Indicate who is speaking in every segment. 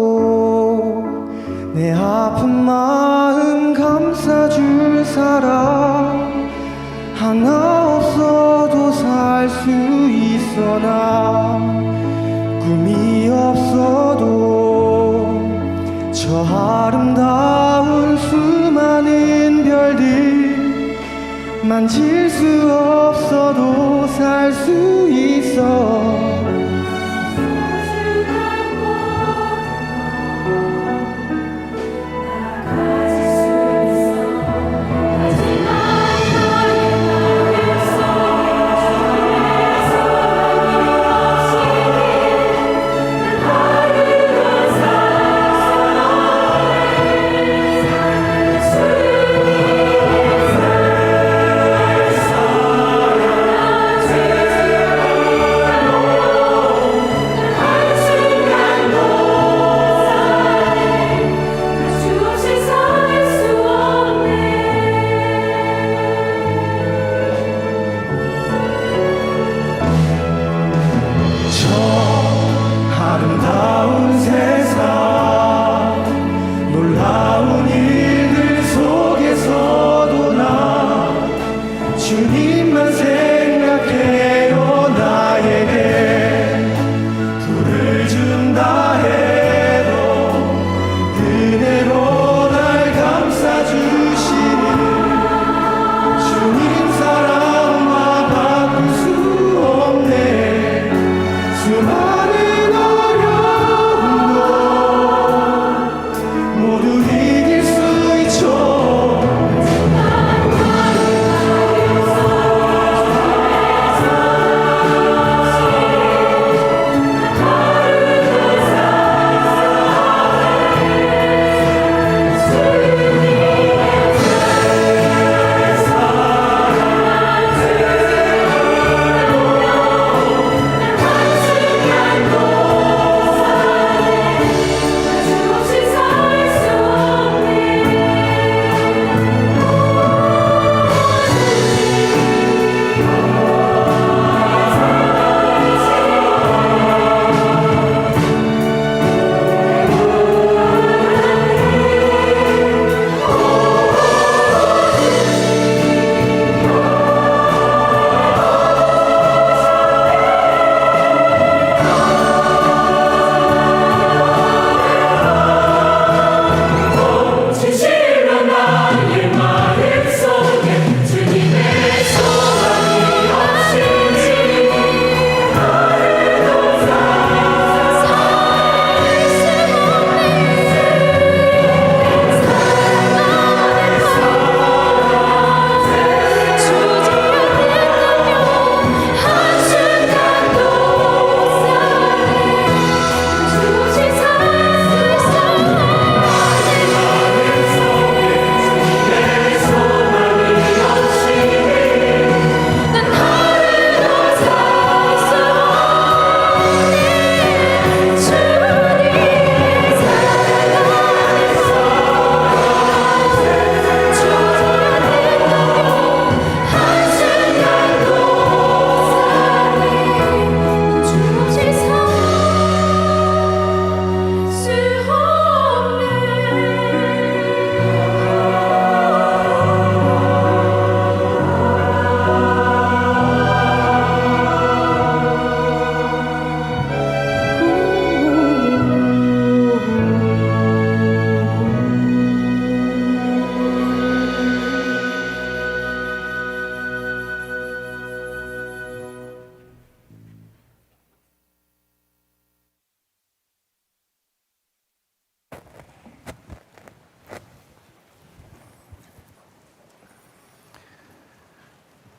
Speaker 1: 없어도 내 아픈 마음 감싸줄 사람 하나 없어도 살 수 있어. 나 꿈이 없어도 저 아름다운 수많은 별들 만질 수 없어도 살 수 있어.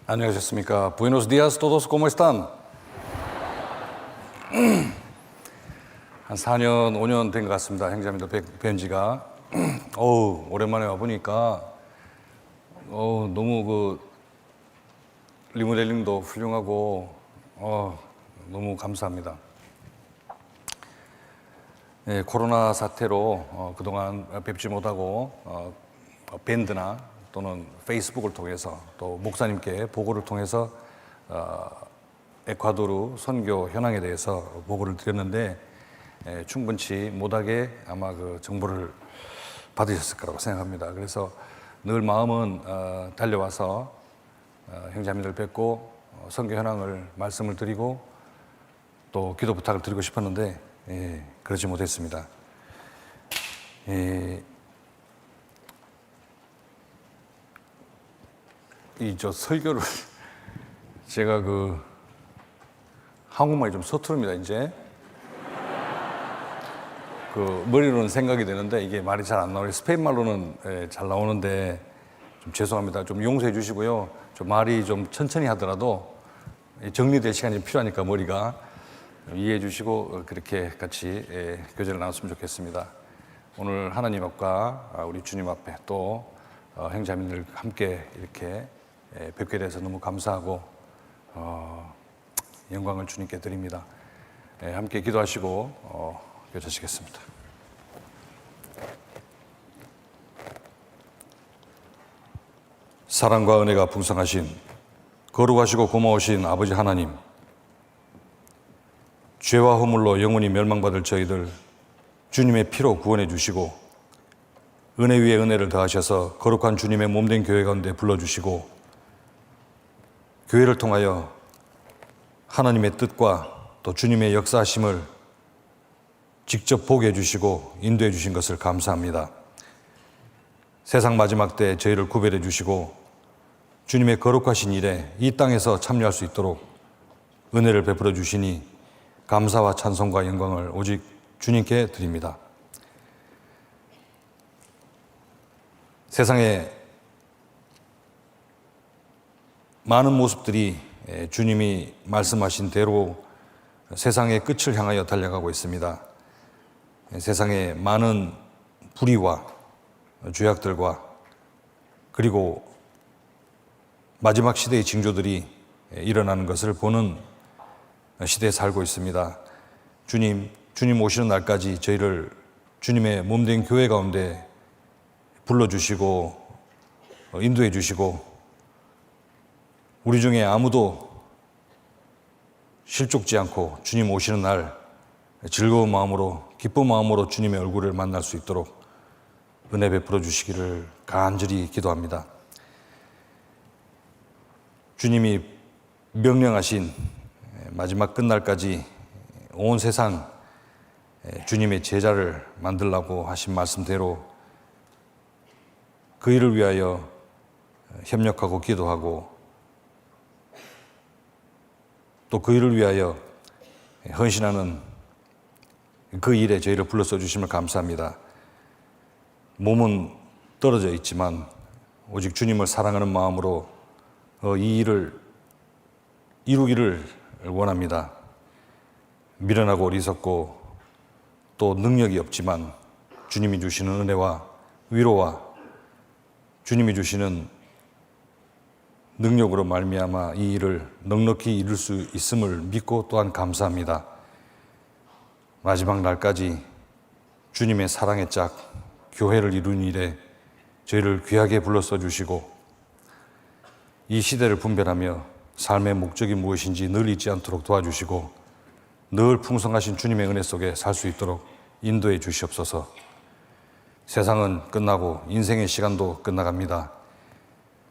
Speaker 2: 안녕하셨습니까? Buenos días todos, ¿cómo están? 한 4년, 5년 된 것 같습니다. 행자입니다. 뵌 지가. 오랜만에 와보니까, 너무 리모델링도 훌륭하고, 너무 감사합니다. 네, 코로나 사태로 그동안 뵙지 못하고, 밴드나 또는 페이스북을 통해서 또 목사님께 보고를 통해서 에콰도르 선교 현황에 대해서 보고를 드렸는데 충분치 못하게 아마 그 정보를 받으셨을 거라고 생각합니다. 그래서 늘 마음은 달려와서 형제자매들 뵙고 선교 현황을 말씀을 드리고 또 기도 부탁을 드리고 싶었는데 그러지 못했습니다. 이 설교를 제가 한국말이 좀 서투릅니다. 이제 머리로는 생각이 되는데 이게 말이 잘 안 나와요. 스페인 말로는 잘 나오는데 좀 죄송합니다. 좀 용서해 주시고요. 좀 말이 좀 천천히 하더라도 정리될 시간이 필요하니까 머리가 이해해 주시고 그렇게 같이 교제를 나눴으면 좋겠습니다. 오늘 하나님 앞과 우리 주님 앞에 또 형제자매들 함께 이렇게 뵙게 돼서 너무 감사하고 영광을 주님께 드립니다. 함께 기도하시고 교제하시겠습니다. 사랑과 은혜가 풍성하신 거룩하시고 고마우신 아버지 하나님, 죄와 허물로 영원히 멸망받을 저희들 주님의 피로 구원해 주시고 은혜 위에 은혜를 더하셔서 거룩한 주님의 몸된 교회 가운데 불러주시고 교회를 통하여 하나님의 뜻과 또 주님의 역사하심을 직접 보게 해주시고 인도해 주신 것을 감사합니다. 세상 마지막 때 저희를 구별해 주시고 주님의 거룩하신 일에 이 땅에서 참여할 수 있도록 은혜를 베풀어 주시니 감사와 찬송과 영광을 오직 주님께 드립니다. 세상에 많은 모습들이 주님이 말씀하신 대로 세상의 끝을 향하여 달려가고 있습니다. 세상에 많은 불의와 죄악들과 그리고 마지막 시대의 징조들이 일어나는 것을 보는 시대에 살고 있습니다. 주님 오시는 날까지 저희를 주님의 몸된 교회 가운데 불러주시고 인도해 주시고 우리 중에 아무도 실족지 않고 주님 오시는 날 즐거운 마음으로 기쁜 마음으로 주님의 얼굴을 만날 수 있도록 은혜 베풀어 주시기를 간절히 기도합니다. 주님이 명령하신 마지막 끝날까지 온 세상 주님의 제자를 만들라고 하신 말씀대로 그 일을 위하여 협력하고 기도하고 또 그 일을 위하여 헌신하는 그 일에 저희를 불러서 주심을 감사합니다. 몸은 떨어져 있지만 오직 주님을 사랑하는 마음으로 이 일을 이루기를 원합니다. 미련하고 어리석고 또 능력이 없지만 주님이 주시는 은혜와 위로와 주님이 주시는 능력으로 말미암아 이 일을 넉넉히 이룰 수 있음을 믿고 또한 감사합니다. 마지막 날까지 주님의 사랑의 짝 교회를 이룬 일에 저희를 귀하게 불러써 주시고 이 시대를 분별하며 삶의 목적이 무엇인지 늘 잊지 않도록 도와주시고 늘 풍성하신 주님의 은혜 속에 살 수 있도록 인도해 주시옵소서. 세상은 끝나고 인생의 시간도 끝나갑니다.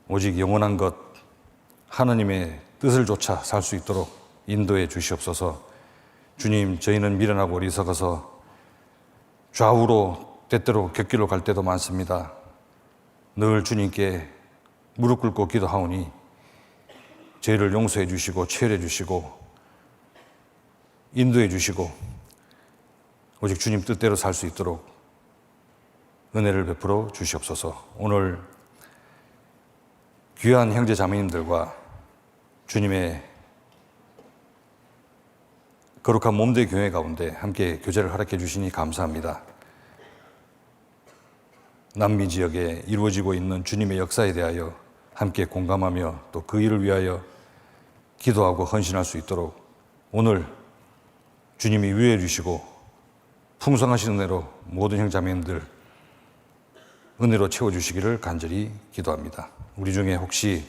Speaker 2: 오직 영원한 것 하나님의 뜻을 좇아 살 수 있도록 인도해 주시옵소서. 주님, 저희는 미련하고 어리석어서 좌우로 때때로 곁길로 갈 때도 많습니다. 늘 주님께 무릎 꿇고 기도하오니 저희를 용서해 주시고 체휼해 주시고 인도해 주시고 오직 주님 뜻대로 살 수 있도록 은혜를 베풀어 주시옵소서. 오늘 귀한 형제 자매님들과 주님의 거룩한 몸된 교회 가운데 함께 교제를 허락해 주시니 감사합니다. 남미 지역에 이루어지고 있는 주님의 역사에 대하여 함께 공감하며 또 그 일을 위하여 기도하고 헌신할 수 있도록 오늘 주님이 위해 주시고 풍성하신 은혜로 모든 형제자매님들 은혜로 채워주시기를 간절히 기도합니다. 우리 중에 혹시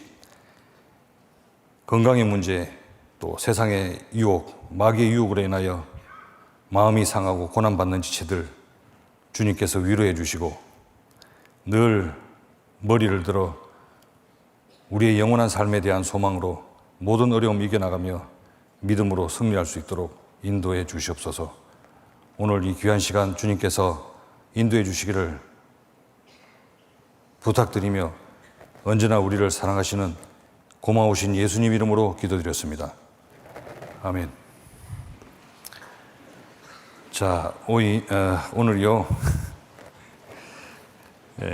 Speaker 2: 건강의 문제 또 세상의 유혹, 마귀의 유혹으로 인하여 마음이 상하고 고난받는 지체들 주님께서 위로해 주시고 늘 머리를 들어 우리의 영원한 삶에 대한 소망으로 모든 어려움 이겨나가며 믿음으로 승리할 수 있도록 인도해 주시옵소서. 오늘 이 귀한 시간 주님께서 인도해 주시기를 부탁드리며 언제나 우리를 사랑하시는 고마우신 예수님 이름으로 기도드렸습니다. 아멘. 자, 오늘요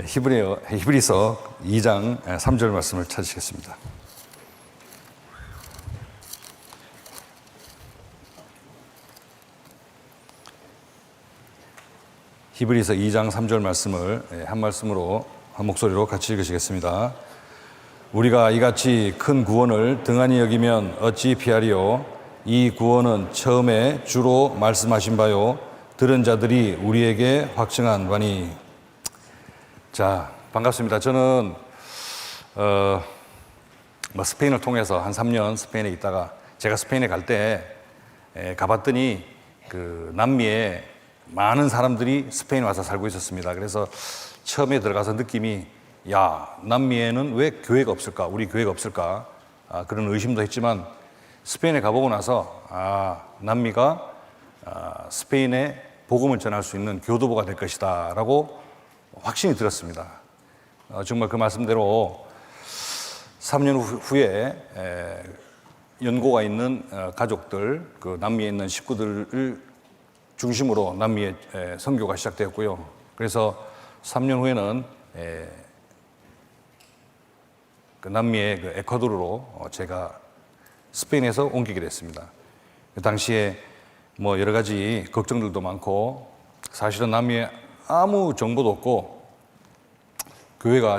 Speaker 2: 히브리서 2장 3절 말씀을 찾으시겠습니다. 히브리서 2장 3절 말씀을 한 말씀으로 한 목소리로 같이 읽으시겠습니다. 우리가 이같이 큰 구원을 등한히 여기면 어찌 피하리요? 이 구원은 처음에 주로 말씀하신 바요 들은 자들이 우리에게 확증한 바니. 자, 반갑습니다. 저는 스페인을 통해서 한 3년 스페인에 있다가 제가 스페인에 갈 때 가봤더니 그 남미에 많은 사람들이 스페인에 와서 살고 있었습니다. 그래서 처음에 들어가서 느낌이 야, 남미에는 왜 교회가 없을까? 우리 교회가 없을까? 그런 의심도 했지만 스페인에 가보고 나서 남미가 스페인에 복음을 전할 수 있는 교도보가 될 것이다 라고 확신이 들었습니다. 정말 그 말씀대로 3년 후에 연고가 있는 가족들, 그 남미에 있는 식구들을 중심으로 남미의 선교가 시작되었고요. 그래서 3년 후에는 그 남미의 그 에콰도르로 제가 스페인에서 옮기게 됐습니다. 그 당시에 뭐 여러 가지 걱정들도 많고 사실은 남미에 아무 정보도 없고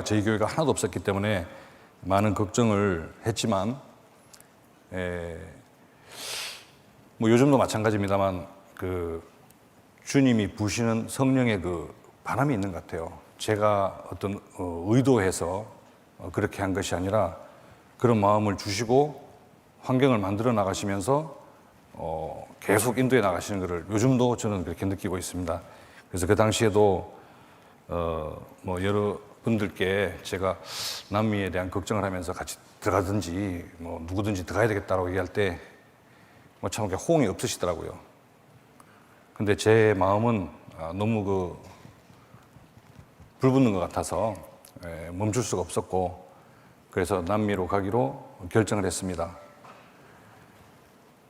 Speaker 2: 저희 교회가 하나도 없었기 때문에 많은 걱정을 했지만 뭐 요즘도 마찬가지입니다만 그 주님이 부시는 성령의 그 바람이 있는 것 같아요. 제가 어떤 의도해서 그렇게 한 것이 아니라 그런 마음을 주시고 환경을 만들어 나가시면서 계속 인도해 나가시는 것을 요즘도 저는 그렇게 느끼고 있습니다. 그래서 그 당시에도 뭐 여러분들께 제가 남미에 대한 걱정을 하면서 같이 들어가든지 뭐 누구든지 들어가야 되겠다라고 얘기할 때 뭐 참 호응이 없으시더라고요. 근데 제 마음은 너무 불붙는 것 같아서 멈출 수가 없었고 그래서 남미로 가기로 결정을 했습니다.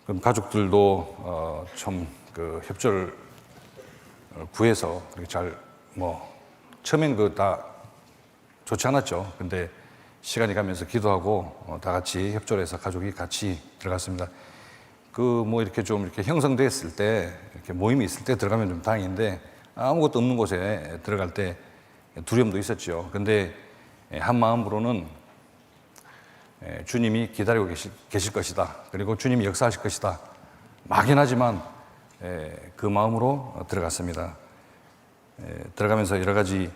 Speaker 2: 그럼 가족들도 좀 그 협조를 구해서 이렇게 잘 처음엔 다 좋지 않았죠. 근데 시간이 가면서 기도하고 다 같이 협조를 해서 가족이 같이 들어갔습니다. 이렇게 좀 이렇게 형성됐을 때, 이렇게 모임이 있을 때 들어가면 좀 다행인데, 아무것도 없는 곳에 들어갈 때 두려움도 있었죠. 근데 한 마음으로는 주님이 기다리고 계실 것이다. 그리고 주님이 역사하실 것이다. 막연하지만 그 마음으로 들어갔습니다. 들어가면서 여러 가지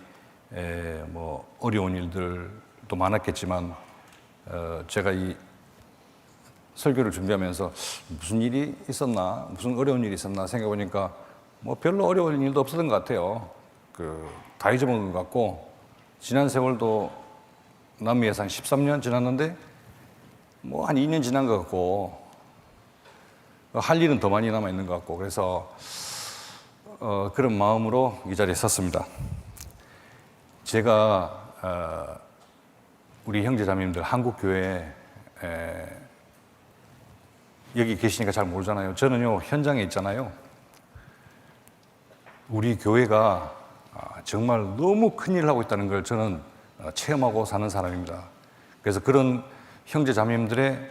Speaker 2: 어려운 일들도 많았겠지만, 제가 이 설교를 준비하면서 무슨 일이 있었나, 무슨 어려운 일이 있었나 생각해보니까 별로 어려운 일도 없었던 것 같아요. 다 잊어먹은 것 같고, 지난 세월도 남미에서 한 13년 지났는데 한 2년 지난 것 같고, 할 일은 더 많이 남아있는 것 같고, 그래서 그런 마음으로 이 자리에 섰습니다. 제가 우리 형제자매님들 한국교회에 여기 계시니까 잘 모르잖아요. 저는요 현장에 있잖아요. 우리 교회가 정말 너무 큰일을 하고 있다는 걸 저는 체험하고 사는 사람입니다. 그래서 그런 형제자매님들의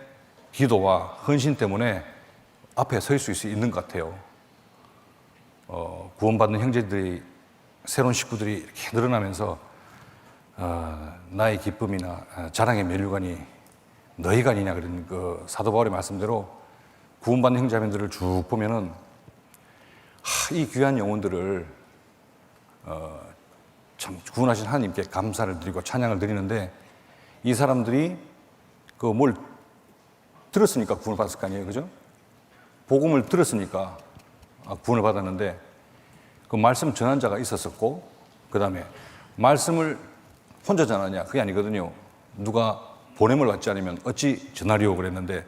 Speaker 2: 기도와 헌신 때문에 앞에 설 수 있는 것 같아요. 구원받는 형제들이, 새로운 식구들이 이렇게 늘어나면서 나의 기쁨이나 자랑의 면류관이 너희가 아니냐 그런 그 사도 바울의 말씀대로 구원받는 형제자매들을 쭉 보면은 이 귀한 영혼들을 참 구원하신 하나님께 감사를 드리고 찬양을 드리는데, 이 사람들이 뭘 들었으니까 구원을 받았을 거 아니에요, 그죠? 복음을 들었으니까 구원을 받았는데 그 말씀 전한 자가 있었었고 그 다음에 말씀을 혼자 전하냐? 그게 아니거든요. 누가 보냄을 받지 않으면 어찌 전하리오 그랬는데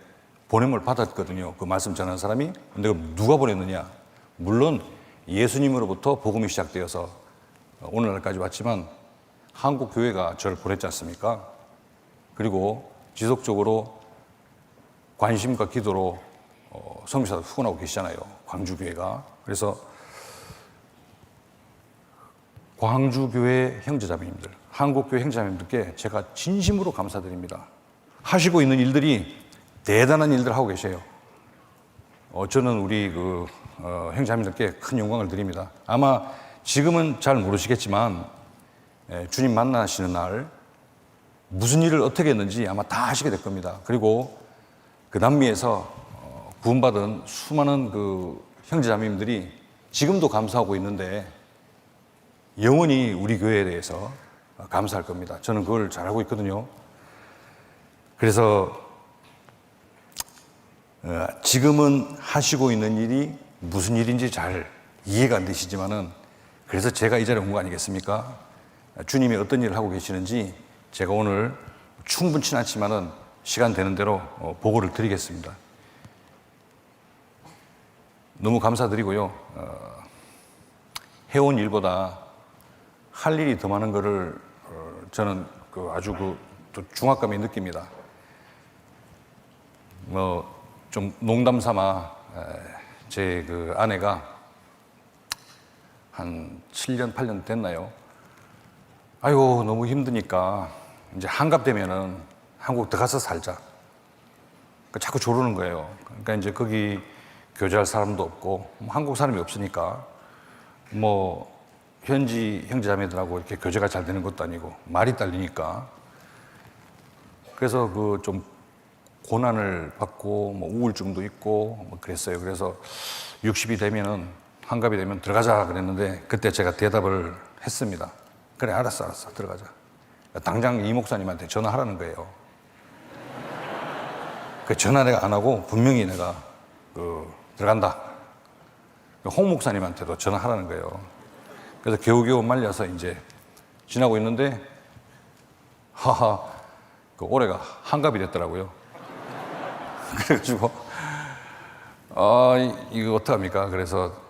Speaker 2: 보냄을 받았거든요. 그 말씀 전하는 사람이. 근데 그럼 누가 보냈느냐? 물론 예수님으로부터 복음이 시작되어서 오늘날까지 왔지만 한국 교회가 저를 보냈지 않습니까? 그리고 지속적으로 관심과 기도로 선교사를 후원하고 계시잖아요. 광주교회가. 그래서 광주교회 형제자매님들, 한국교회 형제자매님들께 제가 진심으로 감사드립니다. 하시고 있는 일들이 대단한 일들을 하고 계셔요. 저는 우리 형제자매님들께 큰 영광을 드립니다. 아마 지금은 잘 모르시겠지만 주님 만나시는 날 무슨 일을 어떻게 했는지 아마 다 하시게 될 겁니다. 그리고 그 남미에서 구원받은 수많은 그 형제자매님들이 지금도 감사하고 있는데 영원히 우리 교회에 대해서 감사할 겁니다. 저는 그걸 잘 알고 있거든요. 그래서 지금은 하시고 있는 일이 무슨 일인지 잘 이해가 안 되시지만은 그래서 제가 이 자리에 온 거 아니겠습니까? 주님이 어떤 일을 하고 계시는지 제가 오늘 충분치 않지만은 시간 되는 대로 보고를 드리겠습니다. 너무 감사드리고요. 해온 일보다 할 일이 더 많은 거를 저는 아주 또 중압감이 느낍니다. 좀 농담 삼아 제 아내가 한 7년, 8년 됐나요? 아이고, 너무 힘드니까 이제 한갑 되면은 한국 들어가서 살자. 그러니까 자꾸 조르는 거예요. 그러니까 이제 거기 교제할 사람도 없고, 한국 사람이 없으니까, 현지 형제자매들하고 이렇게 교제가 잘 되는 것도 아니고, 말이 딸리니까. 그래서 좀 고난을 받고, 우울증도 있고, 그랬어요. 그래서 60이 되면은, 한갑이 되면 들어가자 그랬는데, 그때 제가 대답을 했습니다. 그래, 알았어, 들어가자. 당장 이 목사님한테 전화하라는 거예요. 그 전화 내가 안 하고 분명히 내가 들어간다. 홍 목사님한테도 전화하라는 거예요. 그래서 겨우겨우 말려서 이제 지나고 있는데 올해가 한갑이 됐더라고요. 그래가지고 이거 어떡합니까? 그래서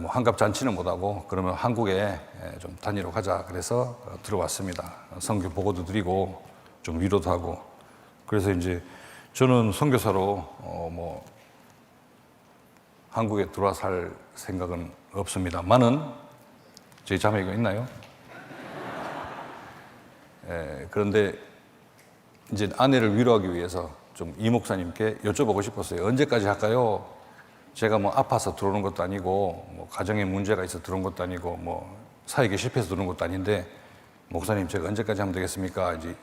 Speaker 2: 한갑 잔치는 못하고 그러면 한국에 좀 다니러 가자. 그래서 들어왔습니다. 선교 보고도 드리고 좀 위로도 하고. 그래서 이제 저는 선교사로 한국에 들어와 살 생각은 없습니다만은 저희 자매가 있나요? 그런데 이제 아내를 위로하기 위해서 좀 이 목사님께 여쭤보고 싶었어요. 언제까지 할까요? 제가 아파서 들어오는 것도 아니고 가정에 문제가 있어 들어온 것도 아니고 사역에 실패해서 들어온 것도 아닌데 목사님 제가 언제까지 하면 되겠습니까? 이제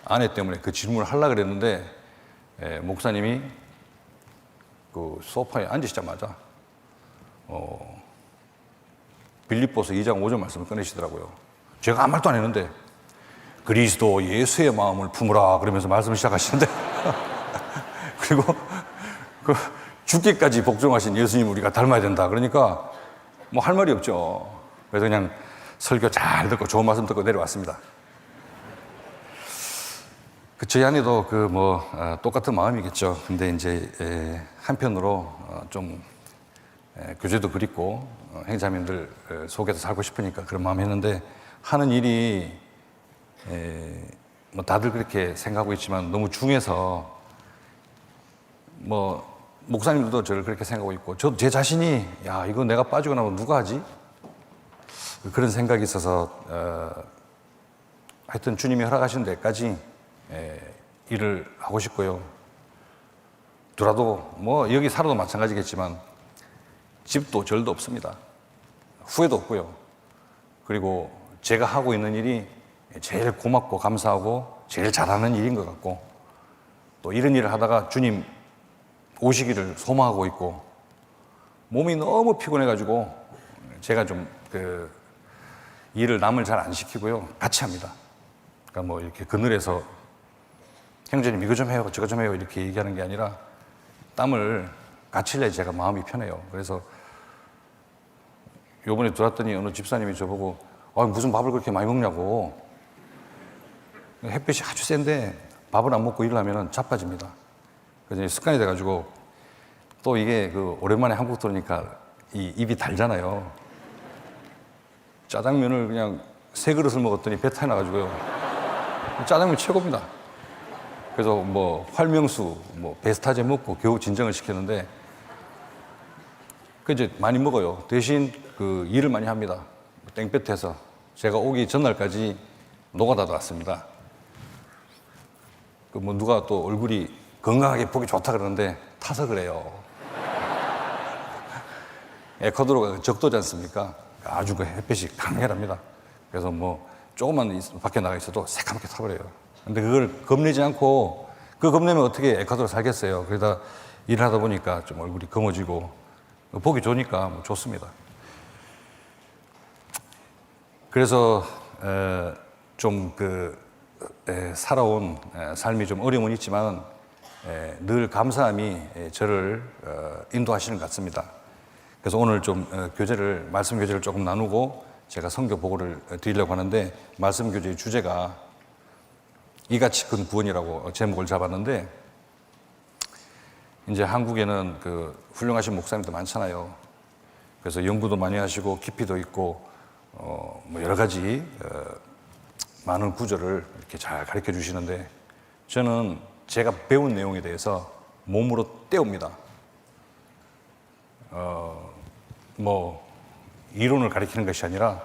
Speaker 2: 아내 때문에 그 질문을 하려고 그랬는데 목사님이 소파에 앉으시자마자 빌립보서 2장 5절 말씀을 꺼내시더라고요. 제가 아무 말도 안 했는데 그리스도 예수의 마음을 품으라 그러면서 말씀을 시작하시는데 그리고 죽기까지 복종하신 예수님 우리가 닮아야 된다. 그러니까 할 말이 없죠. 그래서 그냥 설교 잘 듣고 좋은 말씀 듣고 내려왔습니다. 저희 아내도 똑같은 마음이겠죠. 근데 이제 한편으로 좀 교제도 그립고 행자민들 속에서 살고 싶으니까 그런 마음 했는데 하는 일이 다들 그렇게 생각하고 있지만 너무 중해서 목사님들도 저를 그렇게 생각하고 있고 저도 제 자신이 이거 내가 빠지고 나면 누가 하지? 그런 생각이 있어서 하여튼 주님이 허락하신 데까지 일을 하고 싶고요. 두라도 여기 살아도 마찬가지겠지만 집도 절도 없습니다. 후회도 없고요. 그리고 제가 하고 있는 일이 제일 고맙고 감사하고 제일 잘하는 일인 것 같고 또 이런 일을 하다가 주님 오시기를 소망하고 있고 몸이 너무 피곤해가지고 제가 좀 일을 남을 잘 안 시키고요. 같이 합니다. 그러니까 이렇게 그늘에서 형제님 이거 좀 해요, 저거 좀 해요 이렇게 얘기하는 게 아니라 땀을 같이 흘려야 제가 마음이 편해요. 그래서 요번에 들어왔더니 어느 집사님이 저보고 무슨 밥을 그렇게 많이 먹냐고. 햇빛이 아주 센데 밥을 안 먹고 일을 하면 자빠집니다. 그래서 습관이 돼가지고 또 이게 오랜만에 한국 들어오니까 이 입이 달잖아요. 짜장면을 그냥 3그릇을 먹었더니 배 타이 나가지고요. 짜장면 최고입니다. 그래서 뭐 활명수, 뭐 베스타제 먹고 겨우 진정을 시켰는데 그 이제 많이 먹어요. 대신 일을 많이 합니다. 땡볕에서 제가 오기 전날까지 노가다도 왔습니다. 뭐 누가 또 얼굴이 건강하게 보기 좋다 그러는데 타서 그래요. 에콰도르가 적도지 않습니까? 아주 햇빛이 강렬합니다. 그래서 뭐 조금만 밖에 나가 있어도 새카맣게 타버려요. 근데 그걸 겁내지 않고 겁내면 어떻게 에콰도르 살겠어요. 그러다 일을 하다 보니까 좀 얼굴이 검어지고 보기 좋으니까 뭐 좋습니다. 그래서 좀 살아온 삶이 좀 어려움은 있지만 늘 감사함이 저를 인도하시는 것 같습니다. 그래서 오늘 좀 말씀 교제를 조금 나누고 제가 선교 보고를 드리려고 하는데 말씀 교제의 주제가 이같이 큰 구원이라고 제목을 잡았는데 이제 한국에는 훌륭하신 목사님도 많잖아요. 그래서 연구도 많이 하시고 깊이도 있고 뭐 여러 가지 많은 구절을 이렇게 잘 가르쳐 주시는데 저는 제가 배운 내용에 대해서 몸으로 때웁니다. 뭐 이론을 가르치는 것이 아니라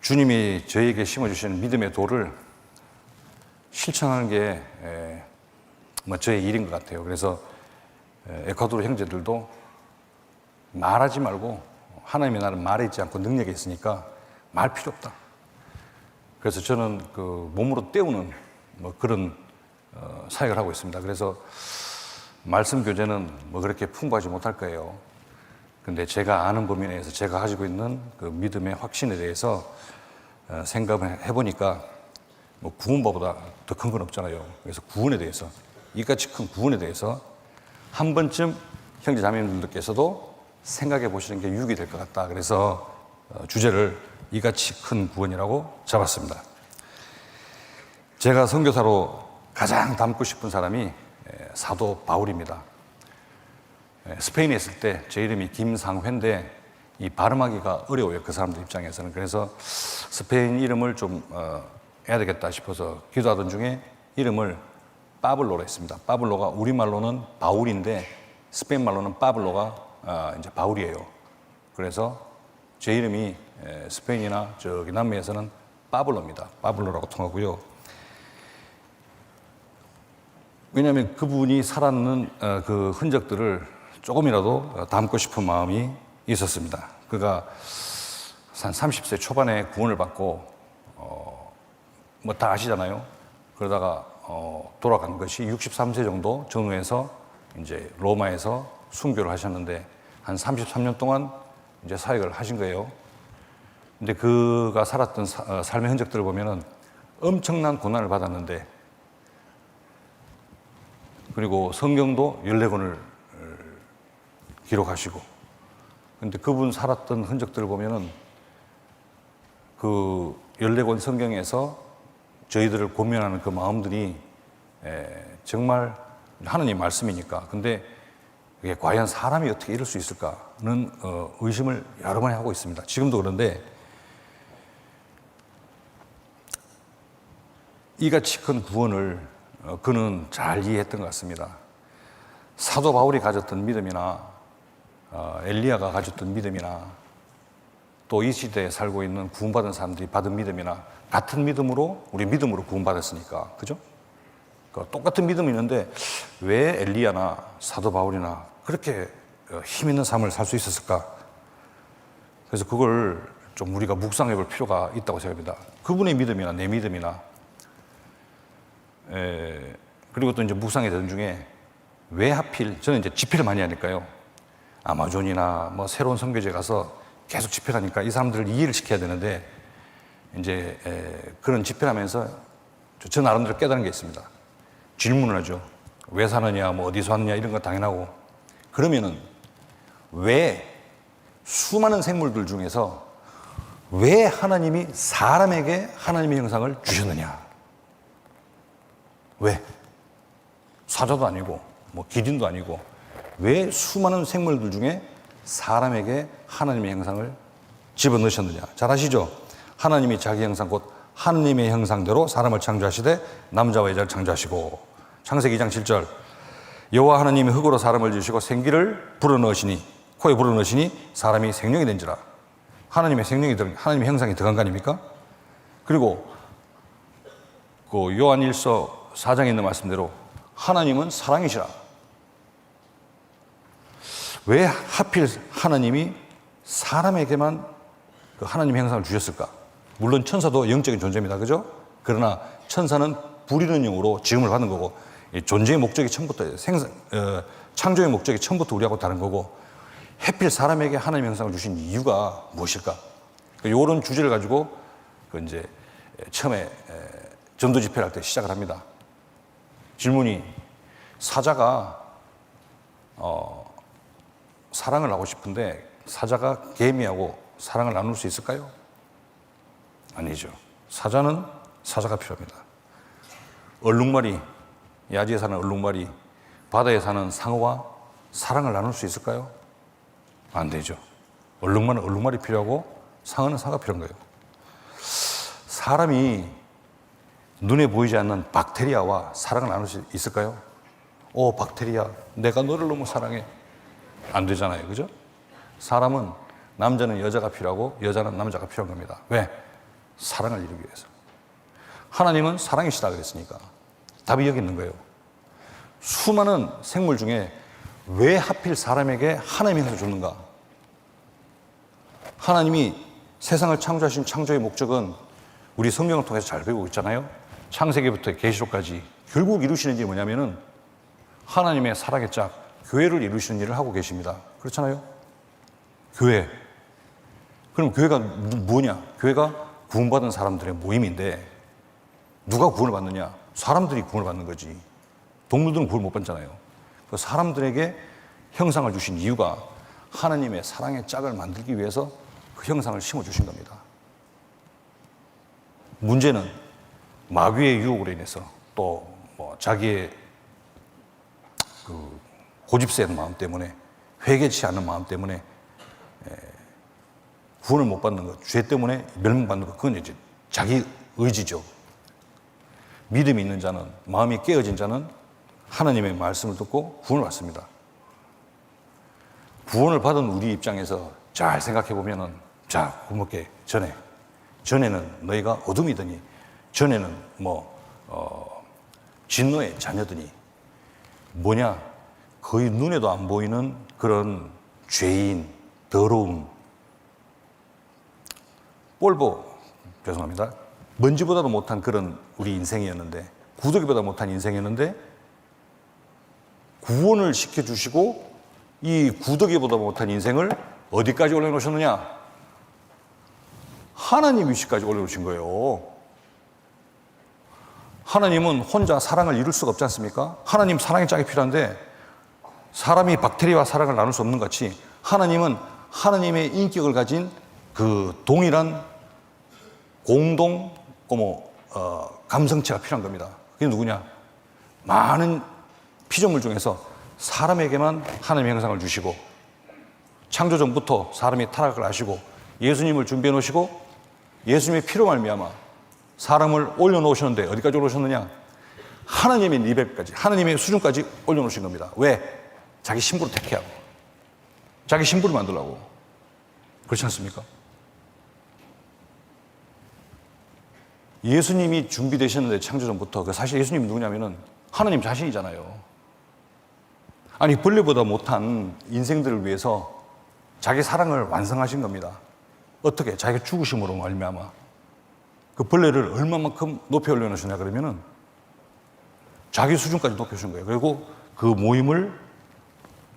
Speaker 2: 주님이 저에게 심어주시는 믿음의 돌을 실천하는 게 뭐 저의 일인 것 같아요. 그래서 에콰도르 형제들도 말하지 말고 하나님의 나라는 말에 있지 않고 능력에 있으니까 말 필요 없다. 그래서 저는 몸으로 때우는 뭐 그런 사역을 하고 있습니다. 그래서 말씀 교제는 뭐 그렇게 풍부하지 못할 거예요. 근데 제가 아는 범위 내에서 제가 가지고 있는 믿음의 확신에 대해서 생각을 해보니까 뭐 구원보다 더 큰 건 없잖아요. 그래서 구원에 대해서, 이같이 큰 구원에 대해서 한 번쯤 형제 자매님들께서도 생각해 보시는 게 유익이 될 것 같다. 그래서 주제를 이같이 큰 구원이라고 잡았습니다. 제가 선교사로 가장 닮고 싶은 사람이 사도 바울입니다. 스페인에 있을 때 제 이름이 김상회인데 이 발음하기가 어려워요. 그 사람들 입장에서는. 그래서 스페인 이름을 좀 해야 되겠다 싶어서 기도하던 중에 이름을 파블로로 했습니다. 파블로가 우리말로는 바울인데 스페인 말로는 파블로가 이제 바울이에요. 그래서 제 이름이 스페인이나 저기 남미에서는 파블로입니다. 파블로라고 통하고요. 왜냐하면 그분이 살았는 그 흔적들을 조금이라도 담고 싶은 마음이 있었습니다. 그가 한 30세 초반에 구원을 받고 뭐 다 아시잖아요. 그러다가 돌아간 것이 63세 정도 전후해서 이제 로마에서 순교를 하셨는데 한 33년 동안 이제 사역을 하신 거예요. 근데 그가 살았던 삶의 흔적들을 보면은 엄청난 고난을 받았는데, 그리고 성경도 14권을 기록하시고, 근데 그분 살았던 흔적들을 보면은 그 14권 성경에서 저희들을 고민하는 그 마음들이 정말 하느님 말씀이니까. 근데 이게 과연 사람이 어떻게 이럴 수 있을까는 의심을 여러 번 하고 있습니다. 지금도 그런데 이같이 큰 구원을 그는 잘 이해했던 것 같습니다. 사도 바울이 가졌던 믿음이나 엘리야가 가졌던 믿음이나 또 이 시대에 살고 있는 구원받은 사람들이 받은 믿음이나 같은 믿음으로, 우리 믿음으로 구원받았으니까, 그죠? 똑같은 믿음이 있는데 왜 엘리야나 사도 바울이나 그렇게 힘 있는 삶을 살 수 있었을까? 그래서 그걸 좀 우리가 묵상해 볼 필요가 있다고 생각합니다. 그분의 믿음이나 내 믿음이나, 그리고 또 이제 묵상에 되는 중에 왜 하필, 저는 이제 집회를 많이 하니까요. 아마존이나 뭐 새로운 선교지에 가서 계속 집회를 하니까 이 사람들을 이해를 시켜야 되는데, 이제 그런 집회를 하면서 저 나름대로 깨달은 게 있습니다. 질문을 하죠. 왜 사느냐, 뭐 어디서 왔느냐, 이런 거 당연하고, 그러면은 왜 수많은 생물들 중에서 왜 하나님이 사람에게 하나님의 형상을 주셨느냐? 왜? 사자도 아니고 뭐 기린도 아니고 왜 수많은 생물들 중에 사람에게 하나님의 형상을 집어넣으셨느냐? 잘 아시죠? 하나님이 자기 형상 곧 하나님의 형상대로 사람을 창조하시되 남자와 여자를 창조하시고, 창세기 2장 7절 여호와 하나님이 흙으로 사람을 지으시고 생기를 불어넣으시니 코에 불어넣으시니 사람이 생명이 된지라. 하나님의 생명이 하나님의 형상이 들어간 거 아닙니까? 그리고 그 요한일서 4장에 있는 말씀대로 하나님은 사랑이시라. 왜 하필 하나님이 사람에게만 그 하나님의 형상을 주셨을까? 물론 천사도 영적인 존재입니다. 그죠? 그러나 천사는 부리는 영으로 지음을 받은 거고, 존재의 목적이 처음부터 창조의 목적이 처음부터 우리하고 다른 거고, 하필 사람에게 하나님의 형상을 주신 이유가 무엇일까? 이런 주제를 가지고 이제 처음에 전도 집회를 할 때 시작을 합니다. 질문이, 사자가 사랑을 하고 싶은데 사자가 개미하고 사랑을 나눌 수 있을까요? 아니죠. 사자는 사자가 필요합니다. 얼룩말이, 야지에 사는 얼룩말이 바다에 사는 상어와 사랑을 나눌 수 있을까요? 안 되죠. 얼룩말은 얼룩말이 필요하고 상어는 상어가 필요한 거예요. 사람이 눈에 보이지 않는 박테리아와 사랑을 나눌 수 있을까요? 오, 박테리아, 내가 너를 너무 사랑해. 안 되잖아요. 그죠? 사람은, 남자는 여자가 필요하고 여자는 남자가 필요한 겁니다. 왜? 사랑을 이루기 위해서. 하나님은 사랑이시다 그랬으니까 답이 여기 있는 거예요. 수많은 생물 중에 왜 하필 사람에게 하나님의 형상을 줬는가? 하나님이 세상을 창조하신 창조의 목적은 우리 성경을 통해서 잘 배우고 있잖아요. 창세기부터 계시록까지 결국 이루시는 일이 뭐냐면은 하나님의 사랑의 짝, 교회를 이루시는 일을 하고 계십니다. 그렇잖아요? 교회. 그럼 교회가 뭐냐? 교회가 구원받은 사람들의 모임인데 누가 구원을 받느냐? 사람들이 구원을 받는 거지. 동물들은 구원을 못 받잖아요. 그 사람들에게 형상을 주신 이유가 하나님의 사랑의 짝을 만들기 위해서 그 형상을 심어주신 겁니다. 문제는 마귀의 유혹으로 인해서 또 뭐 자기의 그 고집센 마음 때문에, 회개치 않는 마음 때문에 구원을 못 받는 것, 죄 때문에 멸망받는 것, 그건 이제 자기 의지죠. 믿음이 있는 자는, 마음이 깨어진 자는 하나님의 말씀을 듣고 구원을 받습니다. 구원을 받은 우리 입장에서 잘 생각해 보면은, 자, 구원 받기 전에는 너희가 어둠이더니, 전에는 진노의 자녀더니, 뭐냐? 거의 눈에도 안 보이는 그런 죄인, 더러움, 죄송합니다. 먼지보다도 못한 그런 우리 인생이었는데, 구더기보다 못한 인생이었는데, 구원을 시켜주시고 이 구더기보다 못한 인생을 어디까지 올려놓으셨느냐? 하나님 위치까지 올려놓으신 거예요. 하나님은 혼자 사랑을 이룰 수가 없지 않습니까? 하나님 사랑의 짝이 필요한데 사람이 박테리아와 사랑을 나눌 수 없는 것 같이 하나님은 하나님의 인격을 가진 그 동일한 공동 감성체가 필요한 겁니다. 그게 누구냐? 많은 피조물 중에서 사람에게만 하나님의 형상을 주시고, 창조 전부터 사람이 타락을 하시고 예수님을 준비해 놓으시고 예수님의 피로 말미암아 사람을 올려놓으셨는데 어디까지 올려놓으셨느냐? 하나님의 리벨까지, 하나님의 수준까지 올려놓으신 겁니다. 왜? 자기 신부를 택해하고 자기 신부를 만들려고. 그렇지 않습니까? 예수님이 준비되셨는데 창조 전부터, 그 사실 예수님이 누구냐면은 하나님 자신이잖아요. 아니, 벌레보다 못한 인생들을 위해서 자기 사랑을 완성하신 겁니다. 어떻게? 자기가 죽으심으로 말미암아. 그 벌레를 얼마만큼 높이 올려놓으셨냐 그러면은 자기 수준까지 높여주신 거예요. 그리고 그 모임을,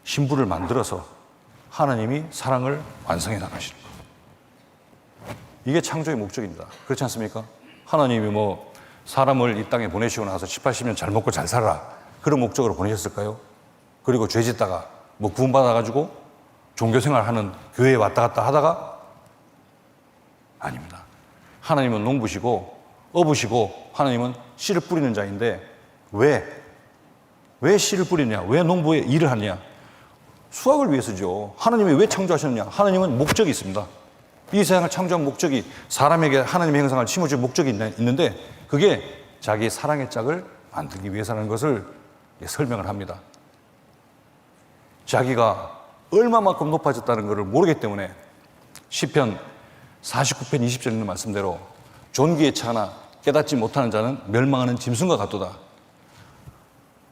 Speaker 2: 신부를 만들어서 하나님이 사랑을 완성해 나가시는 거예요. 이게 창조의 목적입니다. 그렇지 않습니까? 하나님이 사람을 이 땅에 보내시고 나서 7, 80년 잘 먹고 잘 살아라, 그런 목적으로 보내셨을까요? 그리고 죄 짓다가 구원받아가지고 종교생활하는 교회에 왔다 갔다 하다가 아닙니다. 하나님은 농부시고 어부시고 하나님은 씨를 뿌리는 자인데 왜 씨를 뿌리느냐? 왜 농부에 일을 하느냐? 수확을 위해서죠. 하나님이 왜 창조하셨느냐? 하나님은 목적이 있습니다. 이 세상을 창조한 목적이 사람에게 하나님의 형상을 심어줄 목적이 있는데 그게 자기 사랑의 짝을 만들기 위해서라는 것을 설명을 합니다. 자기가 얼마만큼 높아졌다는 것을 모르기 때문에 시편 49편 20절에 있는 말씀대로 존귀에 차나 깨닫지 못하는 자는 멸망하는 짐승과 같도다.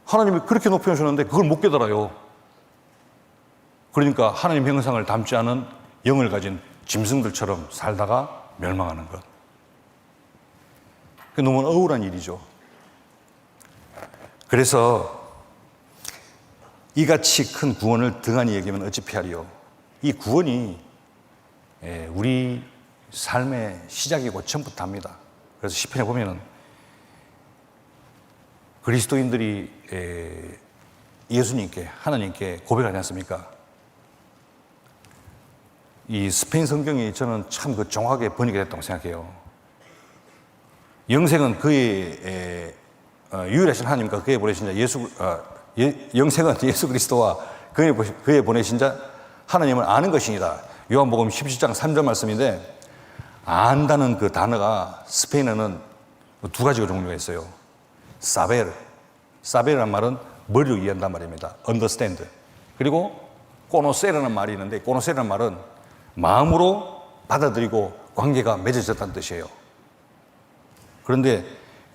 Speaker 2: 하나님이 그렇게 높여주셨는데 그걸 못 깨달아요. 그러니까 하나님 형상을 닮지 않은 영을 가진 짐승들처럼 살다가 멸망하는 것. 그게 너무 억울한 일이죠. 그래서 이같이 큰 구원을 등한히 얘기하면 어찌 피하리요. 이 구원이 우리 삶의 시작이고 처음부터 그래서 시편에 보면은 그리스도인들이 예수님께 하나님께 고백하지 않습니까? 이 스페인 성경이 저는 참 정확하게 번역이 됐다고 생각해요. 영생은 그의 유일하신 하나님과 그의 보내신 자 영생은 예수 그리스도와 그의 보내신 자 하나님을 아는 것이니라. 요한복음 17장 3절 말씀인데 안다는 그 단어가 스페인어는 두 가지가 종류가 있어요. 사베르란 말은 머리로 이해한단 말입니다. understand. 그리고 코노세라는 말이 있는데 코노세라는 말은 마음으로 받아들이고 관계가 맺어졌다는 뜻이에요. 그런데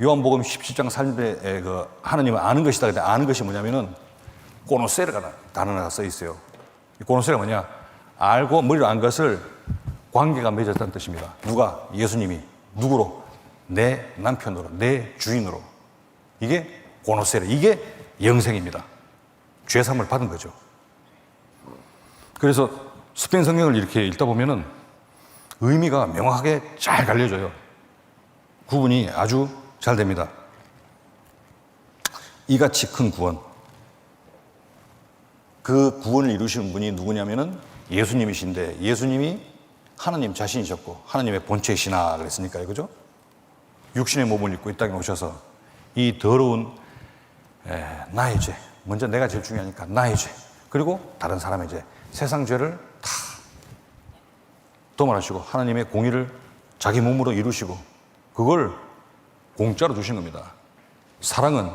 Speaker 2: 요한복음 17장 3절에 그 하나님을 아는 것이다. 근데 아는 것이 뭐냐면은 코노세라가 단어가 써 있어요. 이 코노세가 뭐냐? 알고 머리로 안 것을 관계가 맺었다는 뜻입니다. 누가? 예수님이. 누구로? 내 남편으로, 내 주인으로. 이게 고노세라. 이게 영생입니다. 죄사함을 받은 거죠. 그래서 스페인 성경을 이렇게 읽다 보면은 의미가 명확하게 잘 갈려져요. 구분이 아주 잘 됩니다. 이같이 큰 구원. 그 구원을 이루시는 분이 누구냐면은 예수님이신데 예수님이 하나님 자신이셨고 하나님의 본체이시나 그랬으니까요. 그죠? 육신의 몸을 입고 이 땅에 오셔서 이 더러운 나의 죄, 먼저 내가 제일 중요하니까 나의 죄, 그리고 다른 사람의 죄, 세상 죄를 다 도말하시고 하나님의 공의를 자기 몸으로 이루시고 그걸 공짜로 주신 겁니다. 사랑은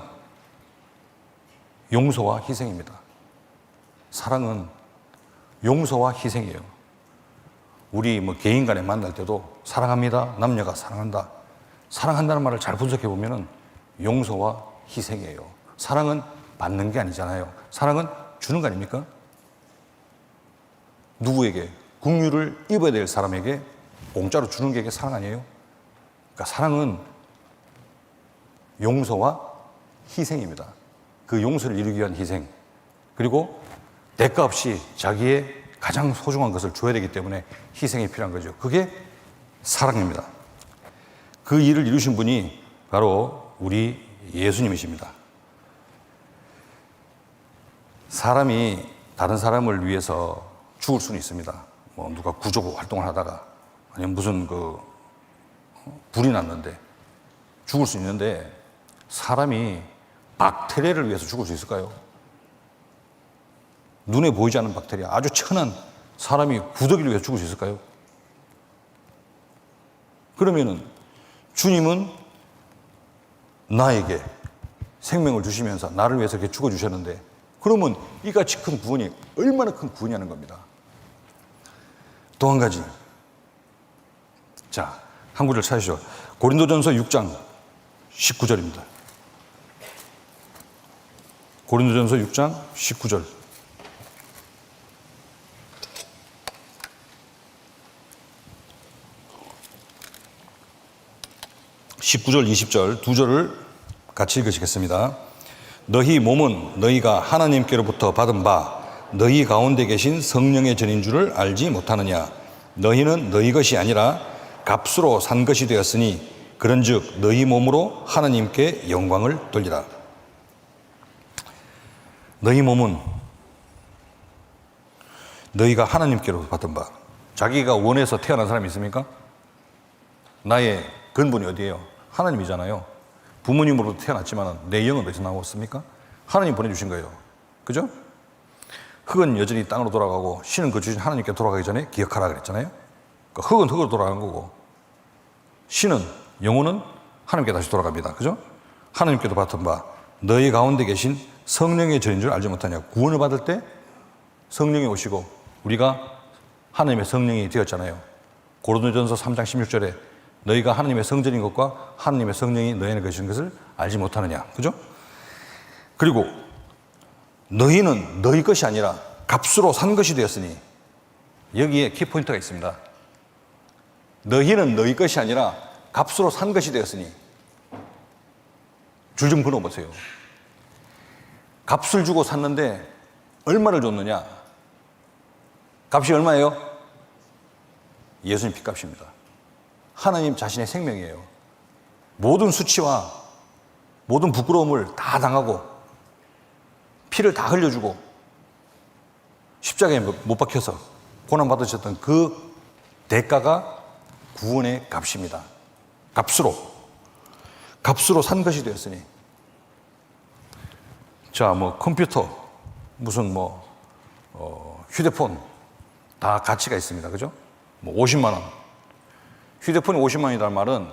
Speaker 2: 용서와 희생입니다. 사랑은 용서와 희생이에요. 우리 개인 간에 만날 때도 사랑합니다. 남녀가 사랑한다. 사랑한다는 말을 잘 분석해 보면은 용서와 희생이에요. 사랑은 받는 게 아니잖아요. 사랑은 주는 거 아닙니까? 누구에게? 긍휼을 입어야 될 사람에게 공짜로 주는 게 이게 사랑 아니에요? 그러니까 사랑은 용서와 희생입니다. 그 용서를 이루기 위한 희생. 그리고 대가 없이 자기의 가장 소중한 것을 줘야 되기 때문에 희생이 필요한 거죠. 그게 사랑입니다. 그 일을 이루신 분이 바로 우리 예수님이십니다. 사람이 다른 사람을 위해서 죽을 수는 있습니다. 누가 구조 활동을 하다가 아니면 무슨 불이 났는데 죽을 수 있는데 사람이 박테리아를 위해서 죽을 수 있을까요? 눈에 보이지 않는 박테리아, 아주 천한 사람이 구더기를 위해서 죽을 수 있을까요? 그러면은 주님은 나에게 생명을 주시면서 나를 위해서 이렇게 죽어주셨는데 그러면 이같이 큰 구원이 얼마나 큰 구원이냐는 겁니다. 또 한 가지. 자, 한 구절 찾으시죠. 고린도전서 6장 19절입니다. 고린도전서 6장 19절. 19절, 20절 두 절을 같이 읽으시겠습니다. 너희 몸은 너희가 하나님께로부터 받은 바 너희 가운데 계신 성령의 전인 줄을 알지 못하느냐. 너희는 너희 것이 아니라 값으로 산 것이 되었으니 그런즉 너희 몸으로 하나님께 영광을 돌리라. 너희 몸은 너희가 하나님께로부터 받은 바. 자기가 원해서 태어난 사람이 있습니까? 나의 근본이 어디예요? 하나님이잖아요. 부모님으로부터 태어났지만 내 영은 어디서 나왔습니까? 하나님 보내주신 거예요. 그죠? 흙은 여전히 땅으로 돌아가고 신은 그 주신 하나님께 돌아가기 전에 기억하라 그랬잖아요. 그러니까 흙은 흙으로 돌아가는 거고 신은, 영혼은 하나님께 다시 돌아갑니다. 그죠? 하나님께도 받은 바 너희 가운데 계신 성령의 전인 줄 알지 못하냐. 구원을 받을 때 성령이 오시고 우리가 하나님의 성령이 되었잖아요. 고린도전서 3장 16절에 너희가 하나님의 성전인 것과 하나님의 성령이 너희 안에 계신 것을 알지 못하느냐. 그죠? 그리고 너희는 너희 것이 아니라 값으로 산 것이 되었으니 여기에 키포인트가 있습니다. 너희는 너희 것이 아니라 값으로 산 것이 되었으니 줄 좀 그어보세요. 값을 주고 샀는데 얼마를 줬느냐? 값이 얼마예요? 예수님 핏값입니다. 하나님 자신의 생명이에요. 모든 수치와 모든 부끄러움을 다 당하고 피를 다 흘려주고 십자가에 못 박혀서 고난받으셨던 그 대가가 구원의 값입니다. 값으로 산 것이 되었으니. 자, 뭐 컴퓨터, 무슨 휴대폰 다 가치가 있습니다. 그죠? 뭐 50만 원. 휴대폰이 50만 원이라는 말은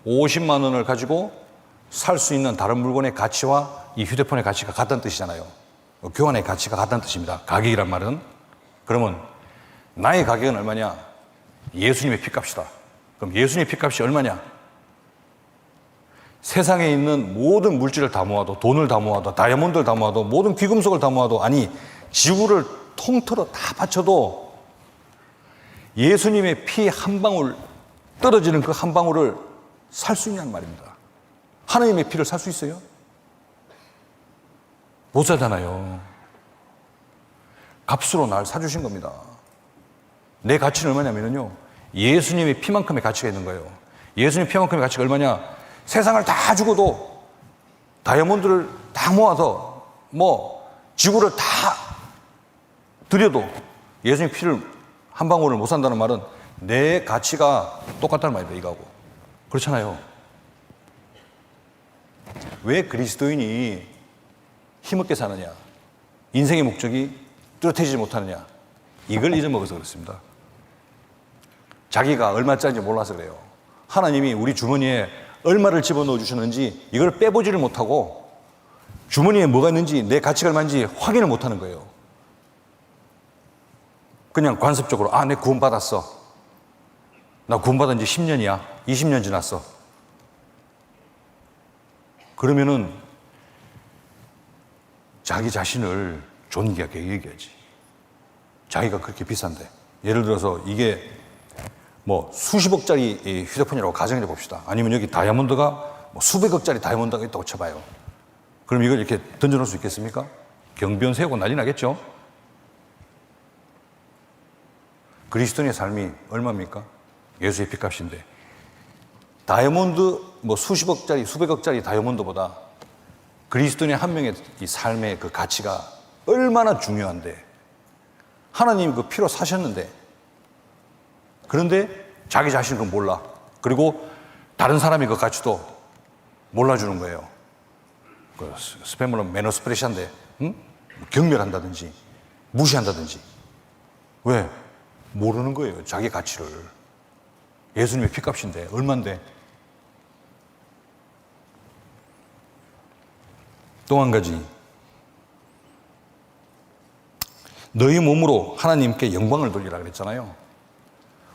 Speaker 2: 50만 원을 가지고 살 수 있는 다른 물건의 가치와 이 휴대폰의 가치가 같다는 뜻이잖아요. 교환의 가치가 같다는 뜻입니다. 가격이란 말은. 그러면 나의 가격은 얼마냐? 예수님의 핏값이다. 그럼 예수님의 핏값이 얼마냐? 세상에 있는 모든 물질을 다 모아도, 돈을 다 모아도, 다이아몬드를 다 모아도, 모든 귀금속을 다 모아도, 아니 지구를 통틀어 다 바쳐도 예수님의 피 한 방울, 떨어지는 그 한 방울을 살 수 있냐는 말입니다. 하나님의 피를 살 수 있어요? 못 사잖아요. 값으로 날 사주신 겁니다. 내 가치는 얼마냐면요, 예수님의 피만큼의 가치가 있는 거예요. 예수님 피만큼의 가치가 얼마냐? 세상을 다 주고도, 다이아몬드를 다 모아서 지구를 다 드려도 예수님 피를 한 방울을 못 산다는 말은 내 가치가 똑같다는 말입니다. 이거하고. 그렇잖아요. 왜 그리스도인이 힘없게 사느냐? 인생의 목적이 뚜렷해지지 못하느냐? 이걸 잊어먹어서 그렇습니다. 자기가 얼마짜리인지 몰라서 그래요. 하나님이 우리 주머니에 얼마를 집어넣어 주셨는지 이걸 빼보지를 못하고 주머니에 뭐가 있는지, 내 가치가 얼마인지 확인을 못하는 거예요. 그냥 관습적으로 내 구원받았어. 나 구원받은 지 10년이야. 20년 지났어. 그러면은 자기 자신을 존귀하게 얘기하지. 자기가 그렇게 비싼데. 예를 들어서 이게 수십억짜리 휴대폰이라고 가정해 봅시다. 아니면 여기 다이아몬드가 수백억짜리 다이아몬드가 있다고 쳐봐요. 그럼 이걸 이렇게 던져놓을 수 있겠습니까? 경비원 세우고 난리 나겠죠? 그리스도인의 삶이 얼마입니까? 예수의 핏값인데. 다이아몬드 수십억짜리, 수백억짜리 다이아몬드보다 그리스도인의 한 명의 이 삶의 그 가치가 얼마나 중요한데, 하나님 그 피로 사셨는데, 그런데 자기 자신은 그걸 몰라. 그리고 다른 사람이 그 가치도 몰라주는 거예요. 그 스페인말로 메노스프레시한데, 경멸한다든지 무시한다든지. 왜? 모르는 거예요. 자기 가치를. 예수님의 핏값인데 얼만데. 또 한 가지, 너희 몸으로 하나님께 영광을 돌리라 그랬잖아요.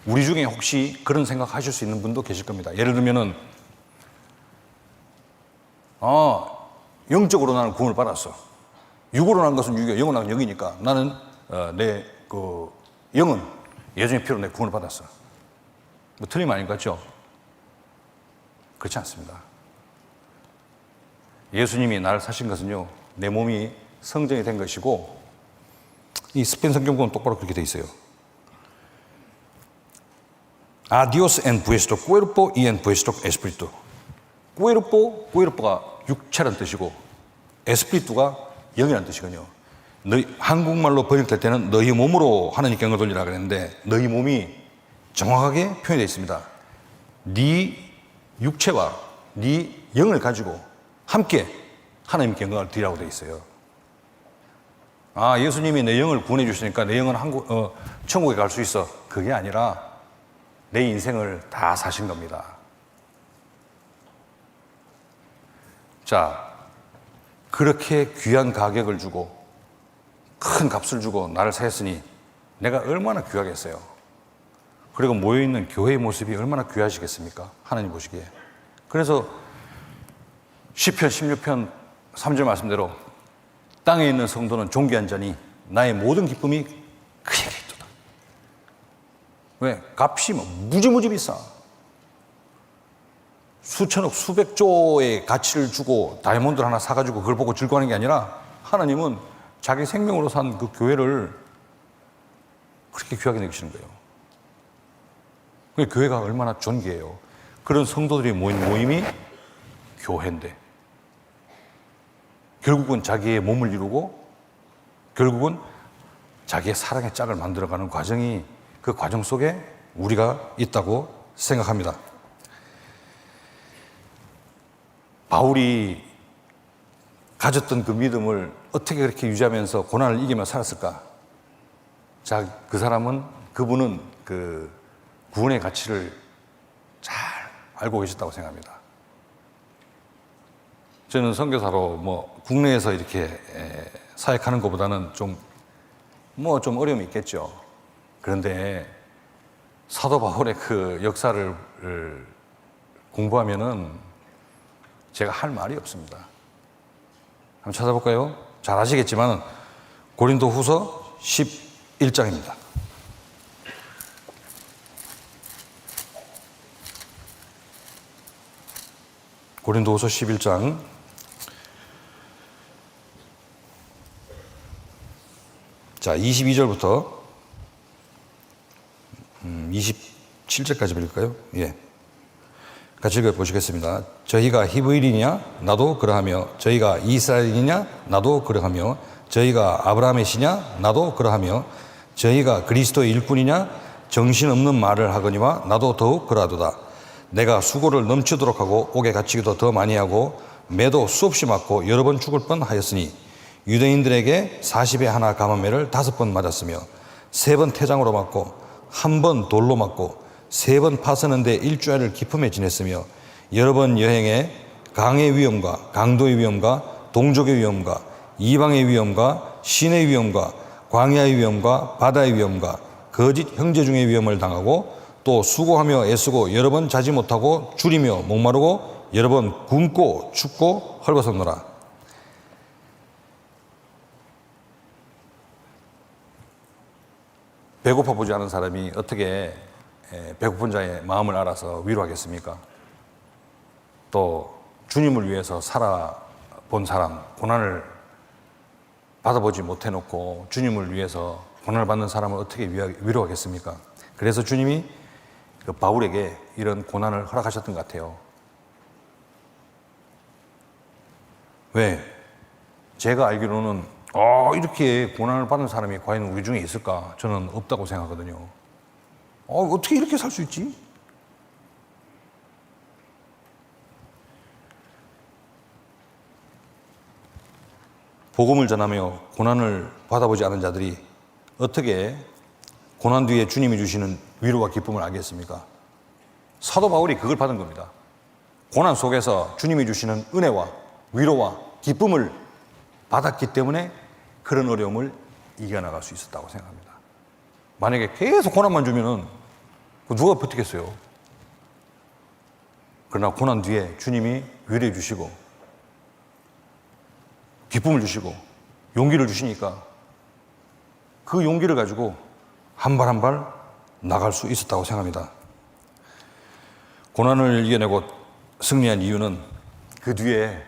Speaker 2: 우리 중에 혹시 그런 생각하실 수 있는 분도 계실 겁니다. 예를 들면은 영적으로 나는 구원을 받았어. 육으로 난 것은 육이요, 영으로 난 것은 영이니까 나는 내 그 영은 예수님의 피로 내 구원을 받았어. 틀림 아닌 것 같죠? 그렇지 않습니다. 예수님이 나를 사신 것은요, 내 몸이 성전이 된 것이고, 이 스페인 성경 보면 똑바로 그렇게 돼 있어요. A Dios en vuestro cuerpo y en vuestro espíritu. cuerpo가 육체란 뜻이고, espiritu가 영이란 뜻이거든요. 한국말로 번역될 때는 너희 몸으로 하나님께 영을 돌리라 그랬는데 너희 몸이 정확하게 표현되어 있습니다. 네 육체와 네 영을 가지고 함께 하나님께 영광을 드리라고 되어 있어요. 아, 예수님이 내 영을 구원해 주시니까 내 영은 천국에 갈 수 있어. 그게 아니라 내 인생을 다 사신 겁니다. 자, 그렇게 귀한 가격을 주고 큰 값을 주고 나를 사했으니 내가 얼마나 귀하겠어요. 그리고 모여있는 교회의 모습이 얼마나 귀하시겠습니까? 하나님 보시기에. 그래서 시편 16편 3절 말씀대로 땅에 있는 성도는 존귀한 자니 나의 모든 기쁨이 그에게 있도다. 왜? 값이 무지무지 비싸. 수천억 수백조의 가치를 주고 다이아몬드를 하나 사가지고 그걸 보고 즐거워하는 게 아니라 하나님은 자기 생명으로 산 그 교회를 그렇게 귀하게 여기시는 거예요. 그 교회가 얼마나 존귀해요. 그런 성도들이 모인 모임이 교회인데 결국은 자기의 몸을 이루고 결국은 자기의 사랑의 짝을 만들어가는 과정이 그 과정 속에 우리가 있다고 생각합니다. 바울이 가졌던 그 믿음을 어떻게 그렇게 유지하면서 고난을 이기며 살았을까? 자, 그분은 그 구원의 가치를 잘 알고 계셨다고 생각합니다. 저는 선교사로 국내에서 이렇게 사역하는 것보다는 좀 어려움이 있겠죠. 그런데 사도 바울의 그 역사를 공부하면은 제가 할 말이 없습니다. 한번 찾아볼까요? 잘 아시겠지만 고린도 후서 11장입니다. 고린도 후서 11장 22절부터 27절까지 읽을까요? 예. 같이 읽어보시겠습니다. 저희가 히브리이냐? 나도 그러하며 저희가 이스라엘이냐? 나도 그러하며 저희가 아브라함의 씨냐? 나도 그러하며 저희가 그리스도의 일꾼이냐? 정신없는 말을 하거니와 나도 더욱 그러하도다. 내가 수고를 넘치도록 하고 옥에 갇히기도 더 많이 하고 매도 수없이 맞고 여러 번 죽을 뻔하였으니 유대인들에게 40에 하나 감한매를 5번 맞았으며 3번 태장으로 맞고 1번 돌로 맞고 3번 파서는데 일주일을 기품에 지냈으며 여러 번 여행에 강의 위험과 강도의 위험과 동족의 위험과 이방의 위험과 신의 위험과 광야의 위험과 바다의 위험과 거짓 형제 중의 위험을 당하고 또 수고하며 애쓰고 여러 번 자지 못하고 줄이며 목마르고 여러 번 굶고 춥고 헐벗었노라. 배고파 보지 않은 사람이 어떻게 배고픈 자의 마음을 알아서 위로하겠습니까? 또 주님을 위해서 살아본 사람, 고난을 받아보지 못해놓고 주님을 위해서 고난을 받는 사람을 어떻게 위로하겠습니까? 그래서 주님이 그 바울에게 이런 고난을 허락하셨던 것 같아요. 왜? 제가 알기로는 이렇게 고난을 받는 사람이 과연 우리 중에 있을까? 저는 없다고 생각하거든요. 어떻게 이렇게 살 수 있지? 복음을 전하며 고난을 받아보지 않은 자들이 어떻게 고난 뒤에 주님이 주시는 위로와 기쁨을 알겠습니까? 사도 바울이 그걸 받은 겁니다. 고난 속에서 주님이 주시는 은혜와 위로와 기쁨을 받았기 때문에 그런 어려움을 이겨나갈 수 있었다고 생각합니다. 만약에 계속 고난만 주면은 누가 버티겠어요? 그러나 고난 뒤에 주님이 위로해 주시고 기쁨을 주시고 용기를 주시니까 그 용기를 가지고 한 발 한 발 나갈 수 있었다고 생각합니다. 고난을 이겨내고 승리한 이유는 그 뒤에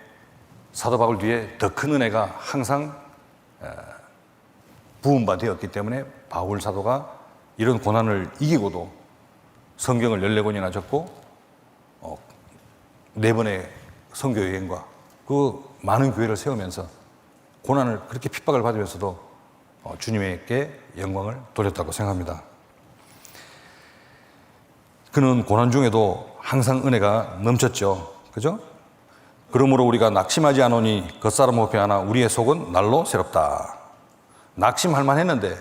Speaker 2: 사도 바울 뒤에 더 큰 은혜가 항상 부음바 되었기 때문에 바울 사도가 이런 고난을 이기고도 성경을 14권이나 적고 4번의 선교 여행과 그 많은 교회를 세우면서 고난을 그렇게 핍박을 받으면서도 주님에게 영광을 돌렸다고 생각합니다. 그는 고난 중에도 항상 은혜가 넘쳤죠. 그죠? 그러므로 우리가 낙심하지 않으니 겉사람 호피 하나 우리의 속은 날로 새롭다. 낙심할 만했는데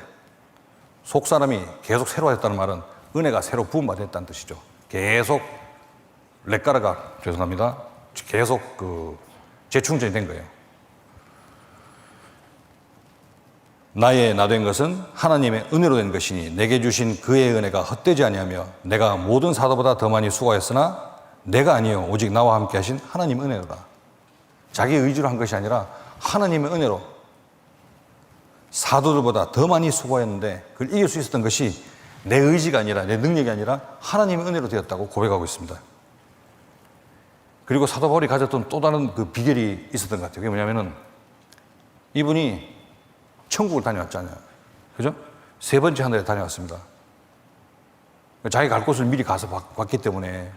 Speaker 2: 속사람이 계속 새로워졌다는 말은 은혜가 새로 부음받았다는 뜻이죠. 계속 렉가르가 죄송합니다. 계속 재충전이 된 거예요. 나의 나 된 것은 하나님의 은혜로 된 것이니 내게 주신 그의 은혜가 헛되지 아니하며 내가 모든 사도보다 더 많이 수고하였으나 내가 아니요 오직 나와 함께 하신 하나님의 은혜로다. 자기 의지로 한 것이 아니라 하나님의 은혜로 사도들보다 더 많이 수고했는데 그걸 이길 수 있었던 것이 내 의지가 아니라 내 능력이 아니라 하나님의 은혜로 되었다고 고백하고 있습니다. 그리고 사도 바울이 가졌던 또 다른 그 비결이 있었던 것 같아요. 그게 뭐냐면은 이분이 천국을 다녀왔잖아요. 그죠? 3번째 하늘에 다녀왔습니다. 자기 갈 곳을 미리 가서 봤기 때문에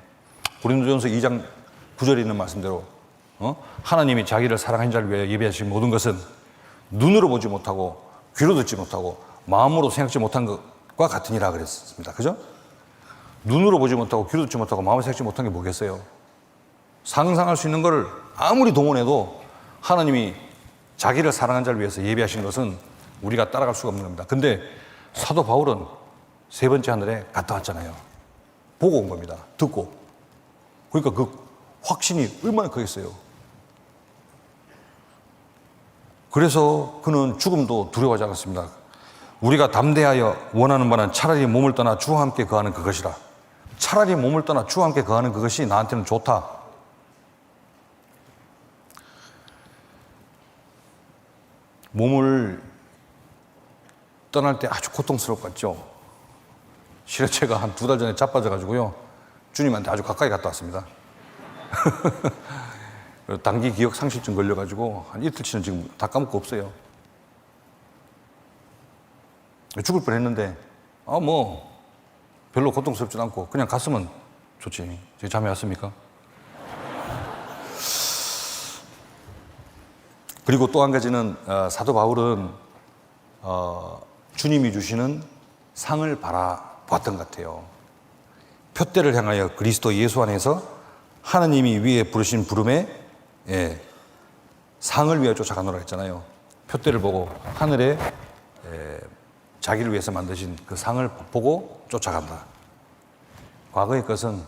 Speaker 2: 고린도전서 2장 9절에 있는 말씀대로 하나님이 자기를 사랑하는 자를 위하여 예비하신 모든 것은 눈으로 보지 못하고 귀로 듣지 못하고 마음으로 생각지 못한 것과 같으니라 그랬습니다. 그죠? 눈으로 보지 못하고 귀로 듣지 못하고 마음으로 생각지 못한 게 뭐겠어요? 상상할 수 있는 것을 아무리 동원해도 하나님이 자기를 사랑하는 자를 위해서 예비하신 것은 우리가 따라갈 수가 없는 겁니다. 근데 사도 바울은 3번째 하늘에 갔다 왔잖아요. 보고 온 겁니다. 듣고. 그러니까 그 확신이 얼마나 크겠어요. 그래서 그는 죽음도 두려워하지 않았습니다. 우리가 담대하여 원하는 바는 차라리 몸을 떠나 주와 함께 거하는 그것이라. 차라리 몸을 떠나 주와 함께 거하는 그것이 나한테는 좋다. 몸을 떠날 때 아주 고통스럽겠죠. 실은 제가 한 2달 전에 자빠져가지고요. 주님한테 아주 가까이 갔다 왔습니다. 단기 기억 상실증 걸려가지고 한 이틀치는 지금 다 까먹고 없어요. 죽을 뻔 했는데, 별로 고통스럽진 않고 그냥 갔으면 좋지. 제 잠이 왔습니까? 그리고 또 한 가지는 사도 바울은 주님이 주시는 상을 바라보았던 것 같아요. 표대를 향하여 그리스도 예수 안에서 하나님이 위에 부르신 부름에 상을 위하여 쫓아가노라 했잖아요. 표대를 보고 하늘에 자기를 위해서 만드신 그 상을 보고 쫓아간다. 과거의 것은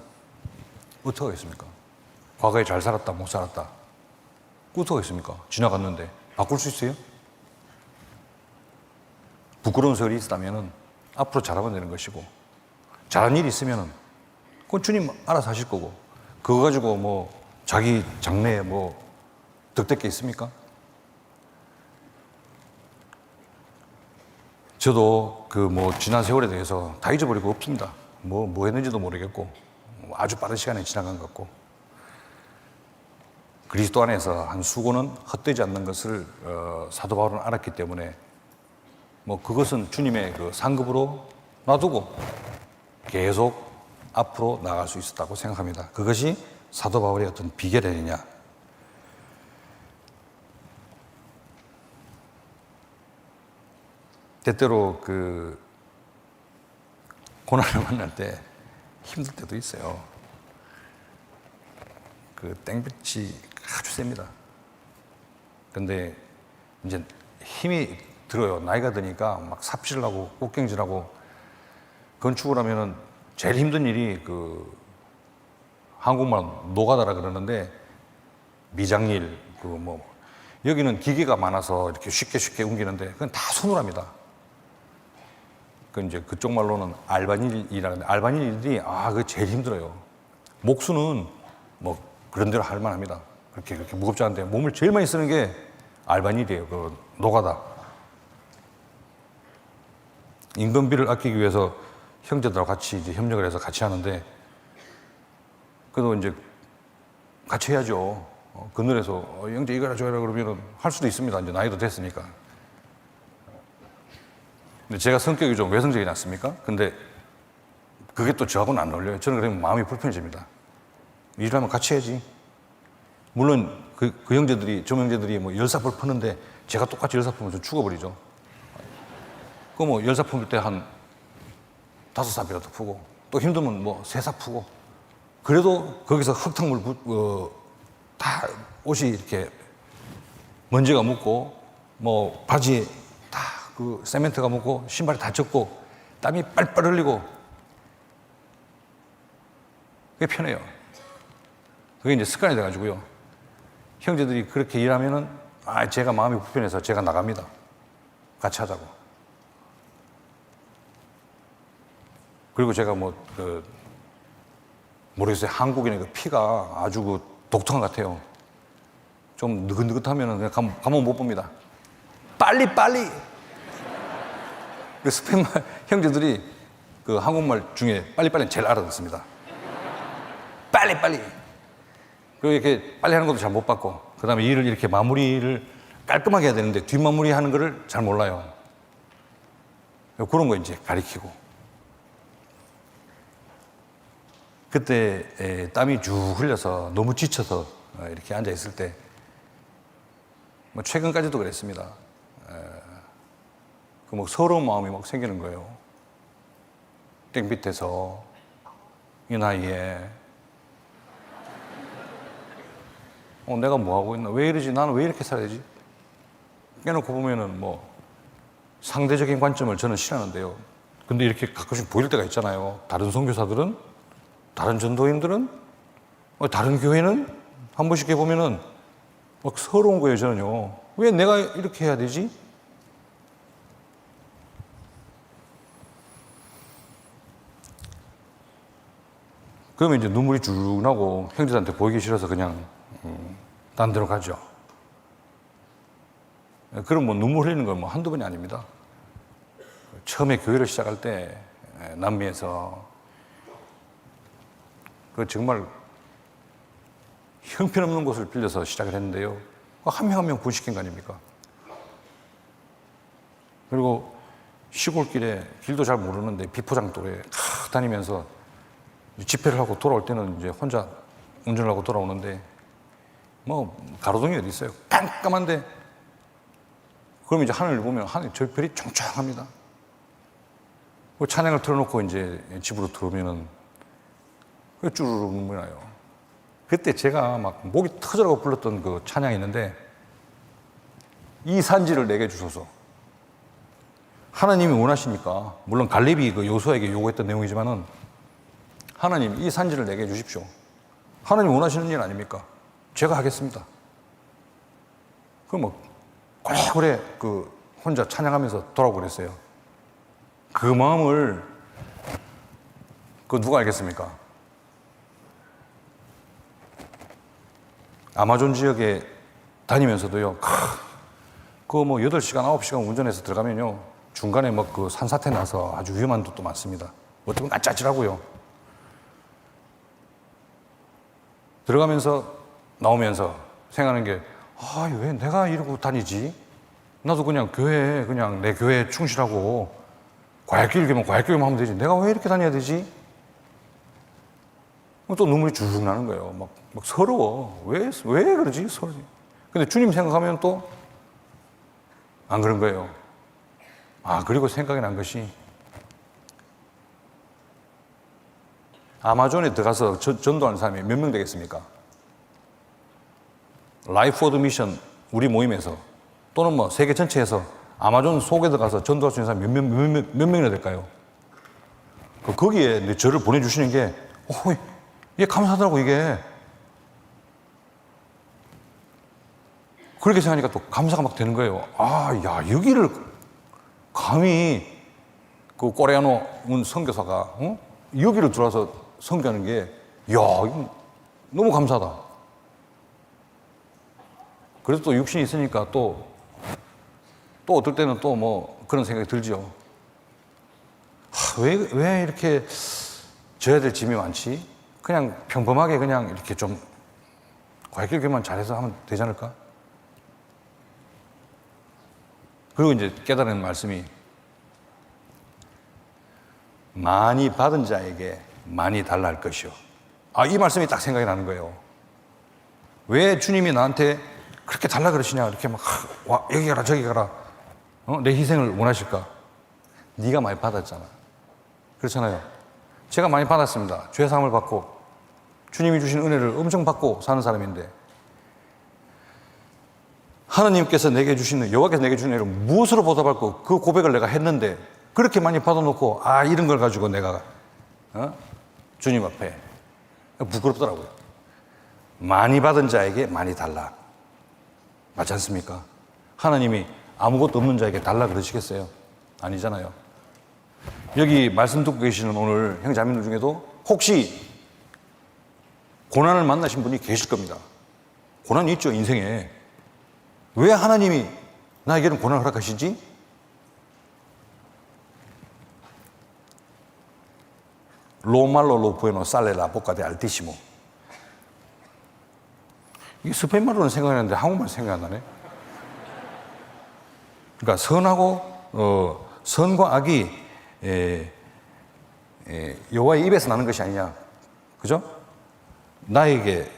Speaker 2: 어떻게 하겠습니까? 과거에 잘 살았다 못 살았다 어떻게 하겠습니까? 지나갔는데 바꿀 수 있어요? 부끄러운 소리 있다면 앞으로 잘하면 되는 것이고, 잘한 일이 있으면 그건 주님 알아서 하실 거고, 그거 가지고 자기 장래에 득될 게 있습니까? 저도 지난 세월에 대해서 다 잊어버리고 없습니다. 뭐 했는지도 모르겠고, 아주 빠른 시간에 지나간 것 같고, 그리스도 안에서 한 수고는 헛되지 않는 것을 사도 바울은 알았기 때문에 그것은 주님의 그 상급으로 놔두고 계속 앞으로 나아갈 수 있었다고 생각합니다. 그것이 사도 바울의 어떤 비결이 아니냐. 때때로 고난을 만날 때 힘들 때도 있어요. 땡볕이 아주 셉니다. 근데 이제 힘이 들어요. 나이가 드니까 막 삽질하고 꽃경질하고. 건축을 하면은 제일 힘든 일이 한국말 노가다라 그러는데 미장일 여기는 기계가 많아서 이렇게 쉽게 옮기는데 그건 다 손으로 합니다. 이제 그쪽 말로는 알바닐이라는데, 알바닐들이 그게 제일 힘들어요. 목수는 그런 대로 할 만합니다. 그렇게 무겁지 않은데 몸을 제일 많이 쓰는 게 알바닐이에요. 노가다. 인건비를 아끼기 위해서 형제들하고 같이 이제 협력을 해서 같이 하는데, 그래도 이제 같이 해야죠. 그늘에서 형제 이거 해라 저거 해라 그러면 할 수도 있습니다. 이제 나이도 됐으니까. 근데 제가 성격이 좀 외성적이지 않습니까? 근데 그게 또 저하고는 안 어울려요. 저는 그러면 마음이 불편해집니다. 일하면 같이 해야지. 물론 그 형제들이, 좀 형제들이 열사불 푸는데 제가 똑같이 열사 품으면 좀 죽어버리죠. 그 뭐 열사 품을 때 한 5삽이라도 푸고, 또 힘들면 뭐 3삽 푸고, 그래도 거기서 흙탕물 다 옷이 이렇게 먼지가 묻고, 뭐 바지에 다 그 세멘트가 묻고, 신발이 다 젖고, 땀이 빨빨 흘리고, 그게 편해요. 그게 이제 습관이 돼가지고요. 형제들이 그렇게 일하면은, 제가 마음이 불편해서 제가 나갑니다. 같이 하자고. 그리고 제가 모르겠어요. 한국인의 그 피가 아주 그 독특한 것 같아요. 좀 느긋느긋하면은 그냥 가만 못 봅니다. 빨리! 그 스페인말 형제들이 그 한국말 중에 빨리는 제일 알아듣습니다. 빨리! 그리고 이렇게 빨리 하는 것도 잘 못 받고, 그 다음에 일을 이렇게 마무리를 깔끔하게 해야 되는데 뒷마무리 하는 거를 잘 몰라요. 그런 거 이제 가리키고. 그때 땀이 쭉 흘려서 너무 지쳐서 이렇게 앉아 있을 때, 뭐 최근까지도 그랬습니다. 그 뭐 서러운 마음이 막 생기는 거예요. 땡빛에서 이 나이에 내가 뭐 하고 있나? 왜 이러지? 나는 왜 이렇게 살아야 되지? 깨놓고 보면은 뭐 상대적인 관점을 저는 싫어하는데요. 근데 이렇게 가끔씩 보일 때가 있잖아요. 다른 선교사들은, 다른 전도인들은, 다른 교회는 한 번씩 해보면은 막 서러운 거예요, 저는요. 왜 내가 이렇게 해야 되지? 그러면 이제 눈물이 쭉 나고 형제들한테 보이기 싫어서 그냥 딴 데로 가죠. 그럼 뭐 눈물 흘리는 건 뭐 한두 번이 아닙니다. 처음에 교회를 시작할 때 남미에서 그 정말 형편없는 곳을 빌려서 시작을 했는데요. 한 명 한 명 분식한 거 아닙니까? 그리고 시골길에 길도 잘 모르는데 비포장도로에 다니면서 집회를 하고 돌아올 때는 이제 혼자 운전을 하고 돌아오는데 뭐 가로등이 어디 있어요? 깜깜한데 그럼 이제 하늘을 보면 하늘 저 별이 쫑쫑합니다. 그 찬양을 틀어놓고 이제 집으로 들어오면은 쭈르륵 눈물이 나요. 그때 제가 막 목이 터져라고 불렀던 그 찬양이 있는데, 이 산지를 내게 주소서. 하나님이 원하시니까, 물론 갈렙이 그 요수아에게 요구했던 내용이지만은, 하나님 이 산지를 내게 주십시오. 하나님 원하시는 일 아닙니까? 제가 하겠습니다. 그 오래 그 혼자 찬양하면서 돌아오고 그랬어요. 그 마음을 그 누가 알겠습니까? 아마존 지역에 다니면서도요, 그 8시간, 9시간 운전해서 들어가면요, 중간에 그 산사태 나서 아주 위험한 곳도 많습니다. 어떻게 보면 아찔하고요. 들어가면서 나오면서 생각하는 게, 왜 내가 이러고 다니지? 나도 그냥 그냥 내 교회에 충실하고, 과외교육이면 과외교육만 하면 되지. 내가 왜 이렇게 다녀야 되지? 또 눈물이 쭉 나는 거예요. 막 서러워. 왜 그러지? 서러지. 근데 주님 생각하면 또 안 그런 거예요. 그리고 생각이 난 것이, 아마존에 들어가서 전도하는 사람이 몇 명 되겠습니까? 라이프 오드 미션 우리 모임에서 또는 세계 전체에서 아마존 속에 들어가서 전도할 수 있는 사람이 몇 명이나 될까요? 거기에 저를 보내주시는 게, 이게 감사하더라고, 이게. 그렇게 생각하니까 또 감사가 막 되는 거예요. 여기를 감히 그 코레아노 선교사가, 여기를 들어와서 선교하는 게, 이거 너무 감사하다. 그래서 또 육신이 있으니까 또 어떨 때는 또 그런 생각이 들죠. 왜 이렇게 져야 될 짐이 많지? 그냥 평범하게 그냥 이렇게 좀 과외교육만 잘해서 하면 되지 않을까? 그리고 이제 깨달은 말씀이, 많이 받은 자에게 많이 달라 할 것이요. 이 말씀이 딱 생각이 나는 거예요. 왜 주님이 나한테 그렇게 달라 그러시냐? 이렇게 막, 와, 여기 가라, 저기 가라. 내 희생을 원하실까? 네가 많이 받았잖아. 그렇잖아요. 제가 많이 받았습니다. 죄사함을 받고, 주님이 주신 은혜를 엄청 받고 사는 사람인데, 하나님께서 내게 주시는, 여호와께서 내게 주신 은혜를 무엇으로 보답할고 그 고백을 내가 했는데, 그렇게 많이 받아놓고, 이런 걸 가지고 내가, 주님 앞에 부끄럽더라고요. 많이 받은 자에게 많이 달라. 맞지 않습니까? 하나님이 아무것도 없는 자에게 달라 그러시겠어요? 아니잖아요. 여기 말씀 듣고 계시는 오늘 형제자매들 중에도 혹시 고난을 만나신 분이 계실 겁니다. 고난이 있죠, 인생에. 왜 하나님이 나에게는 고난을 허락하시지? 로말로 로 부에노 살레라 보카데 알티시모. 이게 스페인말로는 생각나는데 한국말 생각 안 나네. 그러니까 선과 악이 여호와의 입에서 나는 것이 아니냐, 그죠? 나에게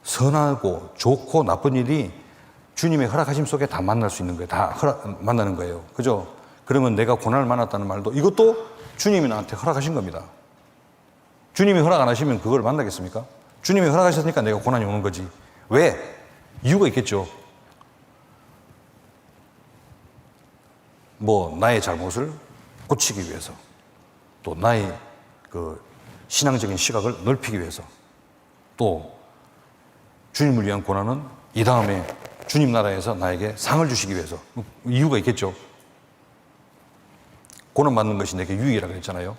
Speaker 2: 선하고 좋고 나쁜 일이 주님의 허락하심 속에 다 만날 수 있는 거예요. 다 만나는 거예요, 그죠? 그러면 내가 고난을 만났다는 말도 이것도 주님이 나한테 허락하신 겁니다. 주님이 허락 안 하시면 그걸 만나겠습니까? 주님이 허락하셨으니까 내가 고난이 오는 거지. 왜? 이유가 있겠죠. 나의 잘못을 고치기 위해서, 또 나의 그 신앙적인 시각을 넓히기 위해서, 또 주님을 위한 고난은 이 다음에 주님 나라에서 나에게 상을 주시기 위해서, 이유가 있겠죠. 고난 받는 것이 내게 유익이라고 했잖아요.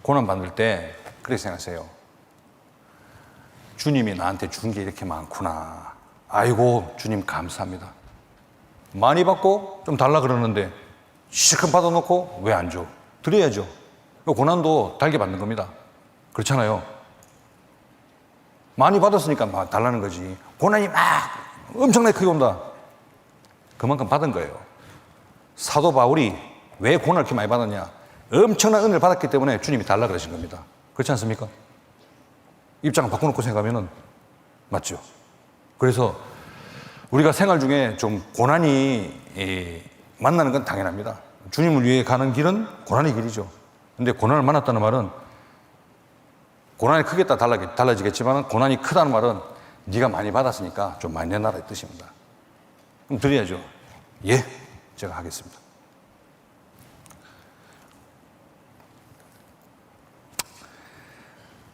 Speaker 2: 고난 받을 때 그렇게 생각하세요. 주님이 나한테 준 게 이렇게 많구나. 아이고, 주님 감사합니다. 많이 받고 좀 달라 그러는데 실컷 받아놓고 왜 안 줘? 드려야죠. 고난도 달게 받는 겁니다. 그렇잖아요. 많이 받았으니까 달라는 거지. 고난이 막 엄청나게 크게 온다. 그만큼 받은 거예요. 사도 바울이 왜 고난을 이렇게 많이 받았냐? 엄청난 은혜를 받았기 때문에 주님이 달라 그러신 겁니다. 그렇지 않습니까? 입장을 바꿔놓고 생각하면 맞죠. 그래서 우리가 생활 중에 좀 고난이 만나는 건 당연합니다. 주님을 위해 가는 길은 고난의 길이죠. 근데 고난을 만났다는 말은, 고난이 크겠다 달라지겠지만, 고난이 크다는 말은 네가 많이 받았으니까 좀 많이 내놔라 이 뜻입니다. 그럼 드려야죠. 예, 제가 하겠습니다.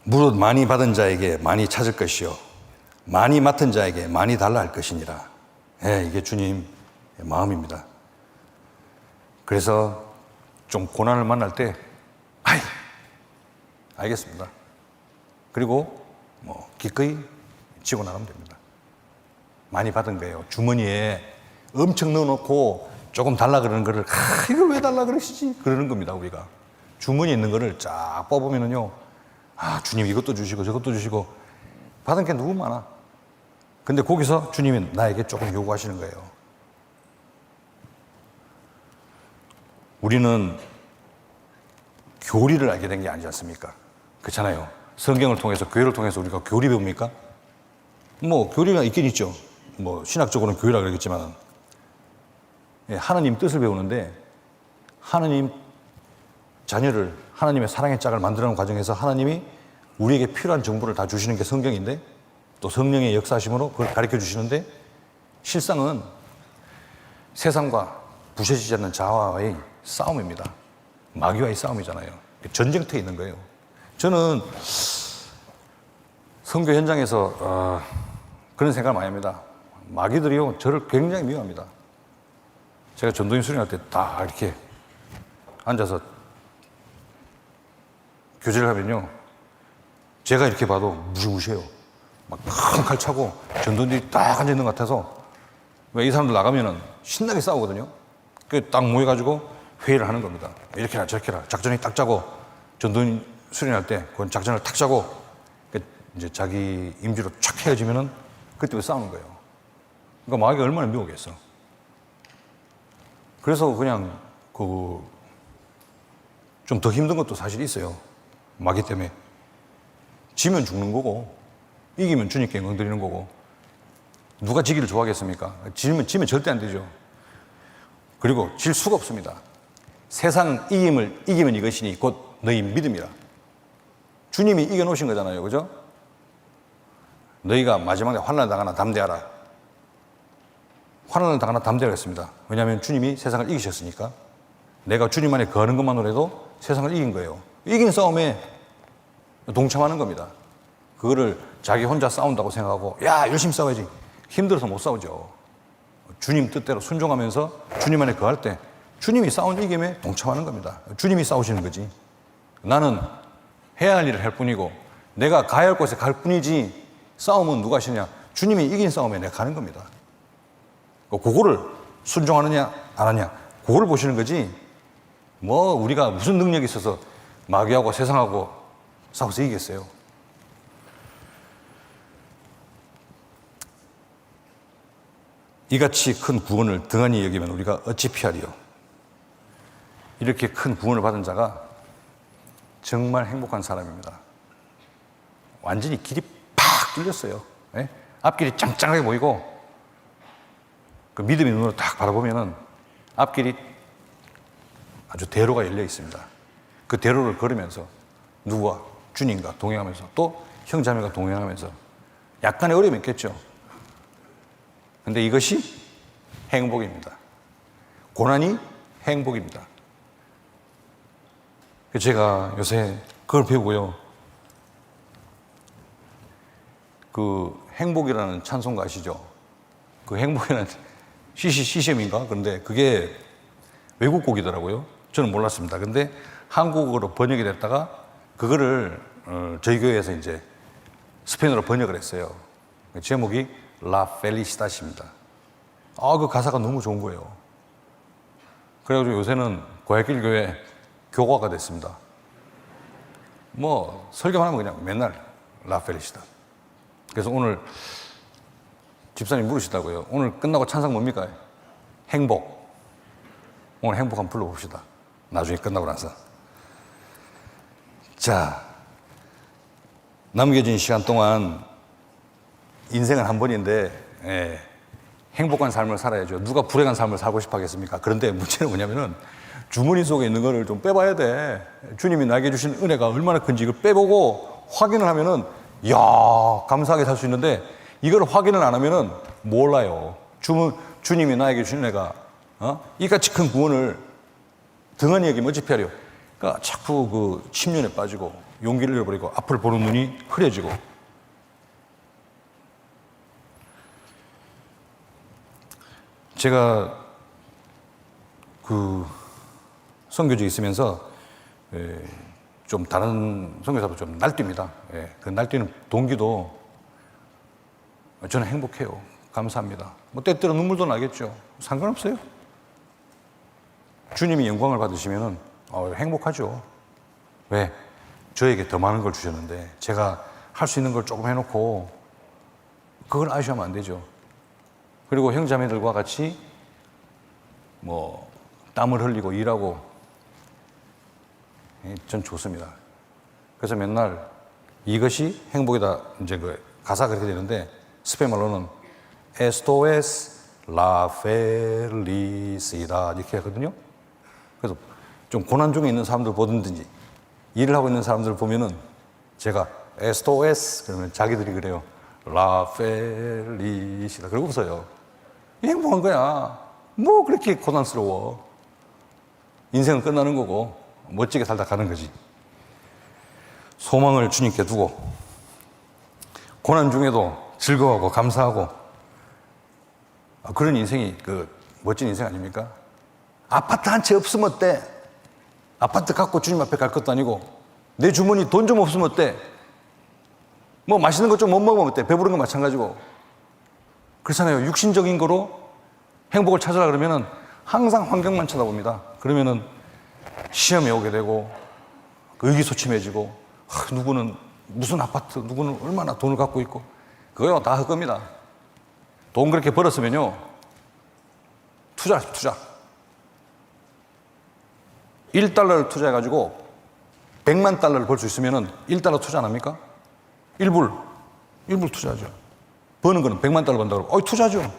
Speaker 2: 무릇 많이 받은 자에게 많이 찾을 것이요 많이 맡은 자에게 많이 달라 할 것이니라. 이게 주님 마음입니다. 그래서 좀 고난을 만날 때 알겠습니다. 그리고 기꺼이 지고 나가면 됩니다. 많이 받은 거예요. 주머니에 엄청 넣어놓고 조금 달라 그러는 거를 이걸 왜 달라 그러시지? 그러는 겁니다. 우리가 주머니에 있는 거를 쫙 뽑으면은요, 주님 이것도 주시고 저것도 주시고 받은 게 너무 많아. 근데 거기서 주님이 나에게 조금 요구하시는 거예요. 우리는 교리를 알게 된 게 아니지 않습니까? 그렇잖아요. 성경을 통해서, 교회를 통해서 우리가 교리 배웁니까? 교리가 있긴 있죠. 신학적으로는 교리라 그러겠지만, 하나님 뜻을 배우는데, 하나님 자녀를, 하나님의 사랑의 짝을 만드는 과정에서 하나님이 우리에게 필요한 정보를 다 주시는 게 성경인데, 또 성령의 역사심으로 그걸 가르쳐 주시는데, 실상은 세상과 부셔지지 않는 자아와의 싸움입니다. 마귀와의 싸움이잖아요. 전쟁터에 있는 거예요. 저는 선교 현장에서 그런 생각을 많이 합니다. 마귀들이요, 저를 굉장히 미워합니다. 제가 전도인 수련할 때 딱 이렇게 앉아서 교제를 하면요, 제가 이렇게 봐도 무시무시해요. 막 큰 칼 차고 전도인들이 딱 앉아 있는 것 같아서, 왜 이 사람들 나가면은 신나게 싸우거든요. 그 딱 모여가지고 회의를 하는 겁니다. 이렇게 해라 저렇게 해라 작전이 딱 짜고, 전도인 수련할 때 그건 작전을 탁 짜고 이제 자기 임지로 촥 헤어지면은 그때부터 싸우는 거예요. 그러니까 마귀가 얼마나 미우겠어. 그래서 그냥 좀 더 힘든 것도 사실 있어요. 마귀 때문에. 지면 죽는 거고, 이기면 주님께 영광 드리는 거고, 누가 지기를 좋아하겠습니까? 지면 절대 안 되죠. 그리고 질 수가 없습니다. 세상 이기면 이것이니 곧 너희 믿음이라. 주님이 이겨놓으신 거잖아요. 그죠? 너희가 마지막에 환난을 당하나 담대하라. 환난을 당하나 담대하라 했습니다. 왜냐하면 주님이 세상을 이기셨으니까. 내가 주님 안에 거하는 것만으로 해도 세상을 이긴 거예요. 이긴 싸움에 동참하는 겁니다. 그거를 자기 혼자 싸운다고 생각하고, 야, 열심히 싸워야지. 힘들어서 못 싸우죠. 주님 뜻대로 순종하면서 주님 안에 거할 때 주님이 싸운 이김에 동참하는 겁니다. 주님이 싸우시는 거지. 나는 해야 할 일을 할 뿐이고 내가 가야 할 곳에 갈 뿐이지, 싸움은 누가 하시냐? 주님이 이긴 싸움에 내가 가는 겁니다. 그거를 순종하느냐 안 하냐, 그걸 보시는 거지, 뭐 우리가 무슨 능력이 있어서 마귀하고 세상하고 싸워서 이기겠어요. 이같이 큰 구원을 등한히 여기면 우리가 어찌 피하리요? 이렇게 큰 구원을 받은 자가 정말 행복한 사람입니다. 완전히 길이 팍 뚫렸어요. 예? 앞길이 짱짱하게 보이고, 그 믿음의 눈으로 딱 바라보면은 앞길이 아주 대로가 열려 있습니다. 그 대로를 걸으면서 누구와? 주님과 동행하면서, 또 형제자매가 동행하면서 약간의 어려움이 있겠죠. 근데 이것이 행복입니다. 고난이 행복입니다. 제가 요새 그걸 배우고요. 그 행복이라는 찬송가 아시죠? 그 행복이라는 CCM인가? 그런데 그게 외국 곡이더라고요. 저는 몰랐습니다. 근데 한국어로 번역이 됐다가 그거를 저희 교회에서 이제 스페인어로 번역을 했어요. 제목이 라 펠리시다시입니다. 그 가사가 너무 좋은 거예요. 그래가지고 요새는 고향길 교회 교과가 됐습니다. 뭐 설교만 하면 그냥 맨날 라 펠리시다. 그래서 오늘 집사님 물으시다고요. 오늘 끝나고 찬양 뭡니까? 행복. 오늘 행복 한번 불러봅시다. 나중에 끝나고 나서. 자, 남겨진 시간 동안 인생은 한 번인데, 행복한 삶을 살아야죠. 누가 불행한 삶을 살고 싶어 하겠습니까? 그런데 문제는 뭐냐면은 주머니 속에 있는 거를 좀 빼봐야 돼. 주님이 나에게 주신 은혜가 얼마나 큰지 이걸 빼보고 확인을 하면은, 이야, 감사하게 살 수 있는데, 이걸 확인을 안 하면은 몰라요. 주님이 나에게 주신 은혜가, 이같이 큰 구원을 등한히 여기면 어찌 피하려? 그러니까 자꾸 그 심년에 빠지고, 용기를 잃어버리고, 앞을 보는 눈이 흐려지고. 제가 그 선교지에 있으면서 좀 다른 선교사도 좀 날뜁니다. 그 날뛰는 동기도 저는 행복해요. 감사합니다. 뭐 때때로 눈물도 나겠죠. 상관없어요. 주님이 영광을 받으시면은 행복하죠. 왜? 저에게 더 많은 걸 주셨는데 제가 할 수 있는 걸 조금 해놓고 그걸 아쉬워하면 안 되죠. 그리고 형제자매들과 같이 뭐 땀을 흘리고 일하고 전 좋습니다. 그래서 맨날 이것이 행복이다, 이제 그 가사가 그렇게 되는데 스페인 말로는 Esto es la felicidad 이렇게 하거든요. 그래서 좀 고난 중에 있는 사람들 보든지 일을 하고 있는 사람들 보면은 제가 Esto es 그러면 자기들이 그래요. La felicidad 그러고 웃어요. 행복한 거야. 뭐 그렇게 고난스러워. 인생은 끝나는 거고 멋지게 살다 가는 거지. 소망을 주님께 두고 고난 중에도 즐거워하고 감사하고 그런 인생이 그 멋진 인생 아닙니까? 아파트 한 채 없으면 어때? 아파트 갖고 주님 앞에 갈 것도 아니고 내 주머니 돈 좀 없으면 어때? 뭐 맛있는 것 좀 못 먹으면 어때? 배부른 건 마찬가지고. 그렇잖아요. 육신적인 거로 행복을 찾으라 그러면은 항상 환경만 쳐다봅니다. 그러면은 시험에 오게 되고 의기소침해지고 누구는 무슨 아파트, 누구는 얼마나 돈을 갖고 있고 그거요 다 헛겁니다. 돈 그렇게 벌었으면요 투자하십시오. 투자. 1달러를 투자해가지고 100만 달러를 벌 수 있으면은 1달러 투자 안 합니까? 1불 일부러 투자하죠. 버는 거는 100만 달러 번다고 그러고, 투자죠.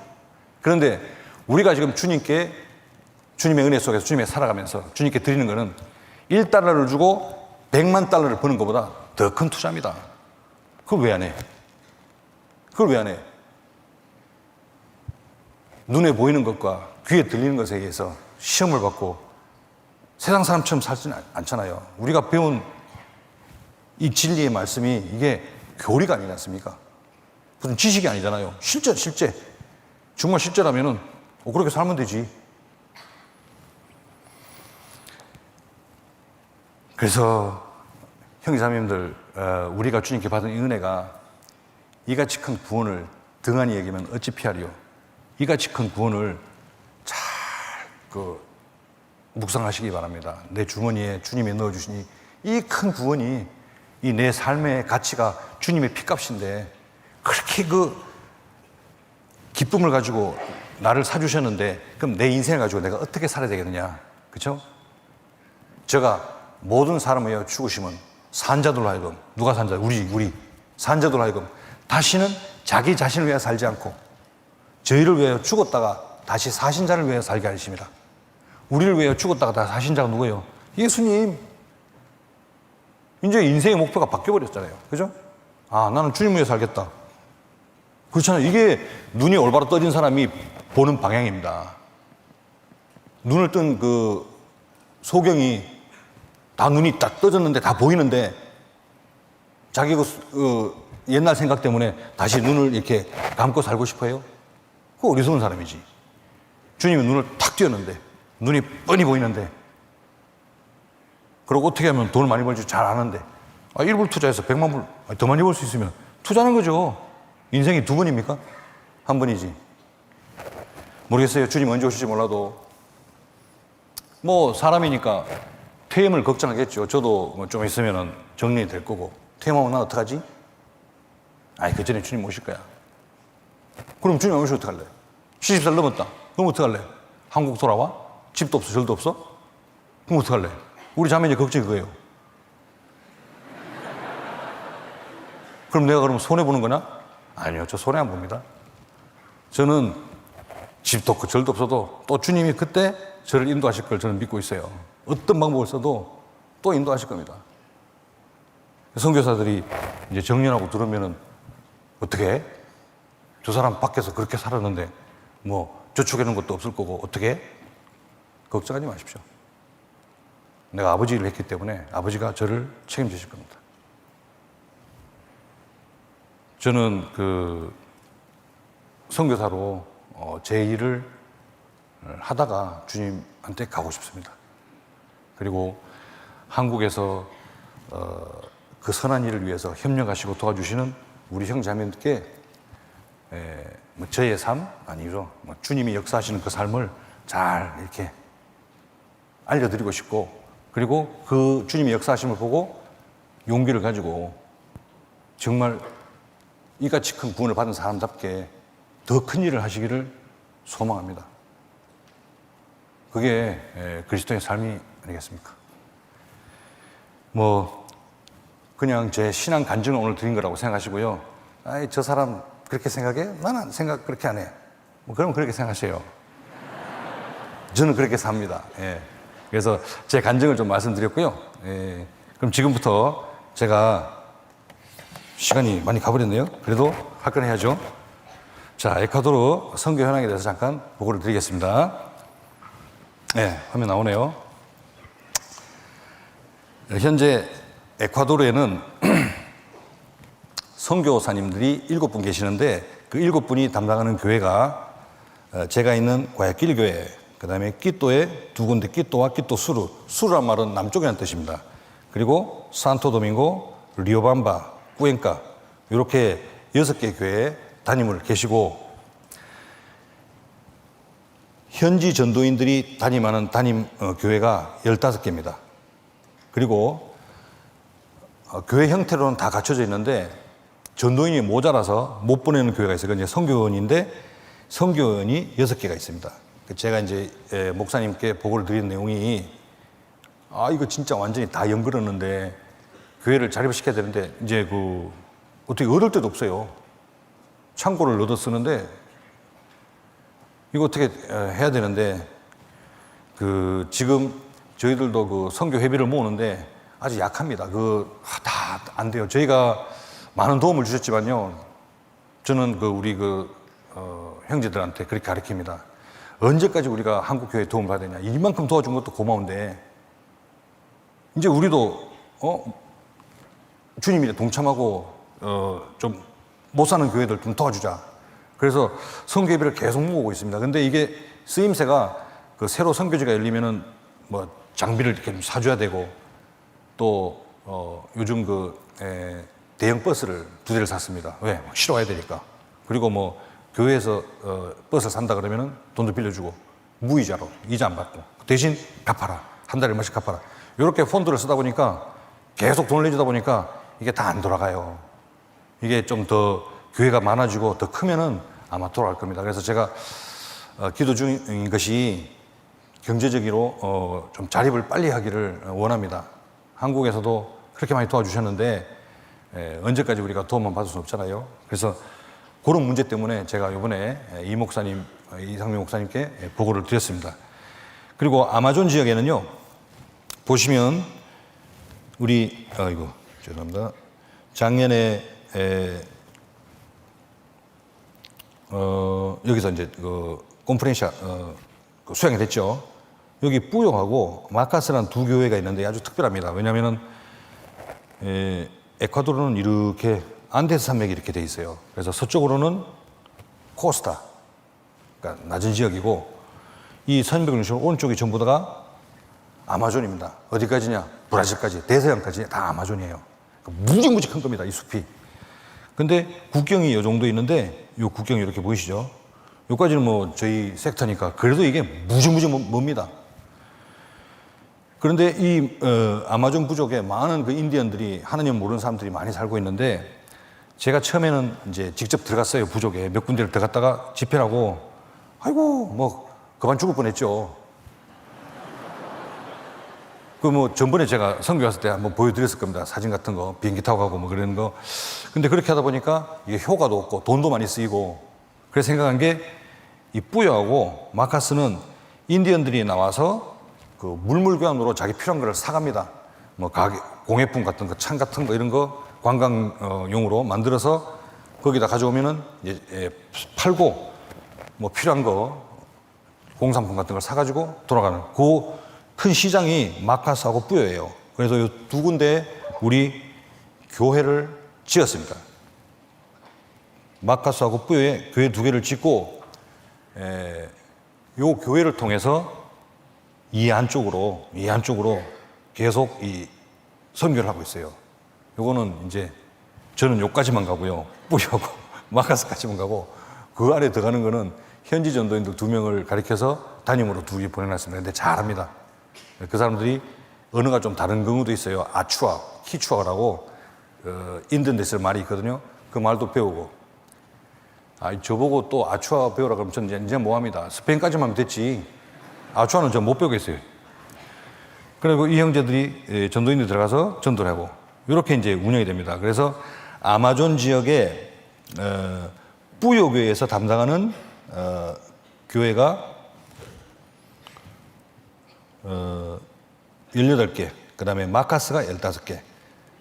Speaker 2: 그런데 우리가 지금 주님께, 주님의 은혜 속에서 주님의 살아가면서 주님께 드리는 거는 1달러를 주고 100만 달러를 버는 것보다 더 큰 투자입니다. 그걸 왜 안 해? 그걸 왜 안 해? 눈에 보이는 것과 귀에 들리는 것에 의해서 시험을 받고 세상 사람처럼 살지는 않잖아요. 우리가 배운 이 진리의 말씀이 이게 교리가 아니지 않습니까? 무슨 지식이 아니잖아요. 실제. 정말 실제라면은 그렇게 살면 되지. 그래서 형제자매님들, 우리가 주님께 받은 이 은혜가 이같이 큰 구원을 등한히 여기면 어찌 피하리요. 이같이 큰 구원을 잘 묵상하시기 바랍니다. 내 주머니에 주님이 넣어주시니 이 큰 구원이 이 내 삶의 가치가 주님의 피값인데 그렇게 기쁨을 가지고 나를 사주셨는데 그럼 내 인생을 가지고 내가 어떻게 살아야 되겠느냐. 그렇죠? 제가 모든 사람을 위하여 죽으시면 산자들로 하여금, 누가 산자? 우리 산자들로 하여금 다시는 자기 자신을 위하여 살지 않고 저희를 위하여 죽었다가 다시 사신 자를 위하여 살게 하십니다. 우리를 위하여 죽었다가 다시 사신 자가 누구예요? 예수님. 이제 인생의 목표가 바뀌어버렸잖아요. 그죠? 나는 주님 위해 살겠다. 그렇잖아요. 이게 눈이 올바로 떠진 사람이 보는 방향입니다. 눈을 뜬 소경이 다 눈이 딱 떠졌는데 다 보이는데 자기 옛날 생각 때문에 다시 눈을 이렇게 감고 살고 싶어요? 그거 어리석은 사람이지. 주님이 눈을 탁 띄었는데 눈이 뻔히 보이는데 그리고 어떻게 하면 돈을 많이 벌지 잘 아는데 1불 투자해서 100만 불 더 많이 벌 수 있으면 투자하는 거죠. 인생이 두 번입니까? 한 번이지. 모르겠어요. 주님 언제 오실지 몰라도 사람이니까 퇴임을 걱정하겠죠. 저도 좀 있으면 정리될 거고 퇴임하면 난 어떡하지? 그 전에 주님 오실 거야. 그럼 주님 오시면 어떡할래? 70살 넘었다. 그럼 어떡할래? 한국 돌아와? 집도 없어, 절도 없어? 그럼 어떡할래? 우리 자매님 걱정이 그거예요. 그럼 내가 그러면 손해보는 거냐? 아니요, 저 손해 안 봅니다. 저는 집도 없고 절도 없어도 또 주님이 그때 저를 인도하실 걸 저는 믿고 있어요. 어떤 방법을 써도 또 인도하실 겁니다. 선교사들이 이제 정년하고 들으면은 어떻게 해? 저 사람 밖에서 그렇게 살았는데 저축해놓은 것도 없을 거고 어떻게 해? 걱정하지 마십시오. 내가 아버지 일을 했기 때문에 아버지가 저를 책임지실 겁니다. 저는 선교사로 제 일을 하다가 주님한테 가고 싶습니다. 그리고 한국에서 그 선한 일을 위해서 협력하시고 도와주시는 우리 형제자매님께 저의 삶 아니죠. 주님이 역사하시는 그 삶을 잘 이렇게 알려드리고 싶고 그리고 그 주님의 역사하심을 보고 용기를 가지고 정말 이같이 큰 구원을 받은 사람답게 더 큰 일을 하시기를 소망합니다. 그게 그리스도의 삶이 아니겠습니까? 그냥 제 신앙 간증을 오늘 드린 거라고 생각하시고요. 저 사람 그렇게 생각해? 나는 생각 그렇게 안 해. 그러면 그렇게 생각하세요. 저는 그렇게 삽니다. 그래서 제 간증을 좀 말씀드렸고요. 그럼 지금부터 제가 시간이 많이 가버렸네요. 그래도 할 건 해야죠. 자, 에콰도르 선교 현황에 대해서 잠깐 보고를 드리겠습니다. 화면 나오네요. 현재 에콰도르에는 선교사님들이 7분 계시는데 그 7분이 담당하는 교회가 제가 있는 과야낄 교회, 그 다음에 끼또에 두 군데, 끼또와 끼또 수루. 수루란 말은 남쪽이라는 뜻입니다. 그리고 산토도밍고, 리오밤바, 꾸엔카 이렇게 6개 교회에 담임을 계시고 현지 전도인들이 담임하는 교회가 15개입니다. 그리고 교회 형태로는 다 갖춰져 있는데 전도인이 모자라서 못 보내는 교회가 있어요. 그건 이제 선교원인데 선교원이 6개가 있습니다. 제가 이제 목사님께 보고를 드린 내용이 이거 진짜 완전히 다 연결했는데 교회를 자립시켜야 되는데 이제 어떻게 얻을 데도 없어요. 창고를 얻어 쓰는데 이거 어떻게 해야 되는데 지금 저희들도 그 선교 회비를 모으는데 아주 약합니다. 다 안 돼요. 저희가 많은 도움을 주셨지만요. 저는 우리 형제들한테 그렇게 가르칩니다. 언제까지 우리가 한국 교회에 도움을 받아야 되냐. 이만큼 도와준 것도 고마운데 이제 우리도 주님이 동참하고 좀 못 사는 교회들 좀 도와주자. 그래서 선교회비를 계속 모으고 있습니다. 근데 이게 쓰임새가 새로 선교지가 열리면은 뭐 장비를 이렇게 좀 사줘야 되고 또 요즘 대형 버스를 2대를 샀습니다. 왜? 쉬러 와야 되니까. 그리고 뭐 교회에서 버스를 산다 그러면은 돈도 빌려주고 무이자로 이자 안 받고 대신 갚아라. 한 달에 얼마씩 갚아라. 이렇게 펀드를 쓰다 보니까 계속 돈을 내주다 보니까 이게 다 안 돌아가요. 이게 좀 더 교회가 많아지고 더 크면은 아마 돌아갈 겁니다. 그래서 제가 기도 중인 것이 경제적으로 좀 자립을 빨리 하기를 원합니다. 한국에서도 그렇게 많이 도와주셨는데 언제까지 우리가 도움만 받을 수는 없잖아요. 그래서 그런 문제 때문에 제가 이번에 이상민 목사님께 보고를 드렸습니다. 그리고 아마존 지역에는요, 보시면 우리 죄송합니다. 작년에 여기서 이제 콘퍼런스 수양이 됐죠. 여기 뿌요하고 마카스라는 두 교회가 있는데 아주 특별합니다. 왜냐하면은 에콰도르는 이렇게 안데스 산맥이 이렇게 돼 있어요. 그래서 서쪽으로는 코스타, 그러니까 낮은 지역이고 이 산맥을 오른쪽이 전부 다가 아마존입니다. 어디까지냐? 브라질까지, 대서양까지 다 아마존이에요. 무지무지 큰 겁니다, 이 숲이. 근데 국경이 이 정도 있는데 이 국경이 이렇게 보이시죠? 여기까지는 뭐 저희 섹터니까 그래도 이게 무지무지 멉니다. 그런데 이 아마존 부족에 많은 인디언들이 하나님 모르는 사람들이 많이 살고 있는데 제가 처음에는 이제 직접 들어갔어요. 부족에 몇 군데를 들어갔다가 집회라고 아이고 뭐 그만 죽을 뻔했죠. 전번에 제가 선교 갔을 때 한번 보여드렸을 겁니다. 사진 같은 거, 비행기 타고 가고 뭐 그런 거. 근데 그렇게 하다 보니까 이게 효과도 없고 돈도 많이 쓰이고 그래서 생각한 게 이 뿌요하고 마카스는 인디언들이 나와서 물물교환으로 자기 필요한 거를 사갑니다. 뭐 가게, 공예품 같은 거, 창 같은 거 이런 거 관광용으로 만들어서 거기다 가져오면은 이제 팔고 뭐 필요한 거 공산품 같은 걸 사가지고 돌아가는 큰 시장이 마카스하고 뿌요예요. 그래서 이 두 군데에 우리 교회를 지었습니다. 마카스하고 뿌요에 교회 2개를 짓고 이 교회를 통해서 이 안쪽으로 계속 이 선교를 하고 있어요. 요거는 이제 저는 요까지만 가고요. 뿌요하고 마카스까지만 가고 그 안에 들어가는 거는 현지 전도인들 2명을 가리켜서 담임으로 2개 보내놨습니다. 근데 잘합니다. 그 사람들이 언어가 좀 다른 경우도 있어요. 아추아, 키추아라고 인도네시아 말이 있거든요. 그 말도 배우고. 저보고 또 아추아 배우라 그러면 저는 이제 뭐합니다. 스페인까지만 하면 됐지. 아추아는 저 못 배우겠어요. 그리고 이 형제들이 전도인들 들어가서 전도를 하고 이렇게 이제 운영이 됩니다. 그래서 아마존 지역에 뿌요교회에서 담당하는 교회가 18개, 그 다음에 마카스가 15개.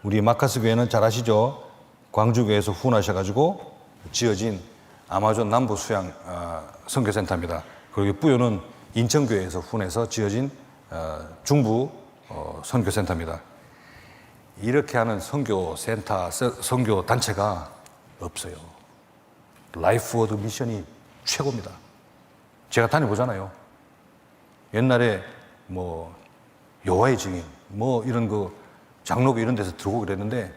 Speaker 2: 우리 마카스 교회는 잘 아시죠? 광주교회에서 후원하셔가지고 지어진 아마존 남부 수양 선교센터입니다. 그리고 뿌요는 인천교회에서 후원해서 지어진 중부 선교센터입니다. 이렇게 하는 선교센터, 선교단체가 없어요. 라이프 워드 미션이 최고입니다. 제가 다녀보잖아요. 옛날에 뭐 여호와의 증인 뭐 이런 장로교 이런 데서 들어오고 그랬는데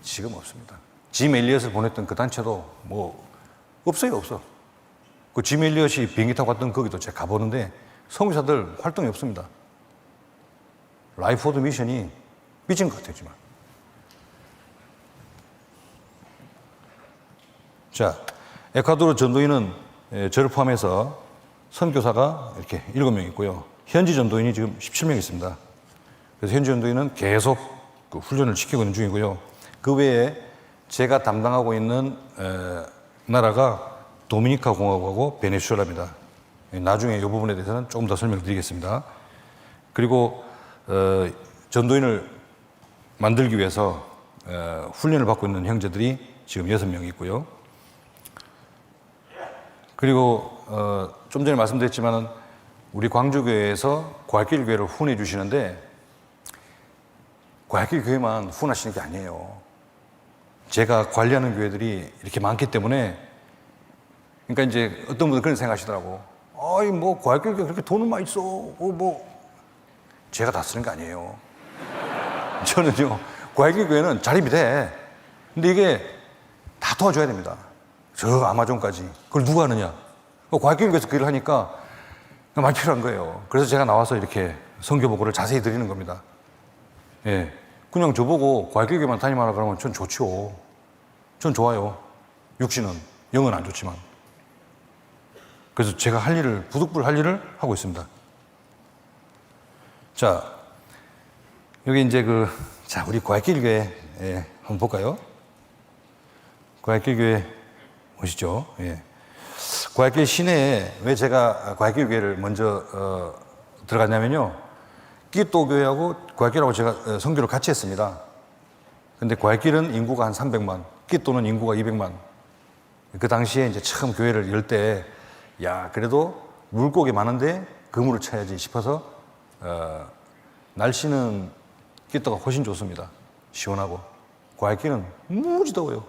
Speaker 2: 지금 없습니다. 짐 엘리엇을 보냈던 그 단체도 뭐 없어요. 짐 엘리엇이 비행기 타고 갔던 거기도 제가 가보는데 선교사들 활동이 없습니다. 라이프 오드 미션이 삐진 것 같아요, 정말. 자, 에콰도르 전도인은 저를 포함해서 선교사가 이렇게 7명 있고요. 현지 전도인이 지금 17명 있습니다. 그래서 현지 전도인은 계속 훈련을 시키고 있는 중이고요. 그 외에 제가 담당하고 있는 나라가 도미니카 공화국하고 베네수엘라입니다. 나중에 이 부분에 대해서는 조금 더 설명드리겠습니다. 그리고 전도인을 만들기 위해서 훈련을 받고 있는 형제들이 지금 6명 있고요. 그리고 좀 전에 말씀드렸지만 우리 광주교회에서 고할길 교회를 후원해 주시는데 고할길 교회만 후원하시는 게 아니에요. 제가 관리하는 교회들이 이렇게 많기 때문에 그러니까 이제 어떤 분들 그런 생각하시더라고. 아이 뭐 고할길 교회 그렇게 돈은 많이 써. 뭐 제가 다 쓰는 게 아니에요. 저는요 고할길 교회는 자립이 돼. 근데 이게 다 도와줘야 됩니다. 저 아마존까지. 그걸 누가 하느냐? 고할길 교회에서 그 일을 하니까 많이 필요한 거예요. 그래서 제가 나와서 이렇게 선교 보고를 자세히 드리는 겁니다. 예, 그냥 저보고 고할길 교회만 다니마라 그러면 전 좋죠. 전 좋아요. 육신은, 영은 안 좋지만. 그래서 제가 할 일을, 부득불 할 일을 하고 있습니다. 자, 여기 이제 자, 우리 고할길 교회, 예, 한번 볼까요? 고할길 교회 보시죠. 예. 고할길 시내에 왜 제가 고할길 교회를 먼저 들어갔냐면요. 끼또 교회하고 고할길하고 제가 선교를 같이 했습니다. 근데 고할길은 인구가 한 300만, 끼또는 인구가 200만. 그 당시에 이제 처음 교회를 열 때, 야, 그래도 물고기 많은데 그물을 쳐야지 싶어서, 날씨는 끼또가 훨씬 좋습니다. 시원하고. 고할길은 무지 더워요.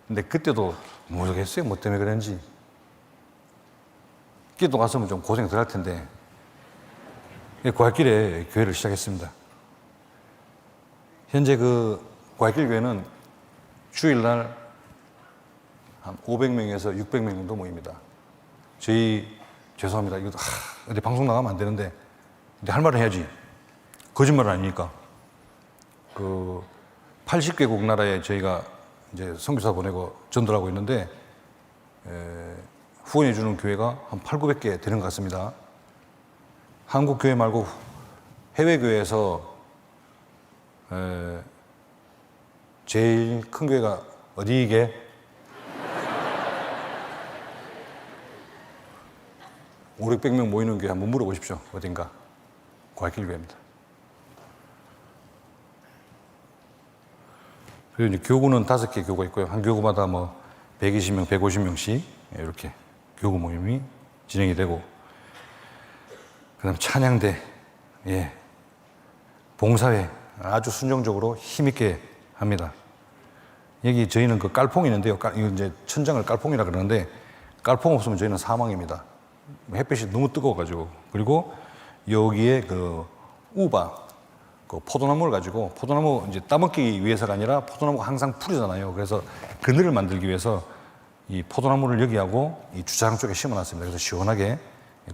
Speaker 2: 근데 그때도 모르겠어요. 뭐 때문에 그런지. 끼또 갔으면 좀 고생 덜 할 텐데. 고할길에 교회를 시작했습니다. 현재 고할길 교회는 주일날 한 500명에서 600명 정도 모입니다. 죄송합니다. 이거 어디 방송 나가면 안 되는데, 근데 할 말은 해야지. 거짓말은 아니니까. 80개국 나라에 저희가 이제 선교사 보내고 전도하고 있는데, 후원해주는 교회가 한 800-900개 되는 것 같습니다. 한국 교회 말고 해외 교회에서 제일 큰 교회가 어디게? 오, 600명 모이는 교회 한번 물어보십시오. 어딘가. 고할길 교회입니다. 그리고 이제 교구는 5개 교구가 있고요. 한 교구마다 뭐 120명, 150명씩 이렇게 교구 모임이 진행이 되고, 그 다음 찬양대, 예, 봉사회 아주 순종적으로 힘있게 합니다. 여기 저희는 깔퐁이 있는데요. 이거 이제 천장을 깔퐁이라 그러는데, 깔퐁 없으면 저희는 사망입니다. 햇빛이 너무 뜨거워가지고. 그리고 여기에 우바, 포도나무를 가지고, 포도나무 이제 따먹기 위해서가 아니라 포도나무가 항상 풀이잖아요. 그래서 그늘을 만들기 위해서 이 포도나무를 여기하고 이 주차장 쪽에 심어놨습니다. 그래서 시원하게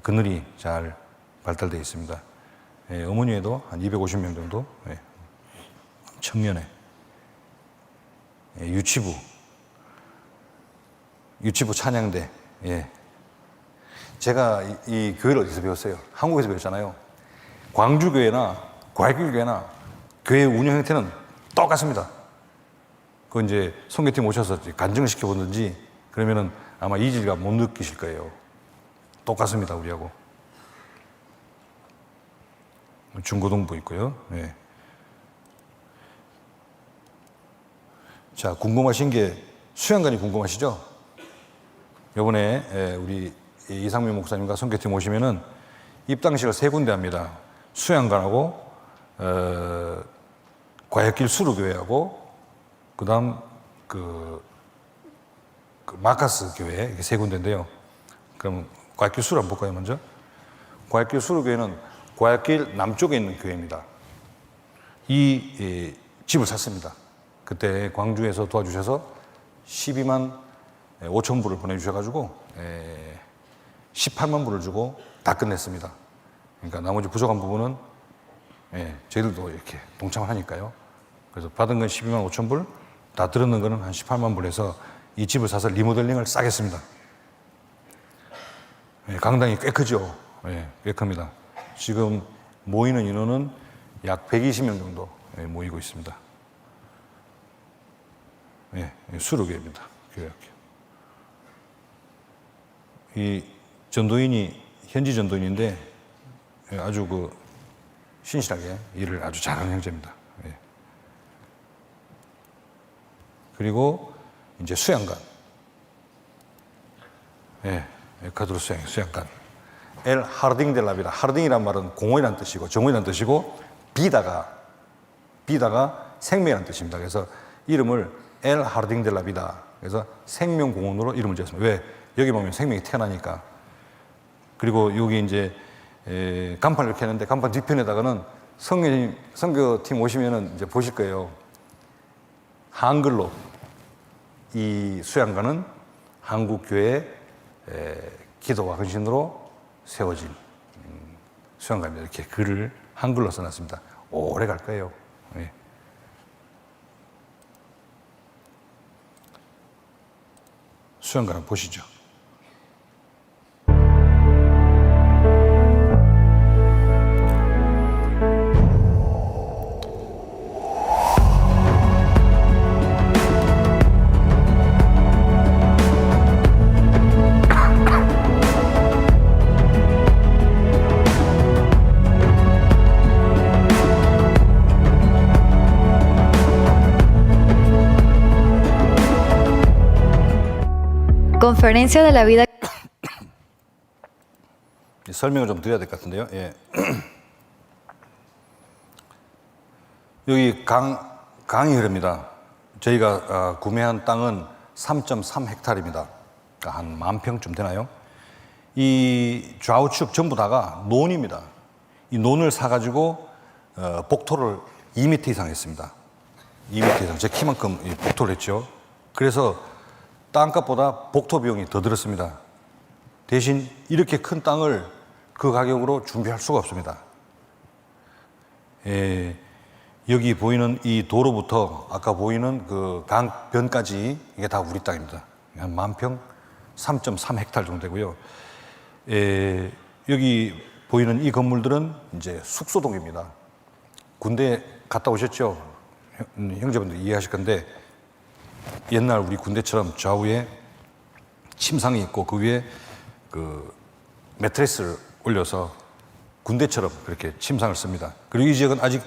Speaker 2: 그늘이 잘 발달되어 있습니다. 예, 어머니에도 한 250명 정도, 예, 청년회, 예, 유치부 찬양대. 예. 제가 이 교회를 어디서 배웠어요? 한국에서 배웠잖아요. 광주교회나 고할길교회나 교회 운영 형태는 똑같습니다. 그건 이제 선교팀 오셔서 간증을 시켜보든지 그러면은 아마 이질감 못 느끼실 거예요. 똑같습니다, 우리하고. 중고등부 있고요. 네. 자, 궁금하신 게 수양관이 궁금하시죠? 이번에 우리 이상민 목사님과 선교팀 오시면은 입당식을 3군데 합니다. 수양관하고 고할길 수루교회하고 그다음 마카스 교회 이렇게 3군데인데요. 그럼 고할길 수루 한번 볼까요, 먼저? 고할길 수루교회는 고할길 남쪽에 있는 교회입니다. 이 집을 샀습니다. 그때 광주에서 도와주셔서 12만 5천 불을 보내주셔가지고 18만 불을 주고 다 끝냈습니다. 그러니까 나머지 부족한 부분은 저희들도 이렇게 동참을 하니까요. 그래서 받은 건 12만 5천 불, 다 들었는 거는 한 18만 불 해서 이 집을 사서 리모델링을 싸겠습니다. 강당이 꽤 크죠. 꽤 큽니다. 지금 모이는 인원은 약 120명 정도 모이고 있습니다. 예, 수로교회입니다. 교회학교. 이 전도인이 현지 전도인인데 아주 그 신실하게 일을 아주 잘하는 형제입니다. 예. 그리고 이제 수양관. 예, 에콰도르 수양관. 엘 하르딩 델 라비다. 하르딩이란 말은 공원이라는 뜻이고 정원이라는 뜻이고 비다가 생명이라는 뜻입니다. 그래서 이름을 엘 하르딩 델 라비다. 그래서 생명공원으로 이름을 지었습니다. 왜? 여기 보면 생명이 태어나니까. 그리고 여기 이제 간판을 이렇게 했는데 간판 뒤편에다가는 선교팀 오시면은 이제 보실 거예요. 한글로 이 수양관은 한국 교회 기도와 헌신으로 세워진 수양관입니다. 이렇게 글을 한글로 써놨습니다. 오래 갈 거예요. 예. 수양관을 보시죠.
Speaker 3: Conferencia de la vida.
Speaker 2: 설명을 좀 드려야 될 것 같은데요. 예. 여기 강이 흐릅니다. 저희가 구매한 땅은 3.3헥타르입니다. 그러니까 한 10,000평쯤 되나요? 이 좌우측 전부 다가 논입니다. 이 논을 사가지고 복토를 2m 이상 했습니다. 2m 이상. 제 키만큼 복토를 했죠. 그래서 땅값보다 복토 비용이 더 들었습니다. 대신 이렇게 큰 땅을 그 가격으로 준비할 수가 없습니다. 여기 보이는 이 도로부터 아까 보이는 그 강변까지 이게 다 우리 땅입니다. 한 10,000평, 3.3헥타르 정도 되고요. 여기 보이는 이 건물들은 이제 숙소동입니다. 군대 갔다 오셨죠? 형제분들 이해하실 건데 옛날 우리 군대처럼 좌우에 침상이 있고 그 위에 그 매트리스를 올려서 군대처럼 그렇게 침상을 씁니다. 그리고 이 지역은 아직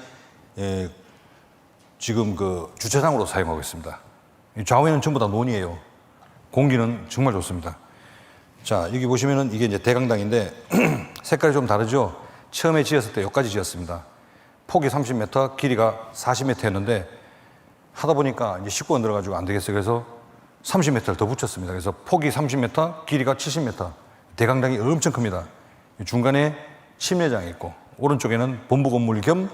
Speaker 2: 지금 그 주차장으로 사용하고 있습니다. 좌우에는 전부 다 논이에요. 공기는 정말 좋습니다. 자, 여기 보시면은 이게 이제 대강당인데 색깔이 좀 다르죠? 처음에 지었을 때 여기까지 지었습니다. 폭이 30m, 길이가 40m였는데 하다 보니까 이제 식구가 늘어가지고 안 되겠어요. 그래서 30m를 더 붙였습니다. 그래서 폭이 30m, 길이가 70m. 대강당이 엄청 큽니다. 중간에 침례장이 있고 오른쪽에는 본부 건물 겸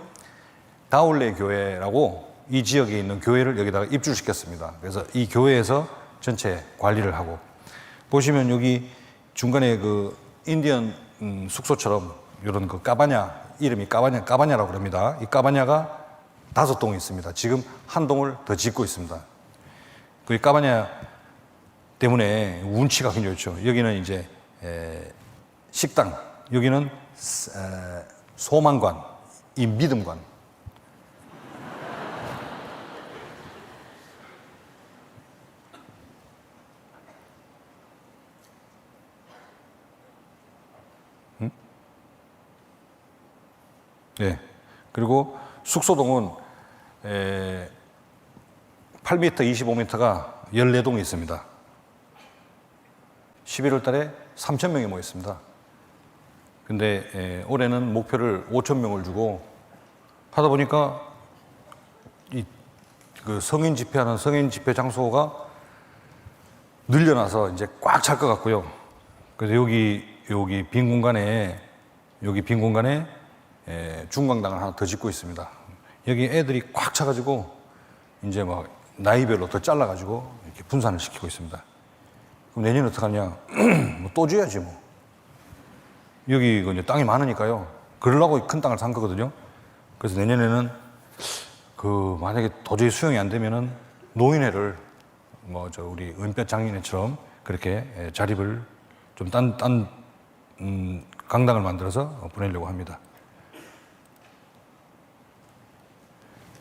Speaker 2: 다울레 교회라고 이 지역에 있는 교회를 여기다가 입주시켰습니다. 그래서 이 교회에서 전체 관리를 하고 보시면 여기 중간에 그 인디언 숙소처럼 이런 그 까바냐, 이름이 까바냐라고 그럽니다. 이 까바냐가 5동이 있습니다. 지금 한 동을 더 짓고 있습니다. 그 까바냐 때문에 운치가 굉장히 좋죠. 여기는 이제 식당, 여기는 소망관, 이 믿음관. 네. 그리고 숙소동은 8m, 25m가 14동이 있습니다. 11월 달에 3,000명이 모였습니다. 근데 올해는 목표를 5,000명을 주고 하다 보니까 그 성인 집회하는 성인 집회 장소가 늘려나서 이제 꽉 찰 것 같고요. 그래서 여기 빈 공간에 중광당을 하나 더 짓고 있습니다. 여기 애들이 꽉 차가지고 이제 막 나이별로 더 잘라가지고 이렇게 분산을 시키고 있습니다. 그럼 내년에 어떡하냐? 뭐 또 줘야지 뭐. 여기 이제 땅이 많으니까요. 그러려고 큰 땅을 산 거거든요. 그래서 내년에는 그 만약에 도저히 수용이 안 되면은 노인회를 뭐 저 우리 은볕 장인회처럼 그렇게 자립을 좀 딴 강당을 만들어서 보내려고 합니다.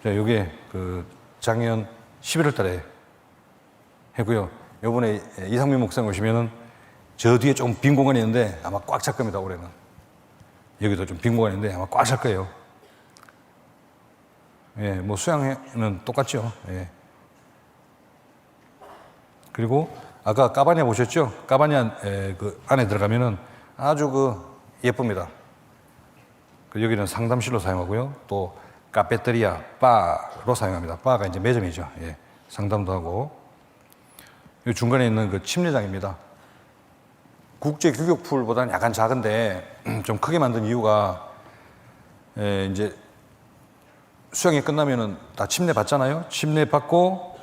Speaker 2: 자, 요게 그 작년 11월 달에 했고요. 요번에 이상민 목사님 오시면은 저 뒤에 좀 빈 공간이 있는데 아마 꽉 찰 겁니다, 올해는. 여기도 좀 빈 공간이 있는데 아마 꽉 찰 거예요. 예, 뭐 수양회는 똑같죠. 예. 그리고 아까 까바냐 보셨죠? 까바냐 그 안에 들어가면은 아주 예쁩니다. 여기는 상담실로 사용하고요. 또 카페테리아, 바로 사용합니다. 바가 이제 매점이죠. 예, 상담도 하고. 이 중간에 있는 그 침례장입니다. 국제 규격풀보다는 약간 작은데 좀 크게 만든 이유가 이제 수양이 끝나면은 다 침례 받잖아요. 침례 받고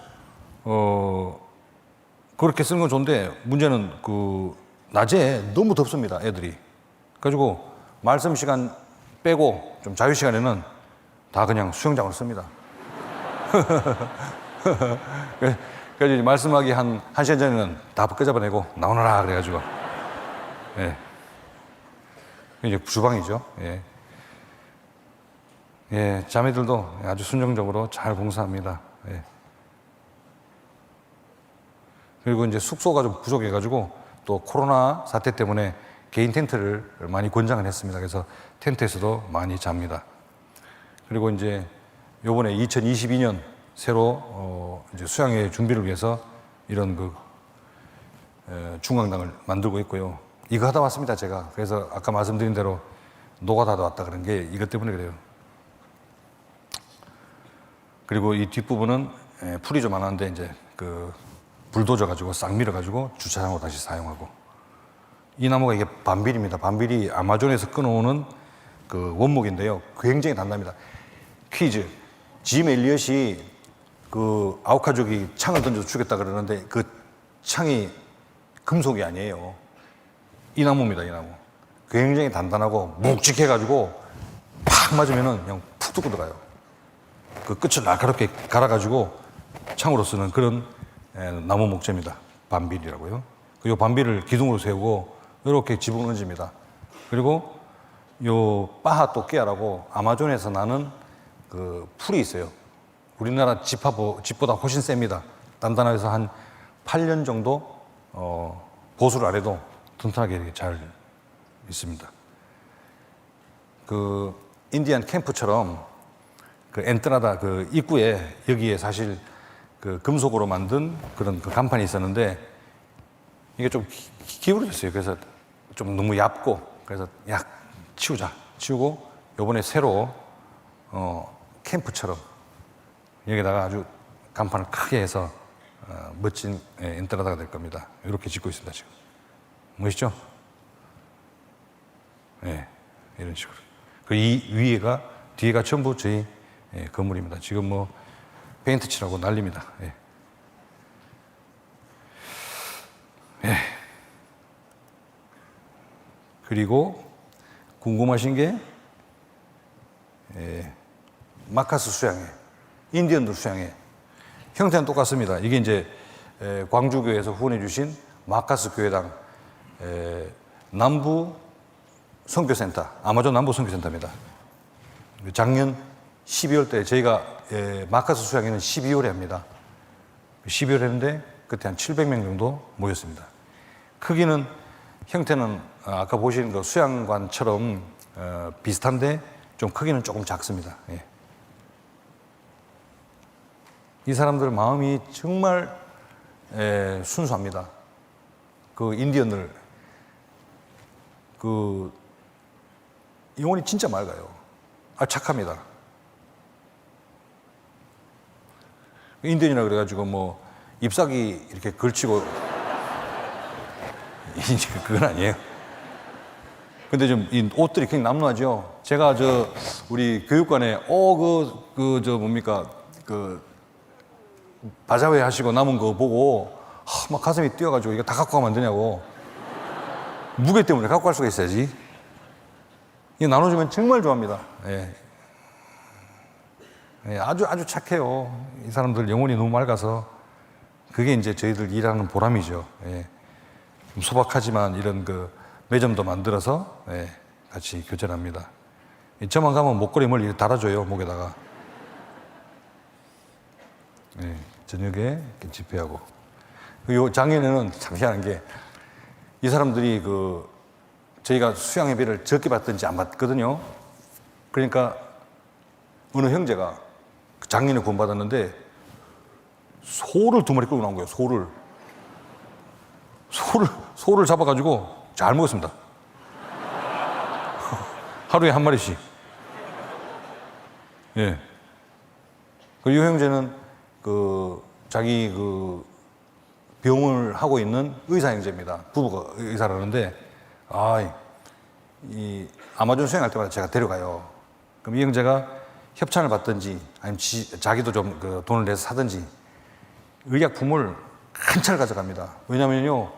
Speaker 2: 그렇게 쓰는 건 좋은데 문제는 낮에 너무 덥습니다, 애들이. 그래가지고 말씀 시간 빼고 좀 자유 시간에는 다 그냥 수영장을 씁니다. 그래서 이제 말씀하기 한 시간 전에는 다 끄잡아내고 나오너라 그래가지고. 예. 이제 주방이죠. 예. 예, 자매들도 아주 순정적으로 잘 봉사합니다. 예. 그리고 이제 숙소가 좀 부족해가지고 또 코로나 사태 때문에 개인 텐트를 많이 권장을 했습니다. 그래서 텐트에서도 많이 잡니다. 그리고 이제 요번에 2022년 새로 이제 수양회 준비를 위해서 이런 중앙당을 만들고 있고요. 이거 하다 왔습니다, 제가. 그래서 아까 말씀드린 대로 노가다도 왔다 그런 게 이것 때문에 그래요. 그리고 이 뒷부분은 풀이 좀 많았는데 이제 불도저 가지고 싹 밀어 가지고 주차장으로 다시 사용하고. 이 나무가 이게 밤빌입니다. 밤빌이 아마존에서 끊어오는 원목인데요. 굉장히 단단합니다. 퀴즈. 짐 엘리엇이 아우카족이 창을 던져서 죽였다 그러는데 그 창이 금속이 아니에요. 이 나무입니다, 이 나무. 굉장히 단단하고 묵직해가지고 팍 맞으면은 그냥 푹 뚫고 들어가요. 그 끝을 날카롭게 갈아가지고 창으로 쓰는 그런 나무 목재입니다. 밤빌이라고요. 이 밤빌을 기둥으로 세우고 이렇게 지붕을 얹습니다. 그리고 요 빠하 또끼아라고 아마존에서 나는 풀이 있어요. 우리나라 집보다 훨씬 셉니다. 단단해서 한 8년 정도 보수를 안 해도 튼튼하게 이렇게 잘 있습니다. 인디안 캠프처럼 엔트라다 입구에 여기에 사실 금속으로 만든 그런 간판이 있었는데 이게 좀 기울어졌어요. 그래서 좀 너무 얇고 그래서 치우고 요번에 새로 캠프처럼 여기다가 아주 간판을 크게 해서 멋진 엔트라다가 될 겁니다. 이렇게 짓고 있습니다, 지금. 멋있죠? 네, 이런 식으로. 이 뒤에가 전부 저희 건물입니다. 지금 페인트 칠하고 난립니다. 예. 예. 그리고 궁금하신 게 마카스 수양회, 인디언들 수양회 형태는 똑같습니다. 이게 이제 광주교회에서 후원해 주신 마카스 교회당 남부 선교센터, 아마존 남부 선교센터입니다. 작년 12월 때 저희가 마카스 수양회는 12월에 합니다. 12월에 했는데 그때 한 700명 정도 모였습니다. 크기는 형태는 아까 보신 그 수양관처럼 비슷한데 좀 크기는 조금 작습니다. 예. 이 사람들 마음이 정말 순수합니다. 인디언들 영혼이 진짜 맑아요. 착합니다. 인디언이라 그래가지고 잎사귀 이렇게 걸치고 이제 그건 아니에요. 근데 좀 이 옷들이 굉장히 남루하죠. 제가 우리 교육관에 바자회 하시고 남은 거 보고 막 가슴이 뛰어가지고 이거 다 갖고 가면 안 되냐고. 무게 때문에 갖고 갈 수가 있어야지. 이거 나눠주면 정말 좋아합니다. 예. 예, 아주 착해요. 이 사람들 영혼이 너무 맑아서 그게 이제 저희들 일하는 보람이죠. 예. 좀 소박하지만 이런 매점도 만들어서 같이 교전합니다. 저만 가면 목걸이 이렇게 달아줘요, 목에다가. 저녁에 이렇게 집회하고. 요 작년에는 참 희한한 게 이 사람들이 저희가 수양회비를 적게 받든지 안 받거든요. 그러니까 어느 형제가 작년에 구원받았는데 소를 2마리 끌고 나온 거예요. 소를 잡아가지고 잘 먹었습니다. 하루에 1마리씩. 예. 이 형제는 자기 병을 하고 있는 의사 형제입니다. 부부가 의사라는데, 이 아마존 수행할 때마다 제가 데려가요. 그럼 이 형제가 협찬을 받든지 아니면 자기도 좀 돈을 내서 사든지 의약품을 한 차를 가져갑니다. 왜냐면요,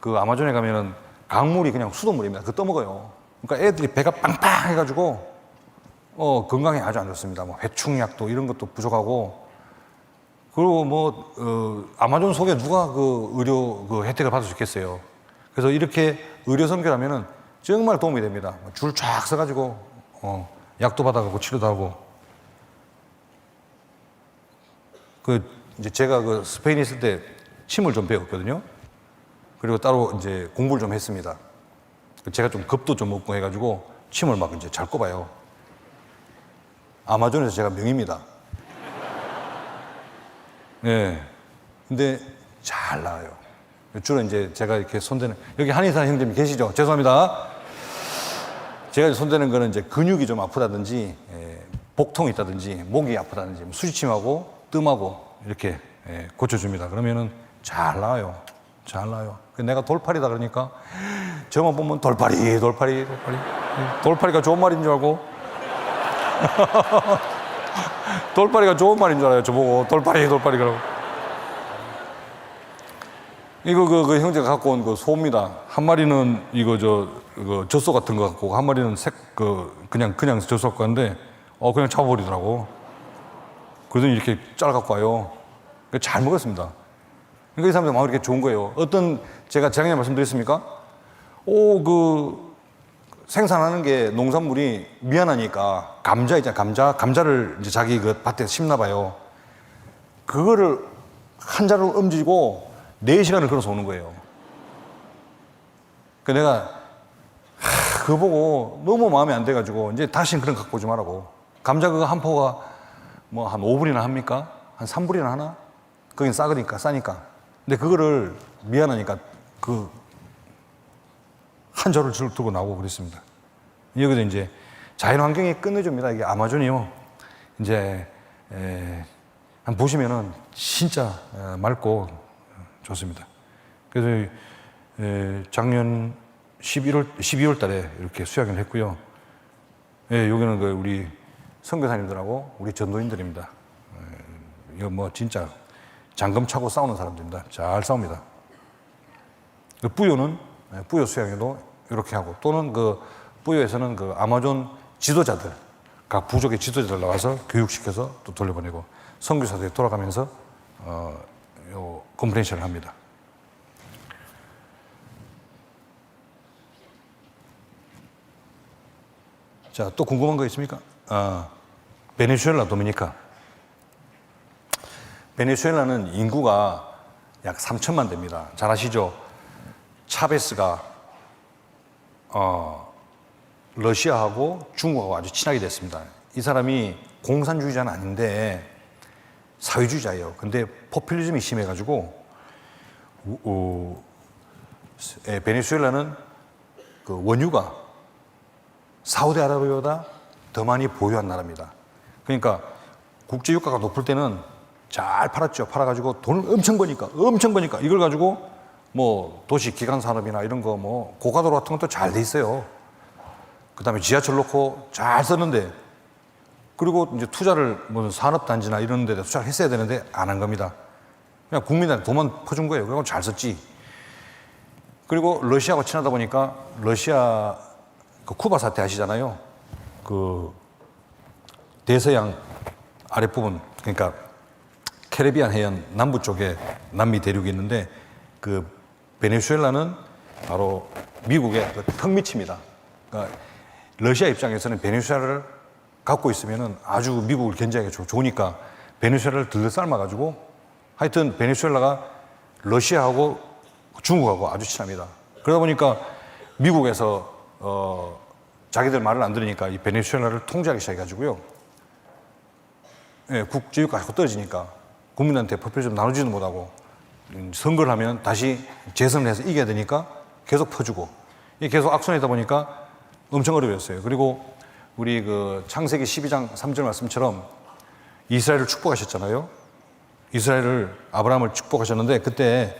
Speaker 2: 아마존에 가면은 강물이 그냥 수돗물입니다. 그거 떠먹어요. 그러니까 애들이 배가 빵빵 해가지고 건강에 아주 안 좋습니다. 뭐 회충약도 이런 것도 부족하고, 그리고 아마존 속에 누가 의료 혜택을 받을 수 있겠어요. 그래서 이렇게 의료 선교라면은 정말 도움이 됩니다. 줄 쫙 서가지고 약도 받아가고 치료도 하고. 이제 제가 스페인에 있을 때 침을 좀 배웠거든요. 그리고 따로 이제 공부를 좀 했습니다. 제가 좀 겁도 좀 먹고 해가지고 침을 막 이제 잘 꼽아요. 아마존에서 제가 명입니다. 네. 근데 잘 나와요. 주로 이제 제가 이렇게 손대는, 여기 한의사 형님 계시죠? 죄송합니다. 제가 손대는 거는 이제 근육이 좀 아프다든지, 복통이 있다든지, 목이 아프다든지, 수지침하고 뜸하고 이렇게 고쳐줍니다. 그러면은 잘 나와요. 잘 나와요. 내가 돌팔이다 그러니까 저만 보면 돌팔이가 좋은 말인 줄 알고 돌팔이가 좋은 말인 줄 알아요. 저보고 돌팔이 그러고. 이거 형제가 갖고 온 소입니다. 한 마리는 이거 젖소 같은 거 갖고, 한 마리는 그냥 젖소 갖고 왔는데 그냥 잡아버리더라고. 그러더니 이렇게 잘 갖고 와요. 잘 먹었습니다. 그러니까 이 사람들 마음이 이렇게 좋은 거예요. 제가 작년에 말씀드렸습니까? 생산하는 게 농산물이 미안하니까 감자 있잖아요. 감자를 이제 자기 밭에 심나 봐요. 그거를 한 자루 옮기고 4시간을 걸어서 오는 거예요. 내가 그거 보고 너무 마음에 안 돼가지고 이제 다시는 그런 거 갖고 오지 말라고. 감자 그거 한 포가 뭐 한 5불이나 합니까? 한 3불이나 하나? 거긴 싸니까. 근데 그거를 미안하니까 한 자루를 두고 나오고 그랬습니다. 여기도 이제 자연환경이 끝내줍니다. 이게 아마존이요. 이제, 한번 보시면은 진짜 맑고 좋습니다. 그래서 작년 12월 달에 이렇게 수양을 했고요. 여기는 우리 선교사님들하고 우리 전도인들입니다. 이거 뭐 진짜 장금 차고 싸우는 사람들입니다. 잘 싸웁니다. 뿌요 수양에도 이렇게 하고, 또는 뿌요에서는 아마존 지도자들, 각 부족의 지도자들 나와서 교육시켜서 또 돌려보내고, 선교사들이 돌아가면서 컨퍼런스를 합니다. 자, 또 궁금한 거 있습니까? 베네수엘라, 도미니카. 베네수엘라는 인구가 약 3천만 됩니다. 잘 아시죠? 차베스가 러시아하고 중국하고 아주 친하게 됐습니다. 이 사람이 공산주의자는 아닌데 사회주의자예요. 근데 포퓰리즘이 심해가지고 베네수엘라는 원유가 사우디아라비아보다 더 많이 보유한 나라입니다. 그러니까 국제유가가 높을 때는 잘 팔았죠. 팔아가지고 돈을 엄청 버니까 이걸 가지고 뭐 도시 기간 산업이나 이런 거 뭐 고가도로 같은 것도 잘 돼 있어요. 그 다음에 지하철 놓고 잘 썼는데, 그리고 이제 투자를 무슨 산업단지나 이런 데다 투자를 했어야 되는데 안 한 겁니다. 그냥 국민한테 돈만 퍼준 거예요. 그리고 잘 썼지. 그리고 러시아하고 친하다 보니까 러시아 쿠바 사태 아시잖아요. 대서양 아랫부분, 그러니까 캐리비안 해안 남부 쪽에 남미 대륙이 있는데, 베네수엘라는 바로 미국의 턱 밑입니다. 그러니까 러시아 입장에서는 베네수엘라를 갖고 있으면은 아주 미국을 견제하기 좋으니까 베네수엘라를 들들 삶아가지고, 하여튼 베네수엘라가 러시아하고 중국하고 아주 친합니다. 그러다 보니까 미국에서 자기들 말을 안 들으니까 이 베네수엘라를 통제하기 시작해가지고요. 예, 국제유가가 자꾸 떨어지니까 국민한테 퍼플 좀 나누지도 못하고 선거를 하면 다시 재선을 해서 이겨야 되니까 계속 퍼주고 이게 계속 악순환이다 보니까 엄청 어려웠어요. 그리고 우리 그 창세기 12장 3절 말씀처럼 이스라엘을 축복하셨잖아요. 이스라엘을 아브라함을 축복하셨는데 그때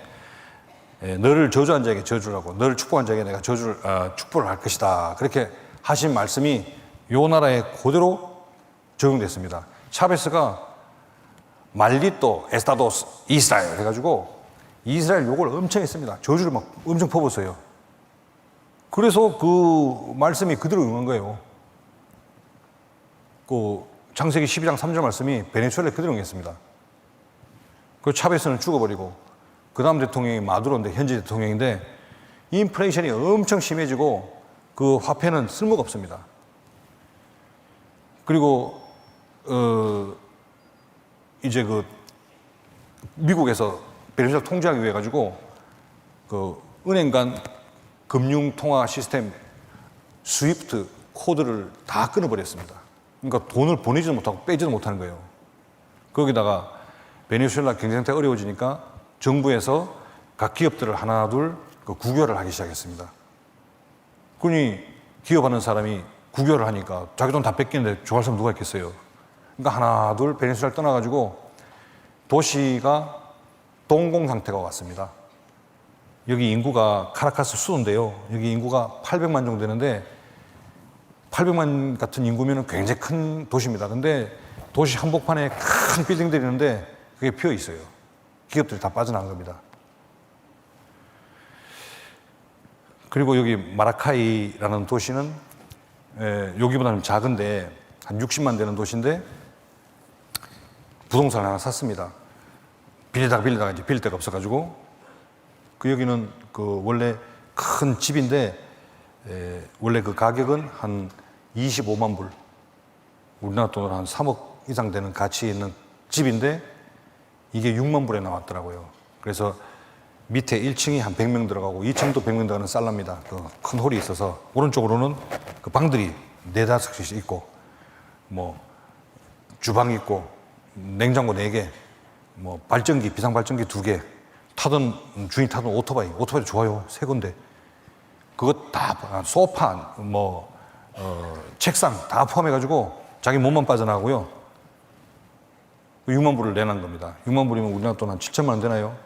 Speaker 2: 너를 저주한 자에게 저주를 하고 너를 축복한 자에게 내가 축복을 할 것이다. 그렇게 하신 말씀이 요 나라에 그대로 적용됐습니다. 차베스가 말리또 에스타도스 이스라엘 해가지고 이스라엘 욕을 엄청 했습니다. 저주를 막 엄청 퍼붓어요. 그래서 그 말씀이 그대로 응한 거예요. 그 창세기 12장 3절 말씀이 베네수엘라에 그대로 응했습니다. 그 차베스는 죽어버리고 그 다음 대통령이 마두로인데 현재 대통령인데 인플레이션이 엄청 심해지고 그 화폐는 쓸모가 없습니다. 그리고 이제 그 미국에서 베네수엘라 통제하기 위해 가지고 그 은행 간 금융 통화 시스템 스위프트 코드를 다 끊어버렸습니다. 그러니까 돈을 보내지도 못하고 빼지도 못하는 거예요. 거기다가 베네수엘라 경제 상태가 어려워지니까 정부에서 각 기업들을 하나 둘 국유화를 하기 시작했습니다. 그러니 기업하는 사람이 국유화를 하니까 자기 돈 다 뺏기는데 좋아할 사람 누가 있겠어요. 그러니까 하나 둘 베네수엘라를 떠나가지고 도시가 동공 상태가 왔습니다. 여기 인구가 카라카스 수도인데요. 여기 인구가 800만 정도 되는데 800만 같은 인구면 굉장히 큰 도시입니다. 근데 도시 한복판에 큰 빌딩들이 있는데 그게 비어 있어요. 기업들이 다 빠져나간 겁니다. 그리고 여기 마라카이라는 도시는 여기보다는 작은데 한 60만 되는 도시인데 부동산을 하나 샀습니다. 빌리다가 이제 빌릴 데가 없어가지고 그 여기는 그 원래 큰 집인데 원래 그 가격은 한 25만 불 우리나라 돈으로 한 3억 이상 되는 가치 있는 집인데 이게 6만 불에 나왔더라고요. 그래서 밑에 1층이 한 100명 들어가고 2층도 100명 들어가는 살라입니다. 그 큰 홀이 있어서 오른쪽으로는 그 방들이 4-5개씩 있고 뭐 주방 있고 냉장고 4개 뭐 발전기 비상발전기 2개 주인이 타던 오토바이 좋아요. 새 건데 그거 다 소파 책상 다 포함해가지고 자기 몸만 빠져나가고요. 6만 불을 내놓은 겁니다. 6만 불이면 우리나라 돈 한 7천만 원 되나요?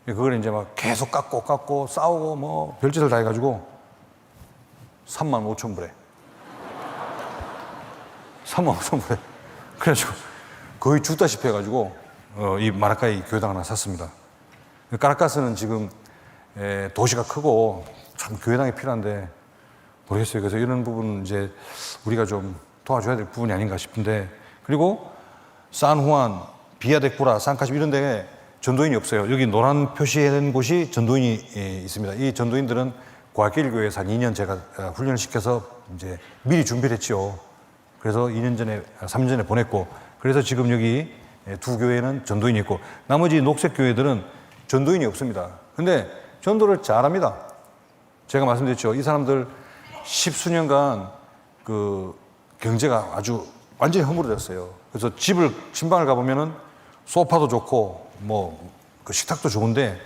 Speaker 2: 그걸 이제 막 계속 깎고 싸우고 뭐 별짓을 다 해가지고 3만 5천 불에 3만 5천 불에 그래가지고 거의 죽다시피 해가지고 이 마라카이 교회당 하나 샀습니다. 카라카스는 지금 도시가 크고 참 교회당이 필요한데 모르겠어요. 그래서 이런 부분 이제 우리가 좀 도와줘야 될 부분이 아닌가 싶은데 그리고 산후안, 비아데쿠라, 산카십 이런 데에 전도인이 없어요. 여기 노란 표시된 곳이 전도인이 있습니다. 이 전도인들은 고아길교회에서 한 2년 제가 훈련을 시켜서 이제 미리 준비를 했죠. 그래서 2년 전에, 3년 전에 보냈고 그래서 지금 여기 두 교회는 전도인이 있고 나머지 녹색 교회들은 전도인이 없습니다. 근데 전도를 잘합니다. 제가 말씀드렸죠. 이 사람들 10수년간 그 경제가 아주 완전히 허물어졌어요. 그래서 신방을 가보면은 소파도 좋고 그 식탁도 좋은데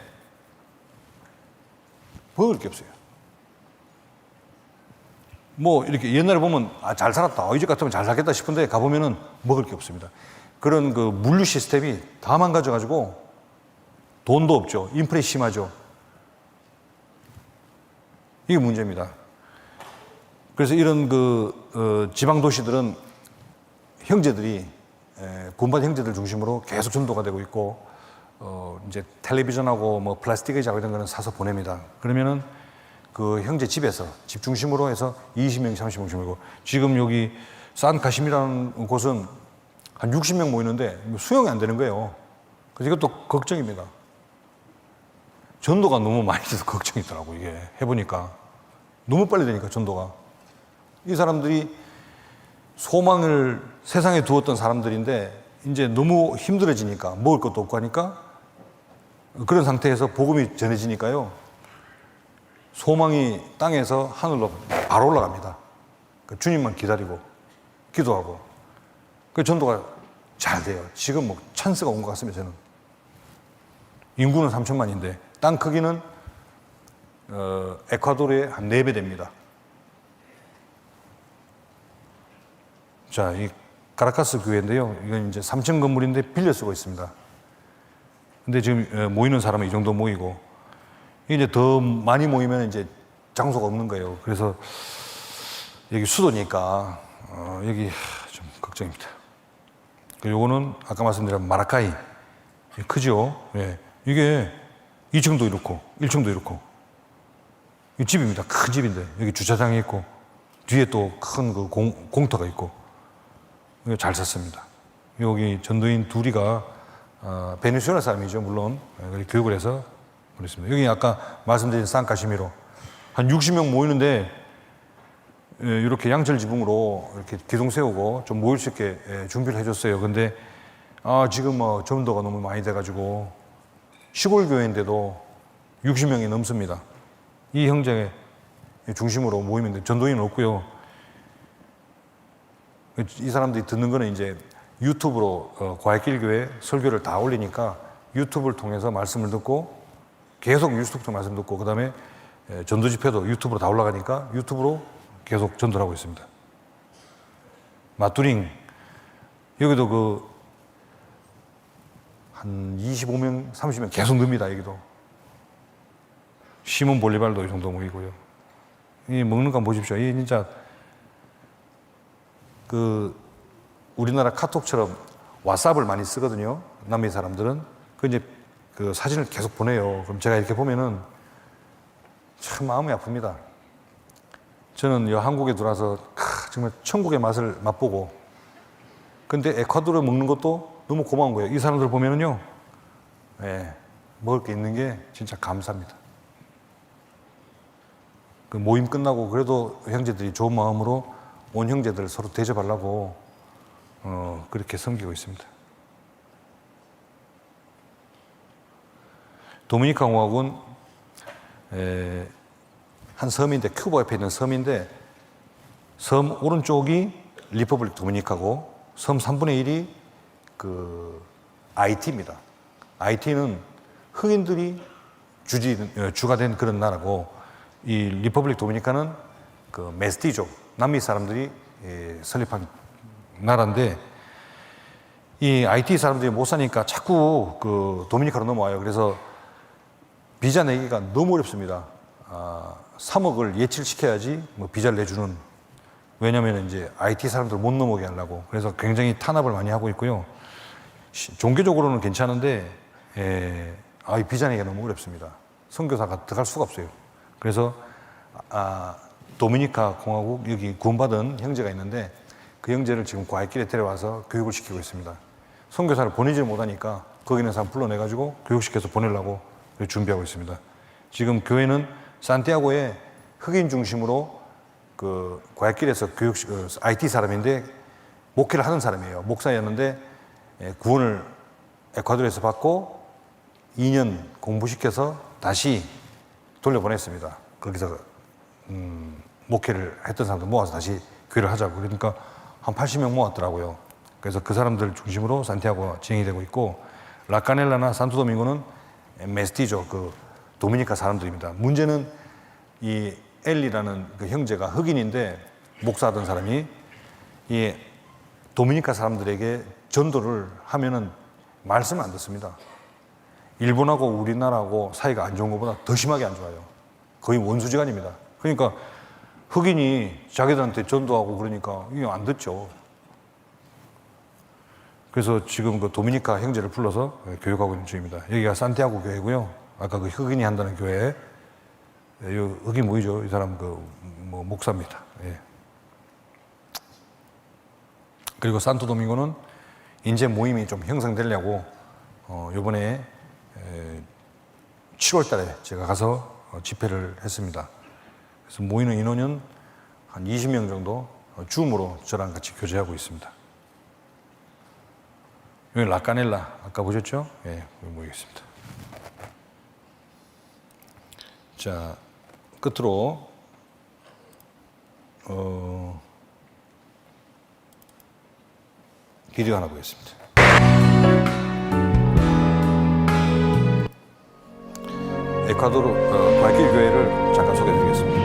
Speaker 2: 먹을 게 없어요. 이렇게 옛날에 보면 잘 살았다. 이 집 같으면 잘 살겠다 싶은데 가보면은 먹을 게 없습니다. 그런 그 물류 시스템이 다 망가져가지고 돈도 없죠. 인플레 심하죠. 이게 문제입니다. 그래서 이런 지방 도시들은 형제들이 군반 형제들 중심으로 계속 전도가 되고 있고 이제 텔레비전하고 플라스틱 의자 이런 거는 사서 보냅니다. 그러면은 그 형제 집에서 집 중심으로 해서 20명, 30명 중이고 지금 여기 산카심이라는 곳은 한 60명 모이는데 수용이 안 되는 거예요. 그래서 이것도 걱정입니다. 전도가 너무 많이 돼서 걱정이더라고 이게 해보니까 너무 빨리 되니까 전도가 이 사람들이 소망을 세상에 두었던 사람들인데 이제 너무 힘들어지니까 먹을 것도 없고 하니까 그런 상태에서 복음이 전해지니까요. 소망이 땅에서 하늘로 바로 올라갑니다. 주님만 기다리고 기도하고 그 전도가 잘 돼요. 지금 뭐 찬스가 온 것 같습니다. 저는 인구는 3천만인데 땅 크기는 에콰도르의 한 4배 됩니다. 자, 이 카라카스 교회인데요. 이건 이제 3층 건물인데 빌려 쓰고 있습니다. 근데 지금 모이는 사람은 이 정도 모이고 이제 더 많이 모이면 이제 장소가 없는 거예요. 그래서 여기 수도니까 여기 좀 걱정입니다. 요거는 아까 말씀드린 마라카이 크죠? 예. 이게 2층도 이렇고 1층도 이렇고 이 집입니다. 큰 집인데 여기 주차장이 있고 뒤에 또 큰 그 공터가 있고 이거 잘 샀습니다. 여기 전도인 둘이가 베네수엘라 사람이죠. 물론 교육을 해서 그렇습니다. 여기 아까 말씀드린 산카시미로 한 60명 모이는데 이렇게 양철 지붕으로 이렇게 기둥 세우고 좀 모일 수 있게 준비를 해줬어요. 근데 지금 뭐 점도가 너무 많이 돼가지고 시골 교회인데도 60명이 넘습니다. 이 형제 중심으로 모이는데 전도인은 없고요. 이 사람들이 듣는 거는 이제 유튜브로 과학길 교회 설교를 다 올리니까 유튜브를 통해서 말씀을 듣고 계속 유튜브로 말씀 듣고 그 다음에 전도 집회도 유튜브로 다 올라가니까 유튜브로 계속 전도를 하고 있습니다. 마투링 여기도 한 25명, 30명 계속 늡니다. 여기도 시몬 볼리발도 이 정도 모이고요. 이 먹는 거 보십시오. 이 진짜 우리나라 카톡처럼 왓츠앱을 많이 쓰거든요. 남미 사람들은 이제 그 사진을 계속 보내요. 그럼 제가 이렇게 보면은 참 마음이 아픕니다. 저는 한국에 들어와서 정말 천국의 맛을 맛보고 근데 에콰도르 먹는 것도 너무 고마운 거예요. 이 사람들 보면은요, 먹을 게 있는 게 진짜 감사합니다. 그 모임 끝나고 그래도 형제들이 좋은 마음으로 온 형제들 서로 대접하려고 그렇게 섬기고 있습니다. 도미니카 공화국은 한 섬인데 큐바 옆에 있는 섬인데 섬 오른쪽이 리퍼블릭 도미니카고 섬 3분의 1이 아이티입니다. 아이티는 흑인들이 주가 된 그런 나라고 이 리퍼블릭 도미니카는 메스티족 남미 사람들이 설립한 나라인데 이 아이티 사람들이 못 사니까 자꾸 도미니카로 넘어와요. 그래서 비자 내기가 너무 어렵습니다. 3억을 예치시켜야지 비자를 내주는. 왜냐하면 이제 IT 사람들 못 넘어오게 하려고. 그래서 굉장히 탄압을 많이 하고 있고요. 종교적으로는 괜찮은데 이 비자 내기가 너무 어렵습니다. 선교사가 들어갈 수가 없어요. 그래서 도미니카 공화국 여기 구원받은 형제가 있는데 그 형제를 지금 과외길에 데려와서 교육을 시키고 있습니다. 선교사를 보내지 못하니까 거기 있는 사람 불러내가지고 교육시켜서 보내려고 준비하고 있습니다. 지금 교회는 산티아고에 흑인 중심으로 과외길에서 IT 사람인데 목회를 하는 사람이에요. 목사였는데 구원을 에콰도르에서 받고 2년 공부시켜서 다시 돌려보냈습니다. 거기서 목회를 했던 사람들 모아서 다시 교회를 하자고. 그러니까 한 80명 모았더라고요. 그래서 그 사람들 중심으로 산티아고가 진행이 되고 있고 라카넬라나 산토도밍고는 메스티죠. 도미니카 사람들입니다. 문제는 이 엘리라는 그 형제가 흑인인데 목사하던 사람이 이 도미니카 사람들에게 전도를 하면은 말씀을 안 듣습니다. 일본하고 우리나라하고 사이가 안 좋은 것보다 더 심하게 안 좋아요. 거의 원수지간입니다. 그러니까 흑인이 자기들한테 전도하고 그러니까 이게 안 듣죠. 그래서 지금 도미니카 형제를 불러서 교육하고 있는 중입니다. 여기가 산티아고 교회고요. 아까 흑인이 한다는 교회. 흑인 뭐이죠? 이 사람 목사입니다. 예. 그리고 산토도밍고는 이제 모임이 좀 형성되려고 이번에 7월 달에 제가 가서 집회를 했습니다. 그래서 모이는 인원은 한 20명 정도 줌으로 저랑 같이 교제하고 있습니다. 여기 라카넬라 아까 보셨죠? 예, 여기 모이겠습니다. 자, 끝으로 기도 하나 보겠습니다. 에콰도르 과길 교회를 잠깐 소개해드리겠습니다.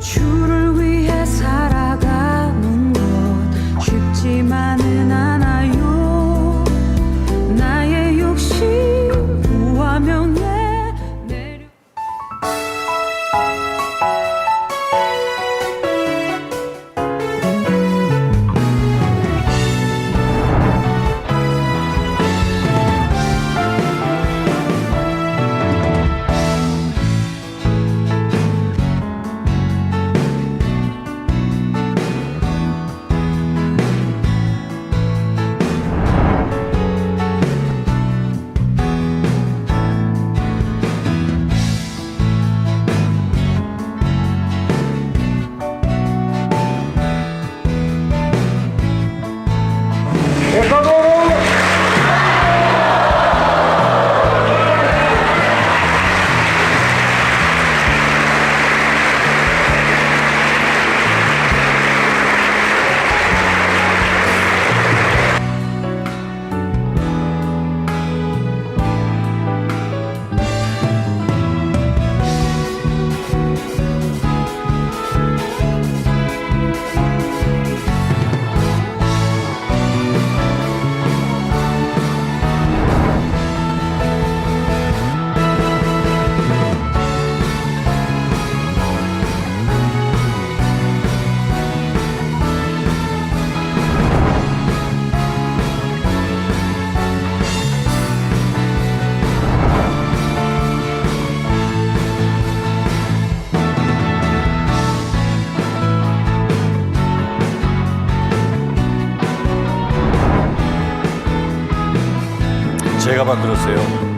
Speaker 3: 주를 위해 살아가는 것 쉽지만은 않아요. 나의 욕심 부와 명예 내려
Speaker 2: 제가 만들었어요.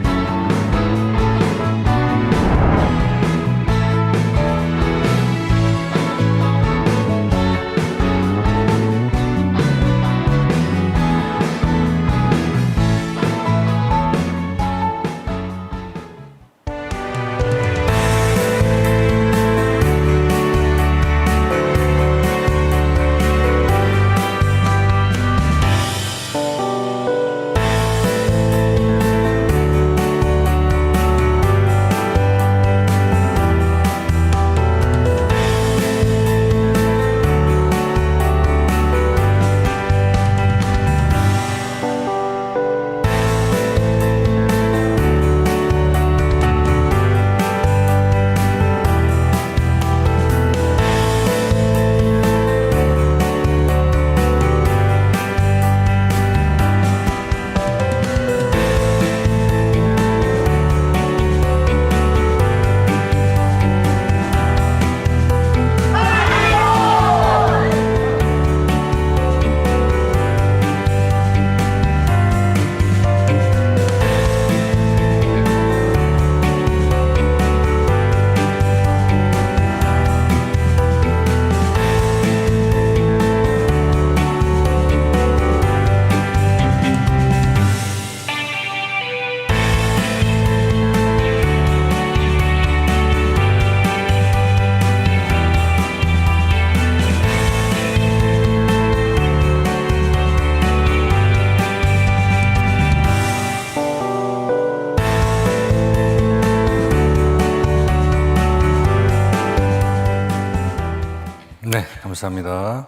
Speaker 2: 네, 감사합니다.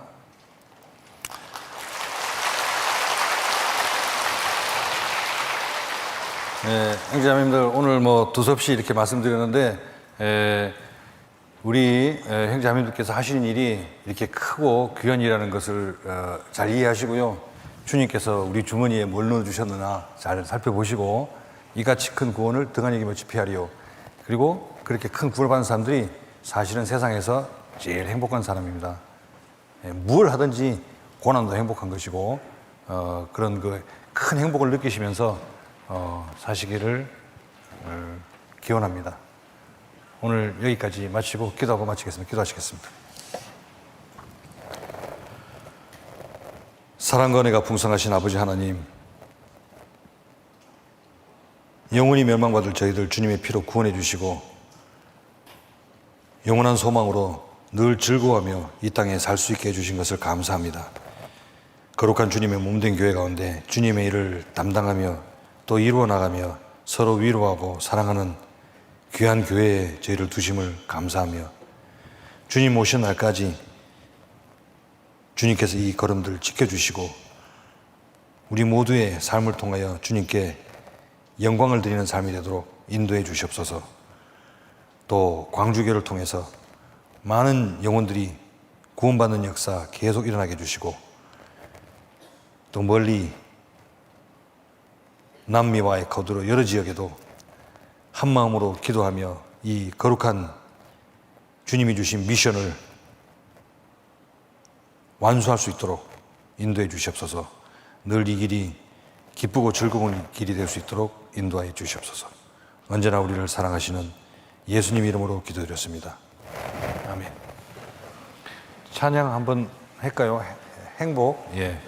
Speaker 2: 네, 형제자매님들 오늘 뭐 두서없이 이렇게 말씀드렸는데 우리 형제자매님들께서 하시는 일이 이렇게 크고 귀한 일이라는 것을 잘 이해하시고요. 주님께서 우리 주머니에 뭘 넣어주셨느냐 잘 살펴보시고 이같이 큰 구원을 등한 여김 어찌 피하리요. 그리고 그렇게 큰 구원을 받은 사람들이 사실은 세상에서 제일 행복한 사람입니다. 뭘 하든지 고난도 행복한 것이고 그런 그 큰 행복을 느끼시면서 사시기를 기원합니다. 오늘 여기까지 마치고 기도하고 마치겠습니다. 기도하시겠습니다. 사랑과 은혜가 풍성하신 아버지 하나님, 영원히 멸망받을 저희들 주님의 피로 구원해 주시고 영원한 소망으로 늘 즐거워하며 이 땅에 살 수 있게 해주신 것을 감사합니다. 거룩한 주님의 몸된 교회 가운데 주님의 일을 담당하며 또 이루어 나가며 서로 위로하고 사랑하는 귀한 교회에 저희를 두심을 감사하며 주님 오신 날까지 주님께서 이 걸음들 지켜주시고 우리 모두의 삶을 통하여 주님께 영광을 드리는 삶이 되도록 인도해 주시옵소서. 또 광주교를 통해서 많은 영혼들이 구원받는 역사 계속 일어나게 해주시고 또 멀리 남미와의 거두로 여러 지역에도 한 마음으로 기도하며 이 거룩한 주님이 주신 미션을 완수할 수 있도록 인도해 주시옵소서. 늘 이 길이 기쁘고 즐거운 길이 될 수 있도록 인도하여 주시옵소서. 언제나 우리를 사랑하시는 예수님 이름으로 기도드렸습니다. 아멘. 찬양 한번 할까요? 행복. 예.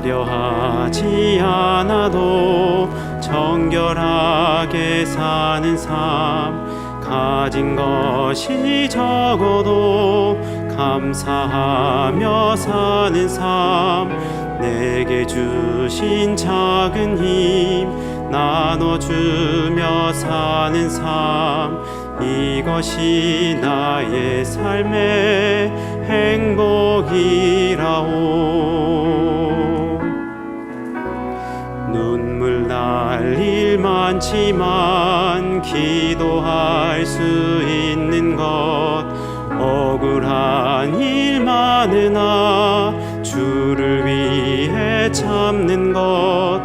Speaker 4: 화려하지 않아도 정결하게 사는 삶, 가진 것이 적어도 감사하며 사는 삶, 내게 주신 작은 힘 나눠주며 사는 삶, 이것이 나의 삶의 행복이라오. 눈물 날 일 많지만 기도할 수 있는 것, 억울한 일 많으나 주를 위해 참는 것,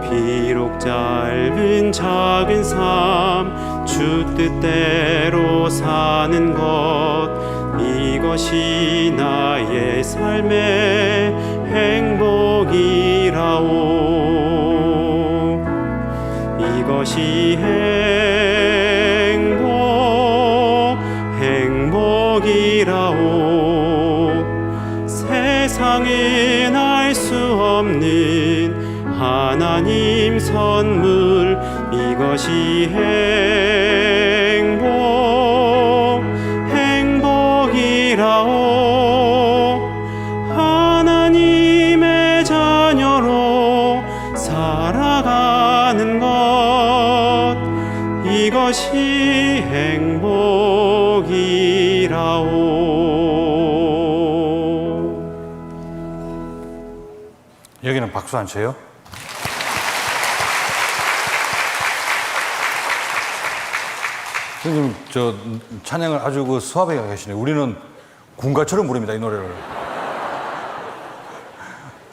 Speaker 4: 비록 짧은 작은 삶 주 뜻대로 사는 것, 이것이 나의 삶의 행복이라오. 이것이 행복이라오. 세상엔 알 수 없는 하나님 선물, 이것이 행복이라오. 하나님의 자녀로 살아가는 것, 이것이 행복이라오.
Speaker 2: 여기는 박수 안 쳐요? 선생님, 저 찬양을 아주 그 수화하게 하시네요. 우리는 군가처럼 부릅니다, 이 노래를.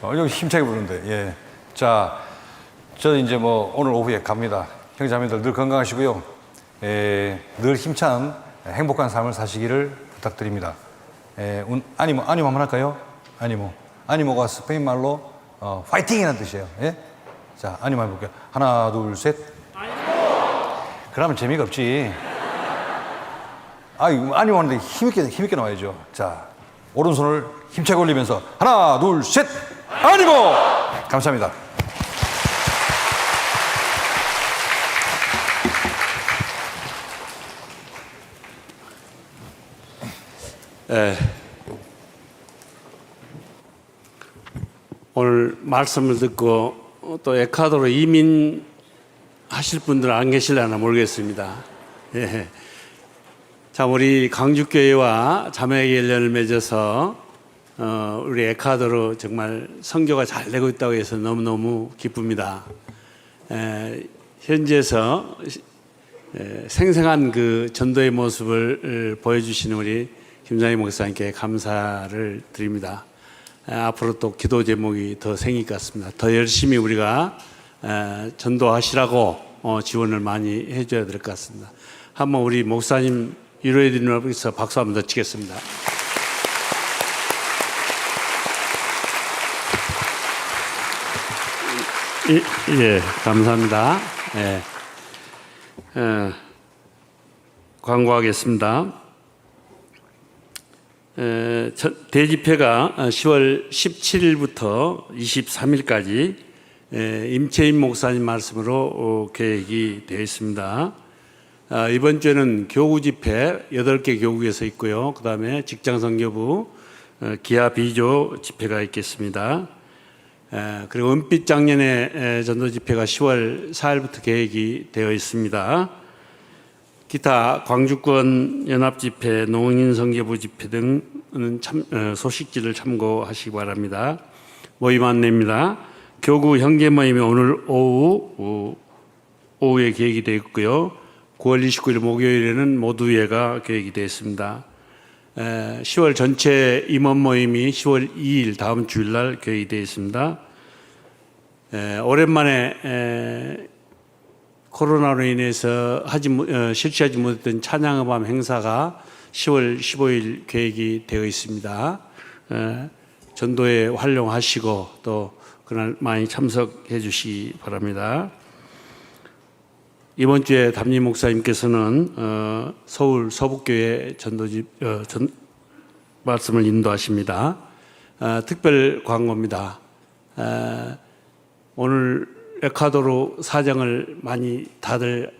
Speaker 2: 여기 힘차게 부르는데, 예. 자, 저 이제 뭐 오늘 오후에 갑니다. 형제자매들 늘 건강하시고요. 늘 힘찬 행복한 삶을 사시기를 부탁드립니다. 아니모 한번 할까요? 아니모가 스페인 말로 파이팅이라는 뜻이에요. 예? 자, 아니모 해볼게요. 하나, 둘, 셋. 그러면 재미가 없지. 아니모 하는데 힘있게 나와야죠. 자, 오른손을 힘차게 올리면서 하나, 둘, 셋. 아니모! 감사합니다.
Speaker 4: 오늘 말씀을 듣고 또 에콰도르 이민하실 분들 안 계실려나 모르겠습니다. 예. 자, 우리 강주교회와 자매연련을 맺어서 우리 에콰도르 정말 선교가 잘 되고 있다고 해서 너무너무 기쁩니다. 현지에서 생생한 그 전도의 모습을 보여주시는 우리 김상희 목사님께 감사를 드립니다. 앞으로 또 기도 제목이 더 생길 것 같습니다. 더 열심히 우리가 전도하시라고 지원을 많이 해줘야 될 것 같습니다. 한번 우리 목사님 위로해 드리는 앞에서 박수 한번 더 치겠습니다. 예, 감사합니다. 예. 광고하겠습니다. 대집회가 10월 17일부터 23일까지 임채인 목사님 말씀으로 계획이 되어 있습니다. 이번 주에는 교구 집회 8개 교구에서 있고요. 그 다음에 직장선교부 기아 비조 집회가 있겠습니다. 그리고 은빛 장년의 전도 집회가 10월 4일부터 계획이 되어 있습니다. 기타 광주권 연합 집회, 농인 선교부 집회 등은 소식지를 참고하시기 바랍니다. 모임 안내입니다. 교구 형제 모임이 오늘 오후에 계획이 되어 있고요. 9월 29일 목요일에는 모두 예가 계획이 되어 있습니다. 10월 전체 임원 모임이 10월 2일 다음 주일날 계획이 되어 있습니다. 오랜만에 코로나로 인해서 실시하지 못했던 찬양의 밤 행사가 10월 15일 계획이 되어 있습니다. 전도에 활용하시고 또 그날 많이 참석해 주시기 바랍니다. 이번 주에 담임 목사님께서는 서울 서북교회 전도집 말씀을 인도하십니다. 특별 광고입니다. 오늘 에콰도르 사정을 많이 다들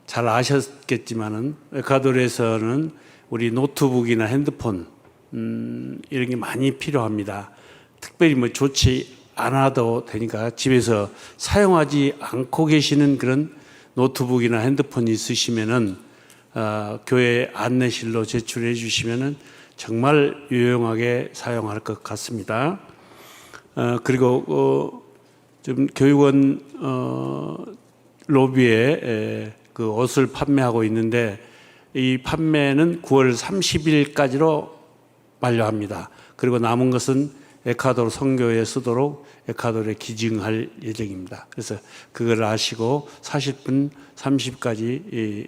Speaker 4: 잘 아셨겠지만은 에콰도르에서는 우리 노트북이나 핸드폰 이런 게 많이 필요합니다. 특별히 뭐 좋지 않아도 되니까 집에서 사용하지 않고 계시는 그런 노트북이나 핸드폰이 있으시면은 교회 안내실로 제출해 주시면은 정말 유용하게 사용할 것 같습니다. 그리고 좀 교육원 로비에 그 옷을 판매하고 있는데 이 판매는 9월 30일까지로 만료합니다. 그리고 남은 것은 에콰도르 선교회에 쓰도록 에콰도르에 기증할 예정입니다. 그래서 그걸 아시고 40분 30까지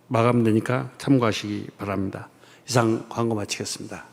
Speaker 4: 마감되니까 참고하시기 바랍니다. 이상 광고 마치겠습니다.